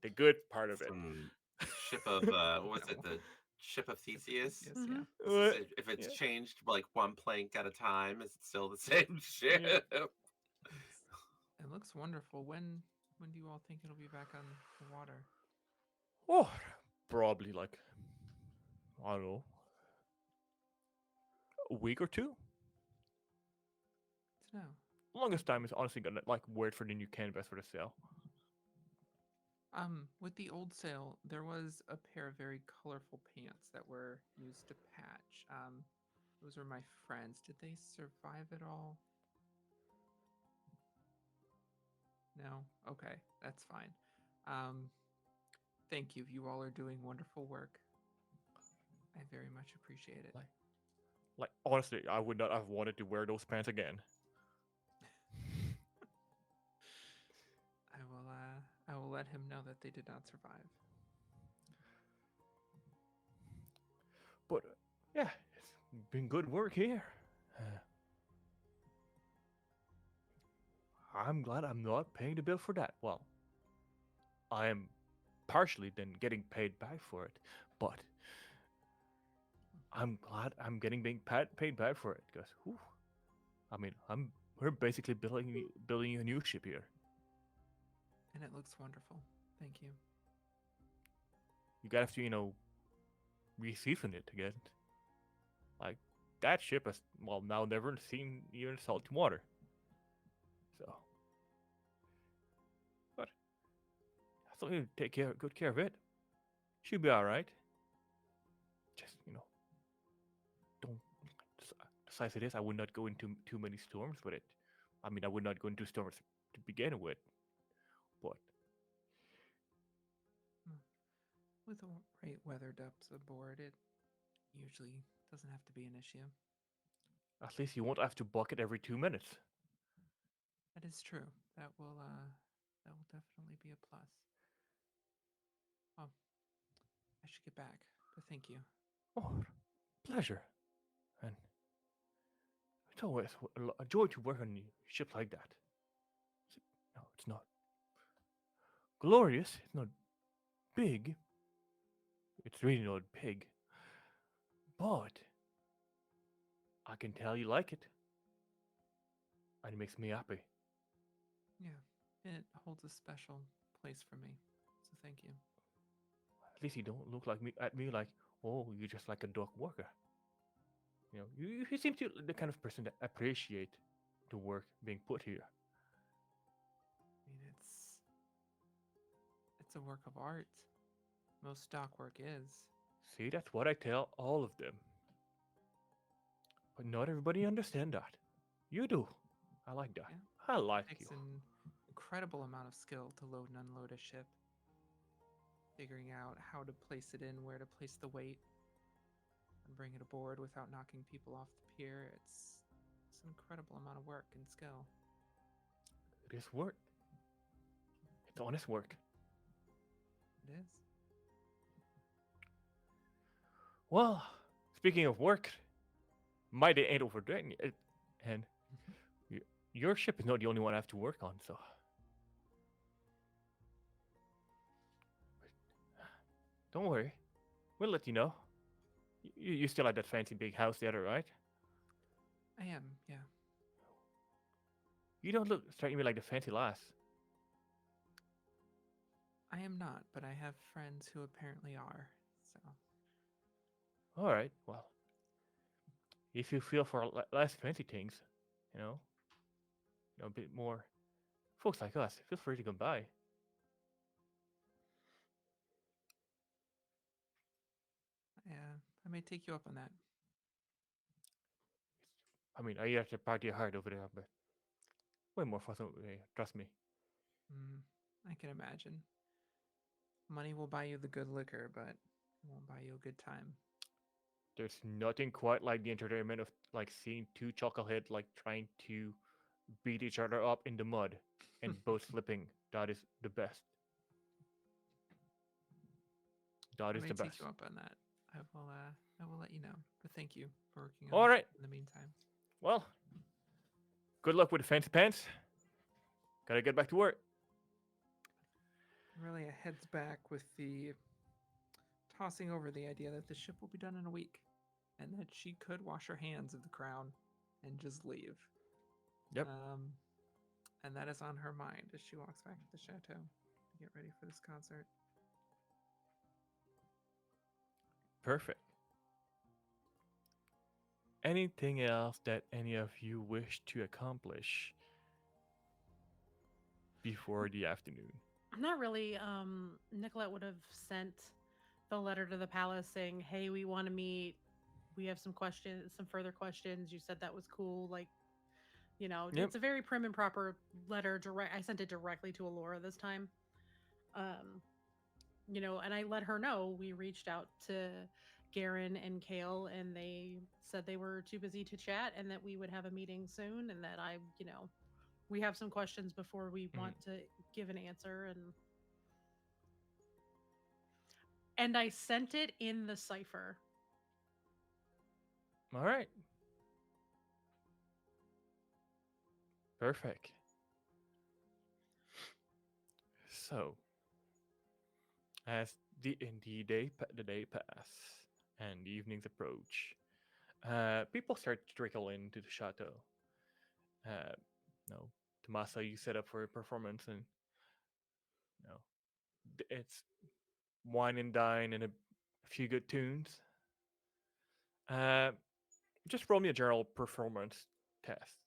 the good part of it. Some ship of what was it? No. The ship of Theseus. Yes, Mhm. yeah. What? If it's Yeah. changed like one plank at a time, is it still the same ship? It looks wonderful. When do you all think it'll be back on the water? Oh, probably like I don't know, a week or two. To know. Longest time is honestly gonna like wait for the new canvas for the sale. With the old sail, there was a pair of very colorful pants that were used to patch. Those were my friends. Did they survive at all? No? Okay, that's fine. Um, Thank you. You all are doing wonderful work. I very much appreciate it. Like honestly, I would not have wanted to wear those pants again. I will let him know that they did not survive. But yeah, it's been good work here. I'm glad I'm not paying the bill for that. Well, I am partially then getting paid back for it, but I'm glad I'm getting being paid back for it because, I mean, we're basically building a new ship here. And it looks wonderful. Thank you. You gotta have to reseason it again. Like that ship has now never seen even salty water. So, but I thought you'd take good care of it. She'll be all right. Just besides it is, I would not go into too many storms with it. I mean, I would not go into storms to begin with, but Hmm. With the right weather depths aboard, it usually doesn't have to be an issue. at least you won't have to bucket every 2 minutes. That is true. That will definitely be a plus. Oh, I should get back, but thank you. Oh, pleasure. And it's always a joy to work on a ship like that. No, it's not glorious. It's not big. It's really not big. But I can tell you like it. And it makes me happy. Yeah, it holds a special place for me. So thank you. At least you don't look like me at me like, oh, you're just like a dock worker. You know, you seem to the kind of person that appreciate the work being put here. I mean, it's a work of art. Most dock work is. See, that's what I tell all of them. But not everybody understand that. You do. I like that. Yeah, I like you. takes an incredible amount of skill to load and unload a ship. Figuring out how to place it in, where to place the weight, and bring it aboard without knocking people off the pier. It's an incredible amount of work and skill. It is work. It's honest work. It is. Well, speaking of work, my day ain't over there yet, and your ship is not the only one I have to work on, so. Don't worry. We'll let you know. You still have that fancy big house there, right? I am, yeah. You don't look striking me like the fancy lass. I am not, but I have friends who apparently are. So Alright, well. If you feel for less fancy things, you know, a bit more folks like us, feel free to come by. yeah, I may take you up on that. I mean, I have to party hard over there, but way more fun, trust me. I can imagine. Money will buy you the good liquor, but it won't buy you a good time. There's nothing quite like the entertainment of like seeing two chuckleheads like trying to beat each other up in the mud and both slipping. That is the best. That I is may the take best. you up on that. I will let you know. But thank you for working on All the right. ship in the meantime. Well, good luck with the fancy pants. Gotta get back to work. Aurelia heads back with the tossing over the idea that the ship will be done in a week and that she could wash her hands of the crown and just leave. Yep. And that is on her mind as she walks back to the chateau to get ready for this concert. Perfect. Anything else that any of you wish to accomplish before the afternoon? Not really. Nicolette would have sent the letter to the palace saying, "Hey, we want to meet. We have some questions, some further questions. You said that was cool. Like, Yep. it's a very prim and proper letter. Direct. I sent it directly to Alora this time. Um, and I let her know we reached out to Garen and Kale, and they said they were too busy to chat, and that we would have a meeting soon, and that we have some questions before we want to give an answer, and I sent it in the cipher. All right. Perfect. So, as the day pass and the evenings approach, people start to trickle into the chateau. No, Tamasa, you set up for a performance, and it's wine and dine and a few good tunes. Just roll me a general performance test.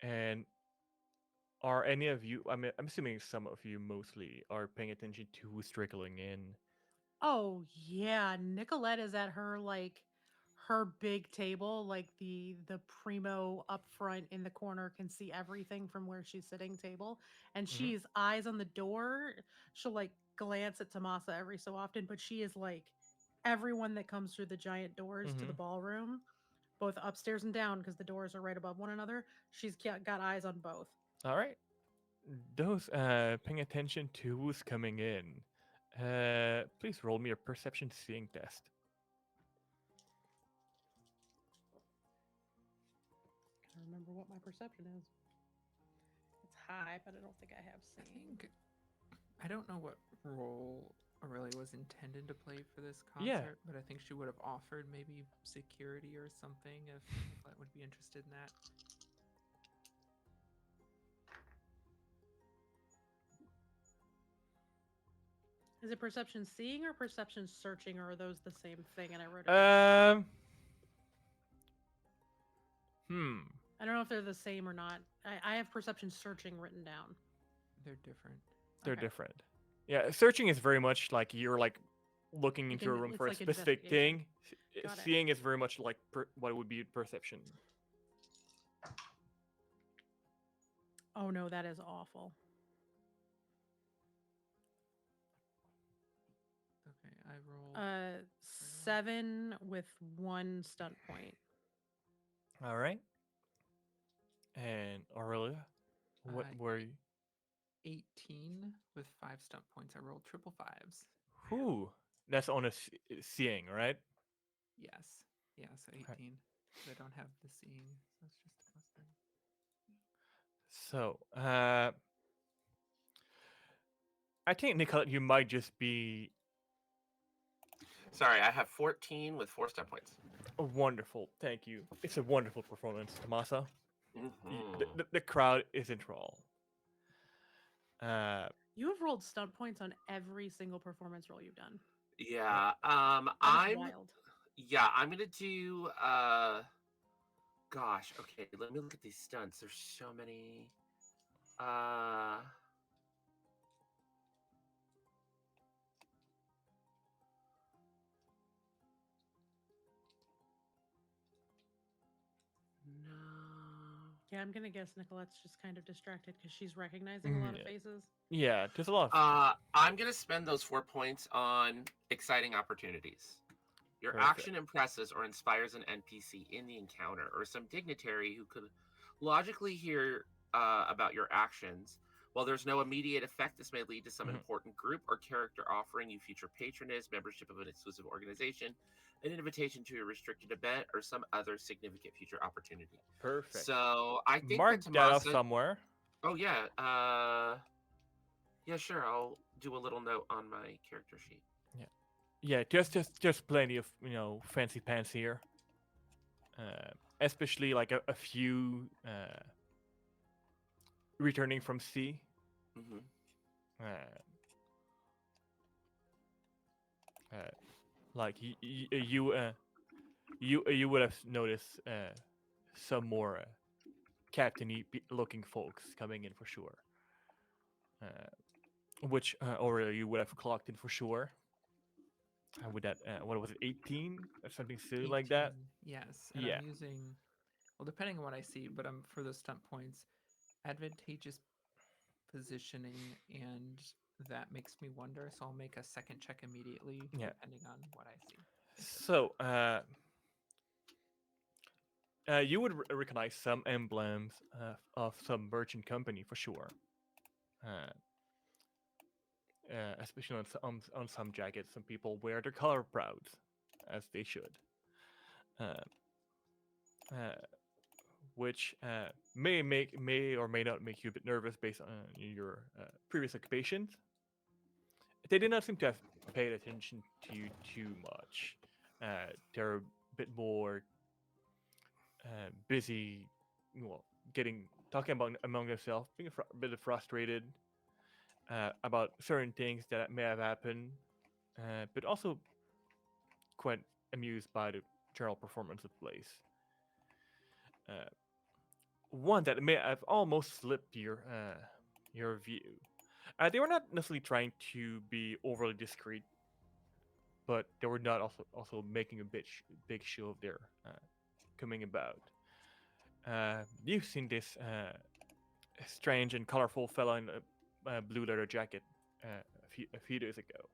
And Are any of you? I mean, I'm assuming some of you mostly are paying attention to who's trickling in. Oh yeah, Nicolette is at her her big table, like the primo up front in the corner can see everything from where she's sitting table, and Mhm. she's eyes on the door. She'll like glance at Tamasa every so often, but she is like everyone that comes through the giant doors to the Mhm. ballroom, both upstairs and down because the doors are right above one another. She's got eyes on both. All right. Those paying attention to who's coming in. Please roll me a perception seeing test. I remember what my perception is. It's high, but I don't think I have I seeing. think I don't know what role Aurelia was intended to play for this Yeah. concert, but I think she would have offered maybe security or something if Nicolette would be interested in that. Is it perception seeing or perception searching, or are those the same thing? And I wrote it down. Hmm. I don't know if they're the same or not. I have perception searching written down. They're different. They're Okay. different. Yeah, searching is very much like you're like looking Like into a room it's for a like specific investigation. thing. Got it. Seeing is very much like what would be perception. Oh no, that is awful. Okay, I rolled 7 with 1 stunt point. All right. And Aurelia, what were you? 18 with 5 stunt points. I rolled triple fives. Who? That's on a seeing, right? Yes. Yeah, so 18. Alright. But I don't have the seeing, so it's just a +3. So, I think Nicolette, you might just be Sorry, I have 14 with 4 step points. wonderful. Thank you. It's a wonderful performance, Tamasa. Mm-hmm. The crowd is enthralled. You have rolled stunt points on every single performance roll you've done. Yeah. That is I'm. wild. Yeah, I'm gonna do. Gosh. Okay. Let me look at these stunts. There's so many. Uh. No. Yeah, I'm gonna guess Nicolette's just kind of distracted because she's recognizing a lot of Yeah. faces. Yeah, there's a lot of I'm gonna spend those 4 points on exciting opportunities. Your perfect. action impresses or inspires an NPC in the encounter, or some dignitary who could logically hear about your actions. While there's no immediate effect, this may lead to some Mhm. important group or character offering you future patronage, membership of an exclusive organization, an invitation to a restricted event, or some other significant future opportunity. Perfect. So I think Mark that that off Tamasa. somewhere. Oh yeah. Yeah, sure. I'll do a little note on my character sheet. Yeah, just plenty of fancy pants here. Especially like a few returning from sea. Mm-hmm. Uh, like you would have noticed some more captainy looking folks coming in for sure. Which Aurelia you would have clocked in for sure. With that, what was it, 18 or something silly like that? 18, yes. And Yeah. I'm using, well, depending on what I see, but I'm for those stunt points, advantageous positioning, and that makes me wonder. So I'll make a second check immediately, Yeah. depending on what I see. So, you would recognize some emblems of some merchant company for sure. Uh, Especially on some jackets, some people wear their color proud, as they should. Uh, uh, which may or may not make you a bit nervous based on your previous occupations. They did not seem to have paid attention to you too much. They're a bit more busy, well, talking about among themselves, being a bit frustrated about certain things that may have happened, but also quite amused by the general performance of the place. one that may have almost slipped your view. They were not necessarily trying to be overly discreet, but they were not also making a big show of their coming about. You've seen this strange and colorful fella in a blue leather jacket a few days ago.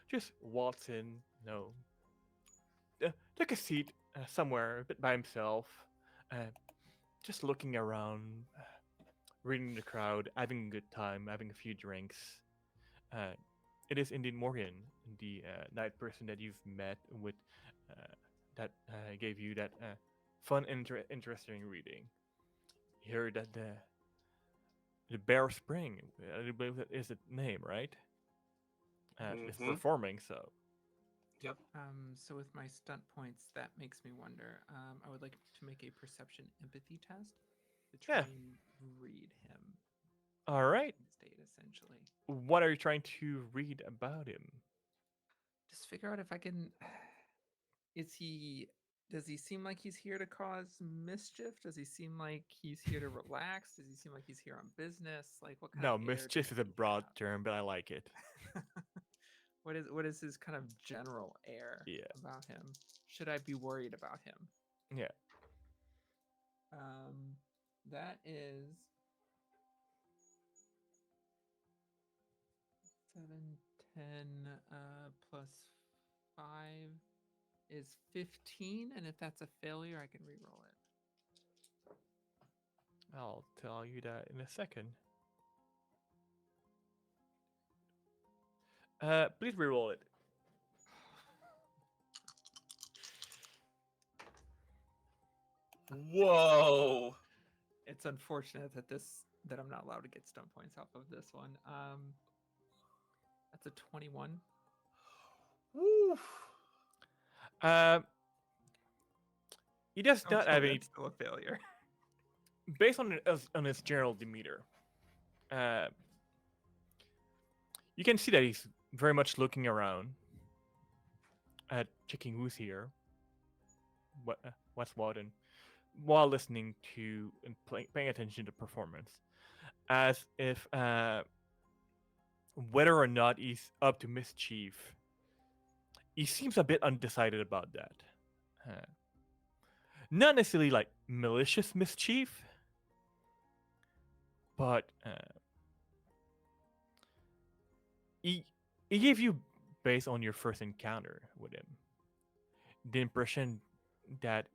Just waltz in, took a seat somewhere a bit by himself, uh, just looking around, reading the crowd, having a good time, having a few drinks. Uh, it is indeed Morgan, the night person that you've met with, that gave you that fun, interesting reading. You heard that the Bear Spring, I believe that is the name, right? Is Mm-hmm. performing, so Yep. So with my stunt points, that makes me wonder. I would like to make a perception empathy test to try yeah. and read him. All right. State essentially. What are you trying to read about him? Just figure out if I can. Is he? Does he seem like he's here to cause mischief? Does he seem like he's here to relax? Does he seem like he's here on business? Like what kind No, of air mischief does is a he broad have? term, but I like it. What is his kind of general air Yeah. about him? Should I be worried about him? Yeah. That is 7, 10, plus 5 is 15, and if that's a failure, I can re-roll it. I'll tell you that in a second. Please reroll it. Whoa. It's unfortunate that I'm not allowed to get stunt points off of this one. That's a 21. Woo. He does Don't not tell have me any. that's still a failure. Based on his general demeanor, you can see that he's very much looking around, at checking who's here, what's what, and while listening to and paying attention to the performance, as if whether or not he's up to mischief, he seems a bit undecided about that. Uh, Not necessarily like malicious mischief, but he gave you, based on your first encounter with him, the impression that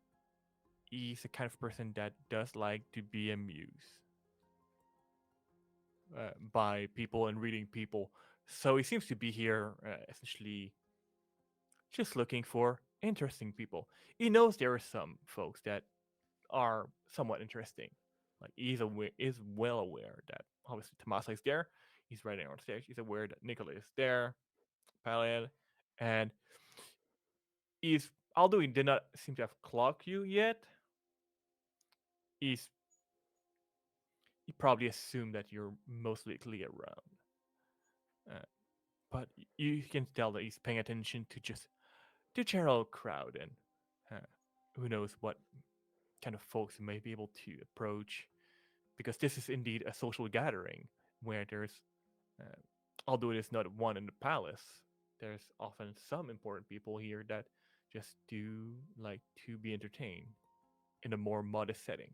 he's the kind of person that does like to be amused by people and reading people. So he seems to be here essentially just looking for interesting people. He knows there are some folks that are somewhat interesting. Like is well aware that obviously Tamasa is there. He's writing on stage. He's aware that Nicolette is there, Palel, and he's, although he did not seem to have clocked you yet, he's he probably assumed that you're most likely around. Uh, but you can tell that he's paying attention to just the general crowd, and who knows what kind of folks you may be able to approach, because this is indeed a social gathering where there's, uh, although it is not one in the palace, there's often some important people here that just do like to be entertained in a more modest setting.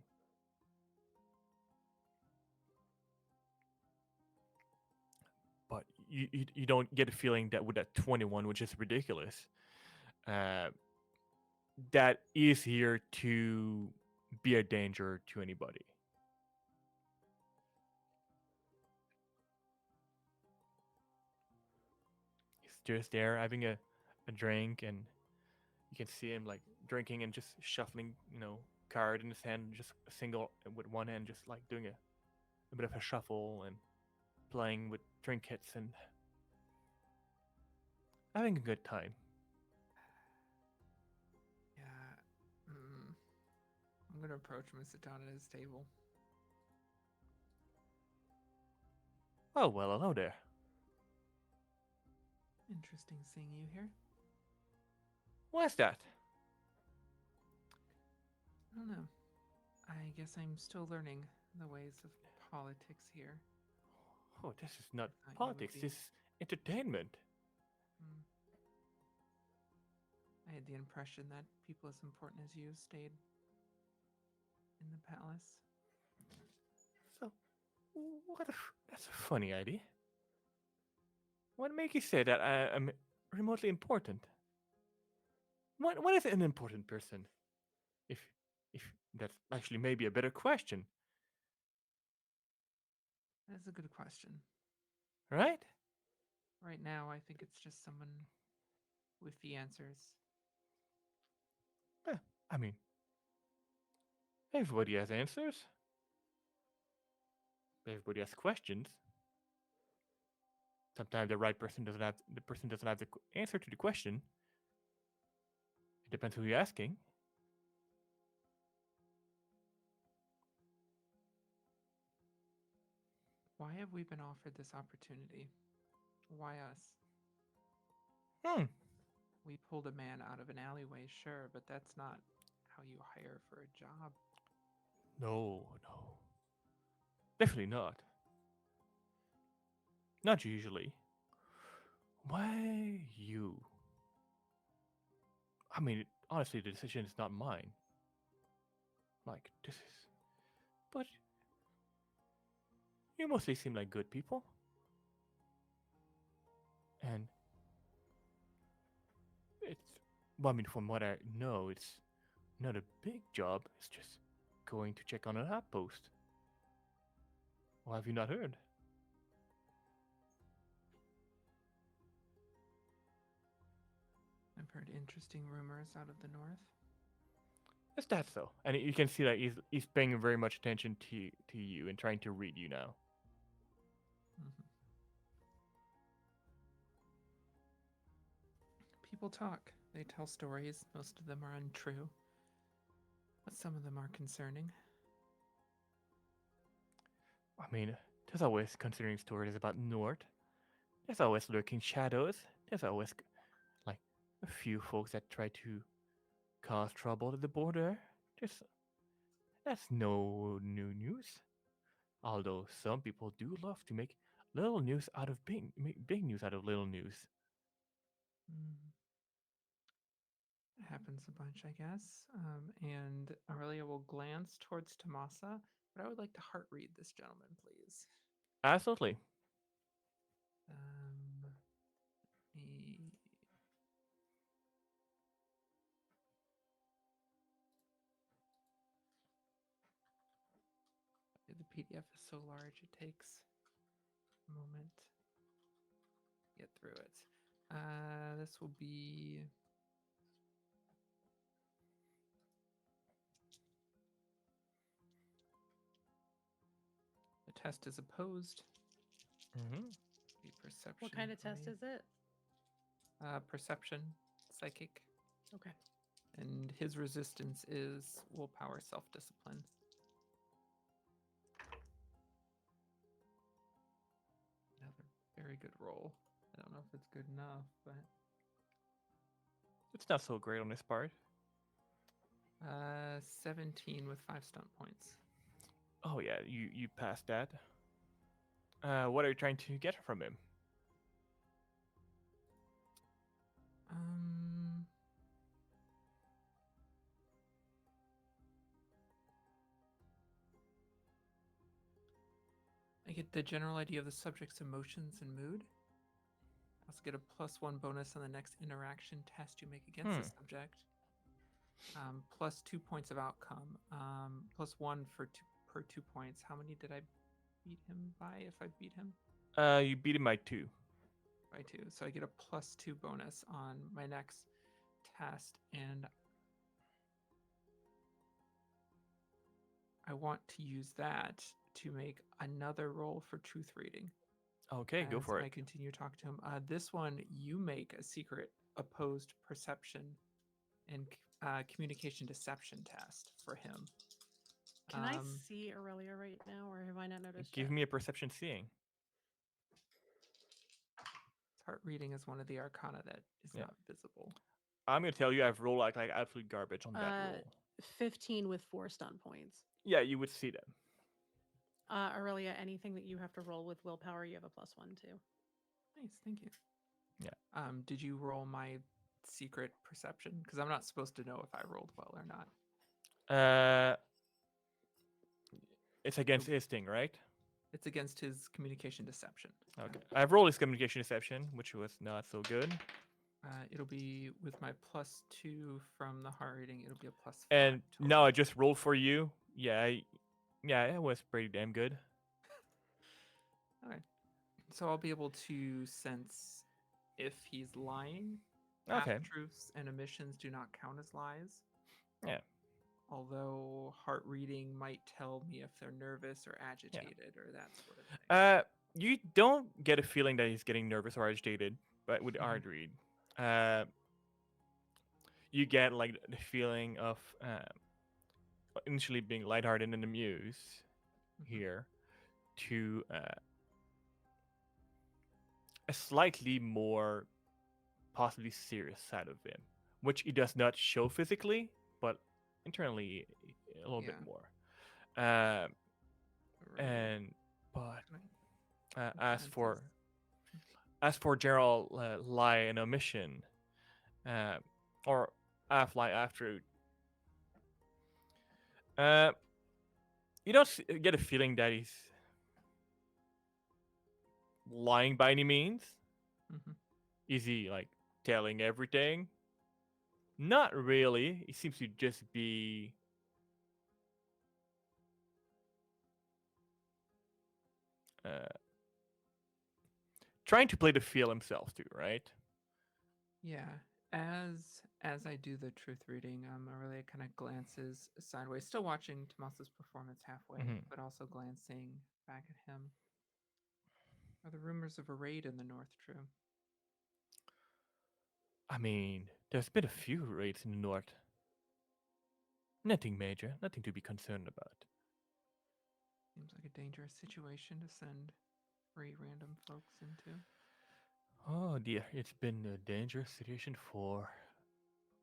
But you don't get a feeling that with that 21, which is ridiculous, uh, that is here to be a danger to anybody. He's just there having a drink, and you can see him like drinking and just shuffling, card in his hand, just a single with one hand, just like doing a bit of a shuffle and playing with trinkets and having a good time. Yeah. I'm gonna approach him and sit down at his table. Oh, well, hello there. Interesting seeing you here. What's that? I don't know. I guess I'm still learning the ways of politics here. Oh, this is not I thought you would politics. be. This is entertainment. Hmm. I had the impression that people as important as you stayed in the palace. So, that's a funny idea. What make you say that I am remotely important? What is an important person? If if that's actually maybe a better question, That's a good question. right? Right now, I think it's just someone with the answers. Eh, I mean, everybody has answers. Everybody has questions. Sometimes the person doesn't have the answer to the question. It depends who you're asking. Why have we been offered this opportunity? Why us? Hmm. We pulled a man out of an alleyway, sure, but that's not how you hire for a job. No, no. Definitely not. Not usually. Why you? I mean, honestly, the decision is not mine. Like, this is. But you mostly seem like good people. And it's. Well, I mean, from what I know, it's not a big job. It's just going to check on an outpost. Or have you not heard? I've heard interesting rumors out of the north. Is that so? And you can see that he's paying very much attention to you and trying to read you now. Mhm. People talk. They tell stories. Most of them are untrue, but some of them are concerning. I mean, there's always considering stories about Nord. There's always lurking shadows. There's always like a few folks that try to cause trouble at the border. Just that's no new news. Although some people do love to make little news out of big news out of little news. Mm. It happens a bunch, I guess. And Aurelia will glance towards Tamasa, but I would like to heart read this gentleman, please. Absolutely. Um, he- the PDF is so large it takes a moment to get through it. This will be the test is opposed. Mm-hmm. Be perception. What kind of test by- is it? Perception, psychic, Okay. and his resistance is willpower, self-discipline. Another very good roll. I don't know if it's good enough, but It's not so great on this part. 17 with 5 stunt points. Oh yeah, you passed that. What are you trying to get from him? Um, I get the general idea of the subject's emotions and mood. I also get a +1 bonus on the next interaction test you make against the subject. Plus 2 points of outcome. +1 per 2 points. How many did I beat him by if I beat him? You beat him by 2. By 2. So I get a +2 bonus on my next test, and I want to use that to make another roll for truth reading. Okay, go for I it. continue talking to him. This one, you make a secret opposed perception and communication deception test for him. Can I see Aurelia right now, or have I not noticed Give yet? me a perception seeing. Heart reading is one of the arcana that is Yeah. not visible. I'm gonna tell you, I've rolled like absolute garbage on that roll. 15 with 4 stun points. Yeah, you would see them. Aurelia, anything that you have to roll with willpower, you have a +1 to. Nice, thank you. Yeah. Did you roll my secret perception? Because I'm not supposed to know if I rolled well or not. It's against his thing, right? It's against his communication deception. Okay. I've rolled his communication deception, which was not so good. It'll be with my +2 from the heart reading. It'll be a +5. And total. now I just rolled for you. Yeah, yeah, it was pretty damn good. Okay. So I'll be able to sense if he's lying. Okay. Half-truths and omissions do not count as lies. Yeah. Although heart reading might tell me if they're nervous or agitated or that sort of thing. You don't get a feeling that he's getting nervous or agitated, but with Mhm. heart read, you get like the feeling of initially being lighthearted and amused Mhm. here to a slightly more possibly serious side of him, which he does not show physically, but internally a little bit Yeah. more. Right. And but Can I as glances? for general lie and omission, or half lie after, you don't get a feeling that he's lying by any means. Mhm. Is he like telling everything? Not really. He seems to just be trying to play the feel himself too, right? Yeah. As I do the truth reading, Aurelia kind of glances sideways, still watching Tamasa's performance halfway, Mhm. but also glancing back at him. Are the rumors of a raid in the north true? I mean, there's been a few raids in the north. Nothing major, nothing to be concerned about. Seems like a dangerous situation to send 3 random folks into. Oh dear, it's been a dangerous situation for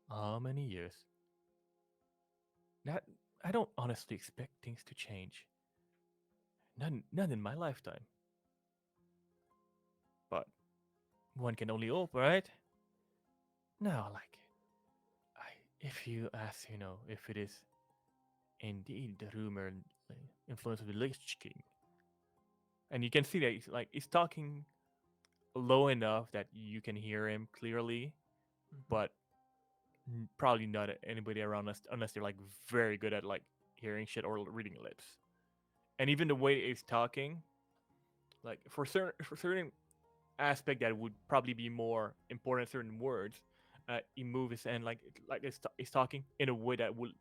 how many years? That I don't honestly expect things to change. None in my lifetime. But one can only hope, right? Now, like, if you ask, if it is indeed the rumored influence of the Lich King, and you can see that he's talking low enough that you can hear him clearly, Mhm. but probably not anybody around us unless they're like very good at like hearing shit or reading lips. And even the way he's talking, like for certain aspect that would probably be more important certain words, he moves and like he's talking in a way that would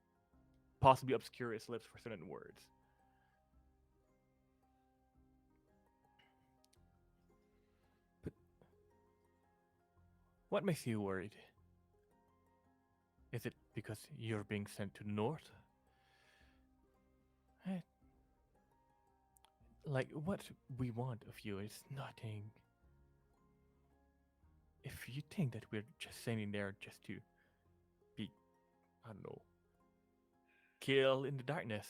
possibly obscure his lips for certain words. But what makes you worried? Is it because you're being sent to the north? Eh, Like, what we want of you is nothing. If you think that we're just sending there just to be, I don't know, killed in the darkness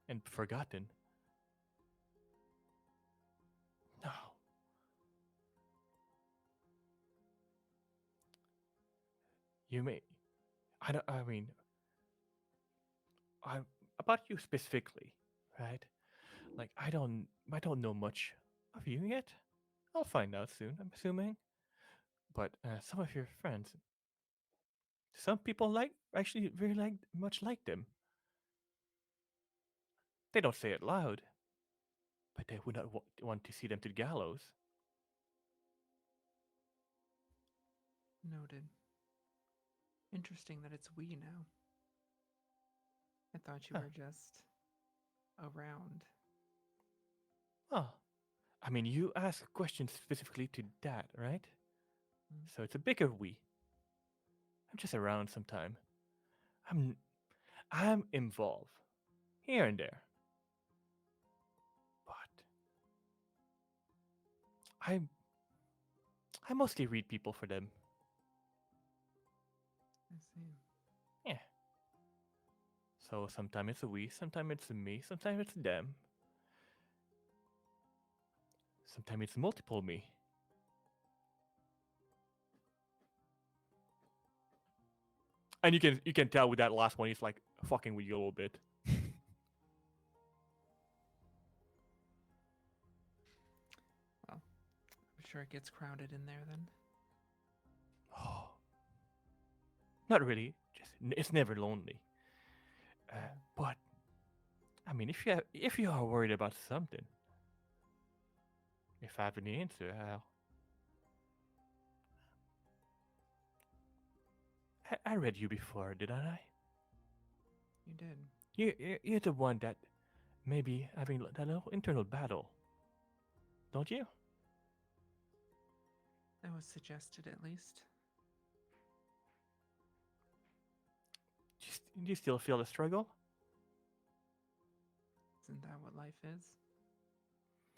and forgotten. No. You may. I don't. I mean, I about you specifically, right? Like, I don't know much of you yet. I'll find out soon. I'm assuming. But some of your friends, some people like actually very much like them. They don't say it loud, but they would not want to see them to the gallows. Noted. Interesting that it's we now. I thought you Huh. were just around. Oh, I mean, you asked a question specifically to that, right? Mm. So it's a bigger we. I'm just around sometime. I'm I'm involved here and there, but I I mostly read people for them. I see. Yeah. So sometimes it's a we, sometimes it's a me, sometimes it's them, sometimes it's multiple me. And you can tell with that last one, he's like fucking with you a little bit. Well, I'm sure it gets crowded in there then. Oh, not really. Just it's never lonely. But I mean, if you are worried about something, if I have any answer, I read you before, didn't I? You did. You're the one that maybe having that little internal battle, don't you? That was suggested at least. Do you still feel the struggle? Isn't that what life is?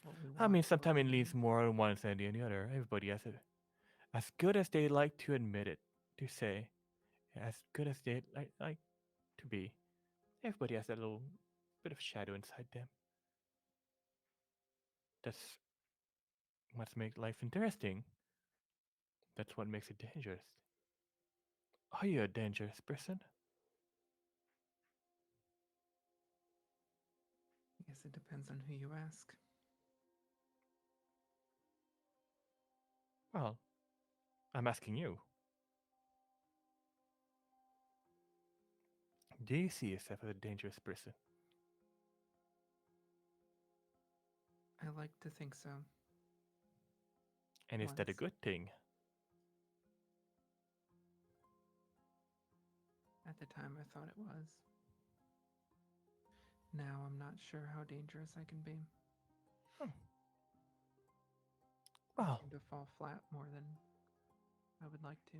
What we I want, mean, what sometimes we it leans need. more on one side than the other. Everybody has it. As good as they like to admit it, to say, as good as they like to be, everybody has that little bit of shadow inside them. That's what makes life interesting. That's what makes it dangerous. Are you a dangerous person? I guess it depends on who you ask. Well, I'm asking you. Do you see yourself as a dangerous person? I like to think so. And is that a Once. good thing? At the time, I thought it was. Now I'm not sure how dangerous I can be. Hmm. I Well, seem to fall flat more than I would like to.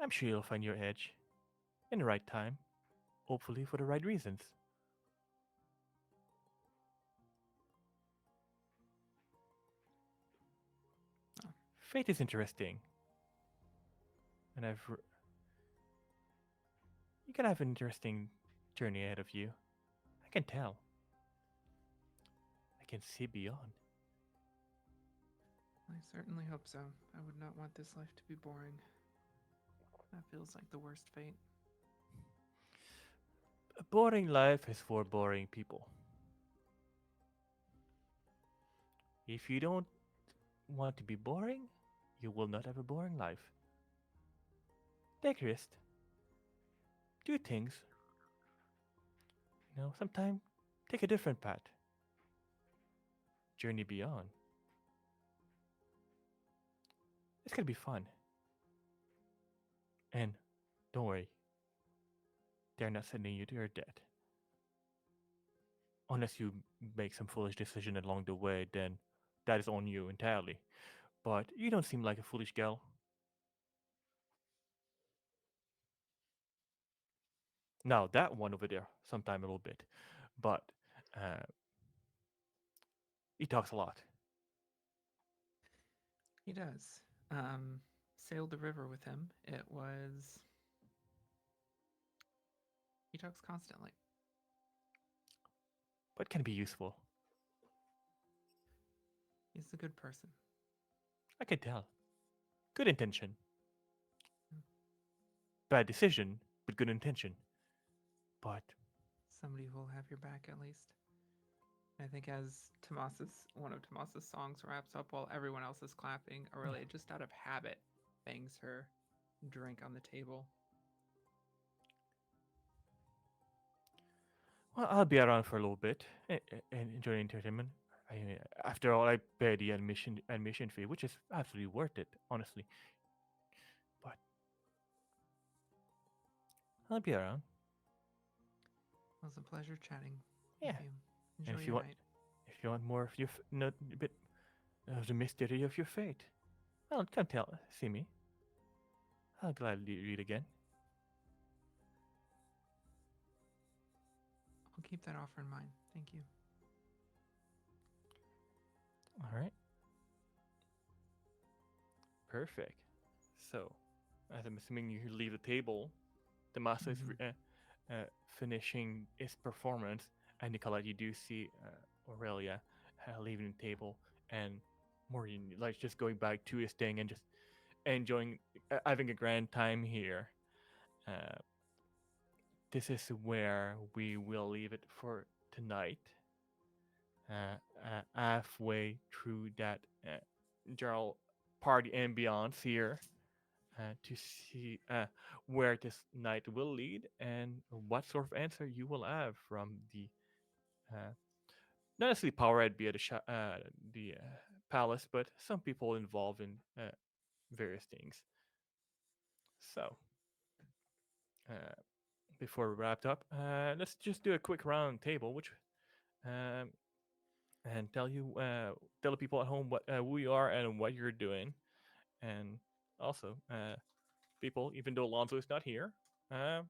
I'm sure you'll find your edge in the right time, hopefully for the right reasons. Oh. Fate is interesting, and you can have an interesting journey ahead of you. I can tell. I can see beyond. I certainly hope so. I would not want this life to be boring. That feels like the worst fate. A boring life is for boring people. If you don't want to be boring, you will not have a boring life. Take risks. Do things. Sometimes take a different path. Journey beyond. It's gonna be fun. And don't worry, they're not sending you to your death. Unless you make some foolish decision along the way, then that is on you entirely. But you don't seem like a foolish gal. Now that one over there, sometime a little bit, but uh, he talks a lot. He does. Sailed the river with him. It was. He talks constantly. But can be useful. He's a good person. I can tell. Good intention. Hmm. Bad decision, but good intention. But Somebody who will have your back at least. I think as one of Tamasa's songs wraps up while everyone else is clapping, Aurelia just out of habit bangs her drink on the table. well, I'll be around for a little bit and enjoy the entertainment. After all, I pay the admission fee, which is absolutely worth it, honestly. But I'll be around. It was a pleasure chatting Yeah. with you. And Enjoy your night. if you want more of your not a bit of the mystery of your fate, well, come see me. I'll gladly read again. I'll keep that offer in mind. Thank you. All right. Perfect. So, as I'm assuming you leave the table, Tamasa is Mhm. finishing his performance, and Nicolette, you do see Aurelia leaving the table, and Maureen like just going back to his thing and just enjoying having a grand time here. Uh, this is where we will leave it for tonight. Halfway through that general party ambiance here to see where this night will lead and what sort of answer you will have from the uh, not necessarily power at be at the palace, but some people involved in various things. So uh, before we wrapped up, let's just do a quick round table, which um, and tell the people at home what who you are and what you're doing, and also people, even though Lonzo is not here, uh,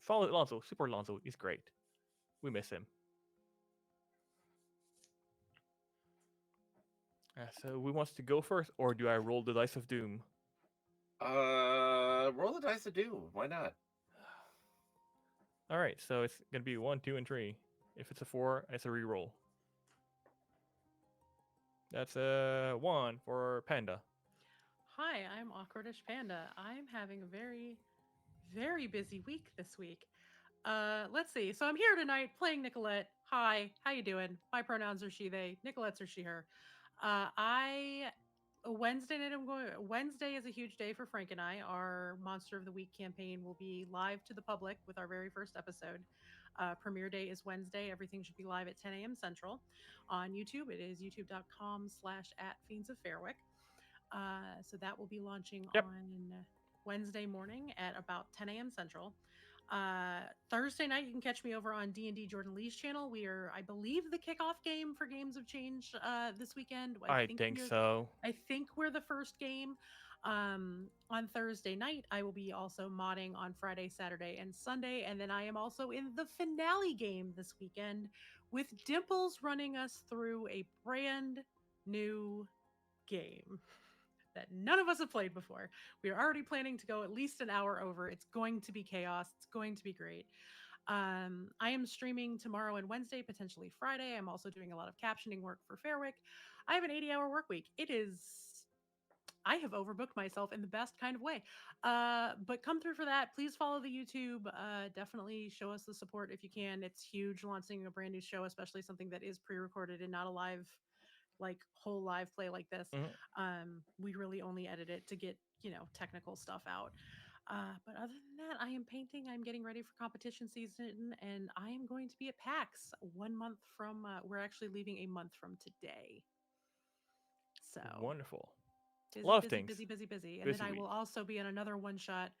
follow Lonzo. Super Lonzo is great. We miss him. So who wants to go first, or do I roll the dice of doom? Roll the dice of doom. Why not? All right, so it's gonna be 1, 2, and 3. If it's a 4, it's a reroll. That's a 1 for Panda. Hi, I'm Awkwardish Panda. I'm having a very, very busy week this week. Let's see. So I'm here tonight playing Nicolette. Hi, how you doing? My pronouns are she, they. Nicolette's are she, her. I Wednesday night I'm going Wednesday is a huge day for Frank and I. Our Monster of the Week campaign will be live to the public with our very first episode. Premiere day is Wednesday. Everything should be live at 10 a.m. Central. On YouTube, it is youtube.com/at Fiends of Fairwick. So that will be launching Yep. on Wednesday morning at about 10 a.m. Central. Thursday night, you can catch me over on D&D Jordan Lee's channel. We are, I believe, the kickoff game for Games of Change this weekend. I think so. I think we're the first game. On Thursday night, I will be also modding on Friday, Saturday, and Sunday, and then I am also in the finale game this weekend with Dimples running us through a brand new game that none of us have played before. We are already planning to go at least an hour over. It's going to be chaos. It's going to be great. I am streaming tomorrow and Wednesday, potentially Friday. I'm also doing a lot of captioning work for Fairwick. I have an 80-hour work week. I have overbooked myself in the best kind of way. But come through for that. Please follow the YouTube. Definitely show us the support if you can. It's huge launching a brand new show, especially something that is pre-recorded and not a live like whole live play like this. Mhm. We really only edit it to get technical stuff out. But other than that, I am painting. I'm getting ready for competition season, and I am going to be at PAX 1 month from. We're actually leaving a month from today. So Wonderful. A busy, lot of busy, things. busy, busy, busy. And then Busy I week. will also be in another one shot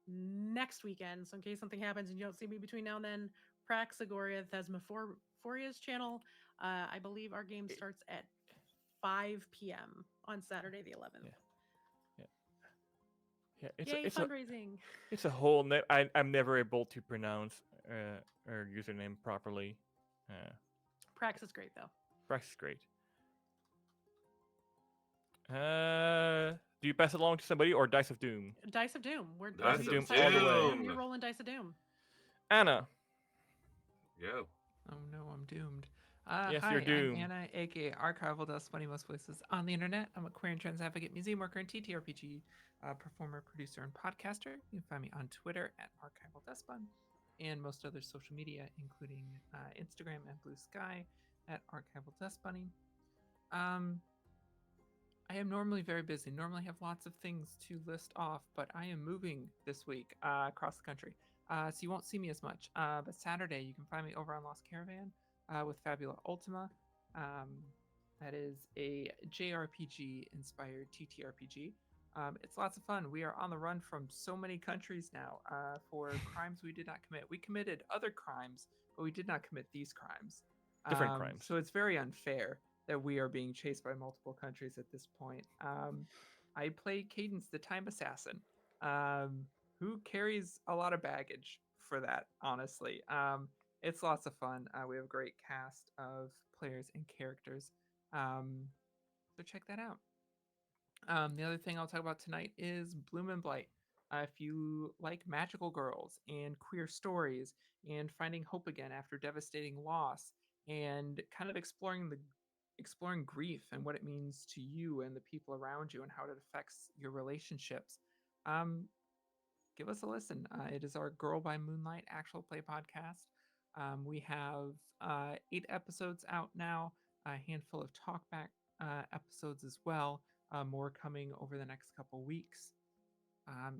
next weekend. So in case something happens and you don't see me between now and then, Praxagoria Thesmophoria's channel. I believe our game It- starts at 5 p.m. on Saturday the 11th. Yeah. Yeah. Yeah. Yay, fundraising. It's a whole. I'm never able to pronounce her username properly. Uh, Prax is great though. Practice is great. Do you pass it along to somebody or Dice of Doom? Dice of Doom. Dice of you Doom decided all the Dice of way. Doom, you're rolling Dice of Doom. Anna. Yo. Oh no, I'm doomed. Yes, Hi, you're I'm doomed. Anna, aka Archival Dust, funny most places on the internet. I'm a queer and trans advocate, museum worker, and TTRPG performer, producer, and podcaster. You can find me on Twitter at Archival Dustbun and most other social media, including Instagram and Blue Sky at Archival Dust Bunny. I am normally very busy, normally have lots of things to list off, but I am moving this week across the country. So you won't see me as much. But Saturday, you can find me over on Lost Caravan with Fabula Ultima. That is a JRPG inspired TTRPG. It's lots of fun. We are on the run from so many countries now for crimes we did not commit. We committed other crimes, but we did not commit these crimes. Different crimes. So it's very unfair that we are being chased by multiple countries at this point. I play Cadence, the Time Assassin, who carries a lot of baggage for that, honestly. It's lots of fun. We have a great cast of players and characters. So check that out. The other thing I'll talk about tonight is Bloom and Blight. If you like magical girls and queer stories and finding hope again after devastating loss and kind of exploring grief and what it means to you and the people around you and how it affects your relationships, um, give us a listen. It is our Girl by Moonlight actual play podcast. We have 8 episodes out now, a handful of talkback episodes as well, more coming over the next couple weeks.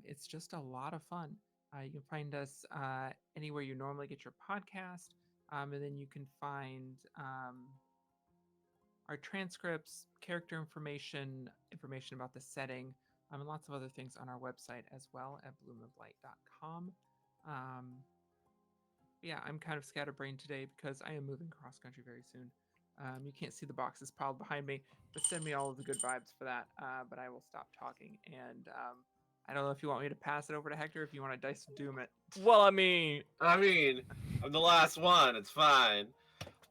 It's just a lot of fun. You can find us anywhere you normally get your podcast, and then you can find our transcripts, character information, information about the setting, and lots of other things on our website as well at bloomandblight.com. Um, yeah, I'm kind of scatterbrained today because I am moving cross country very soon. You can't see the boxes piled behind me, but send me all of the good vibes for that. But I will stop talking, and I don't know if you want me to pass it over to Hector, if you want to dice of doom it. Well, I mean, I'm the last one. It's fine.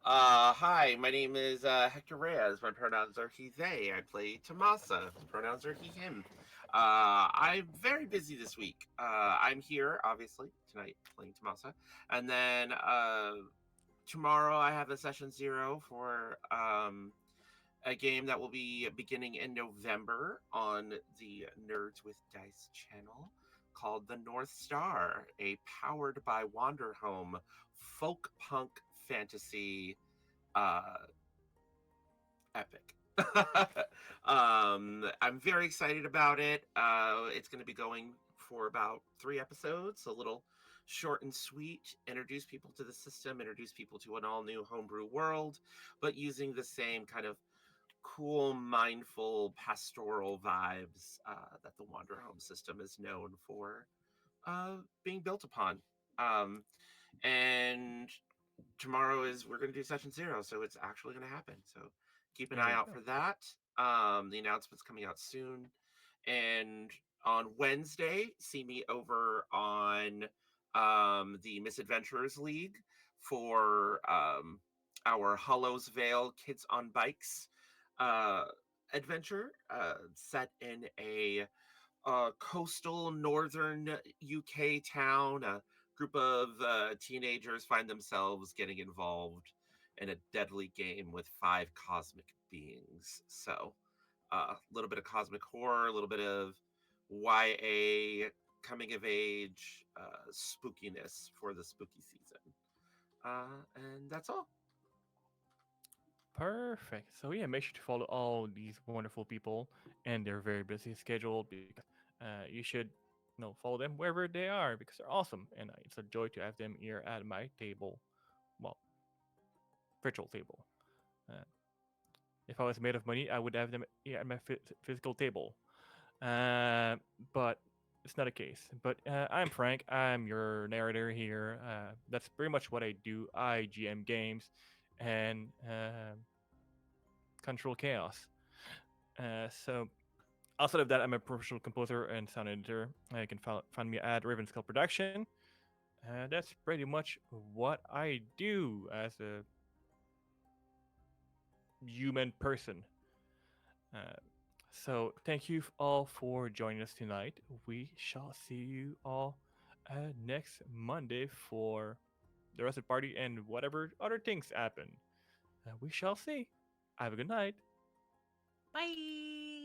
Hi, my name is Hector Reyes. My pronouns are he, they. I play Tamasa. His pronouns are he, him. I'm very busy this week. I'm here, obviously, tonight playing Tamasa. And then tomorrow I have a session 0 for a game that will be beginning in November on the Nerds with Dice channel called The North Star, a powered by Wanderhome folk punk fantasy epic. I'm very excited about it. It's going to be going for about 3 episodes, a little short and sweet, introduce people to the system, introduce people to an all new homebrew world, but using the same kind of cool, mindful, pastoral vibes that the Wander Home system is known for being built upon. And tomorrow is we're going to do session 0, so it's actually going to happen. So keep an there eye you out go. for that. The announcement's coming out soon. And on Wednesday, see me over on the Misadventurers League for our Hollows Vale Kids on Bikes uh, adventure set in a coastal northern UK town. A group of teenagers find themselves getting involved in a deadly game with 5 cosmic beings. So, a little bit of cosmic horror, a little bit of YA coming of age spookiness for the spooky season. And that's all. Perfect. So yeah, make sure to follow all these wonderful people and their very busy schedule because you should follow them wherever they are because they're awesome and it's a joy to have them here at my table, well, virtual table. Uh, if I was made of money, I would have them here at my physical table, uh, but it's not a case. But I'm Frank. I'm your narrator here. That's pretty much what I do. I GM games and control chaos. So outside of that, I'm a professional composer and sound editor. You can find me at Raven Skull Production. That's pretty much what I do as a human person. Uh, so thank you all for joining us tonight. We shall see you all next Monday for the rest of the party and whatever other things happen. We shall see. Have a good night. Bye.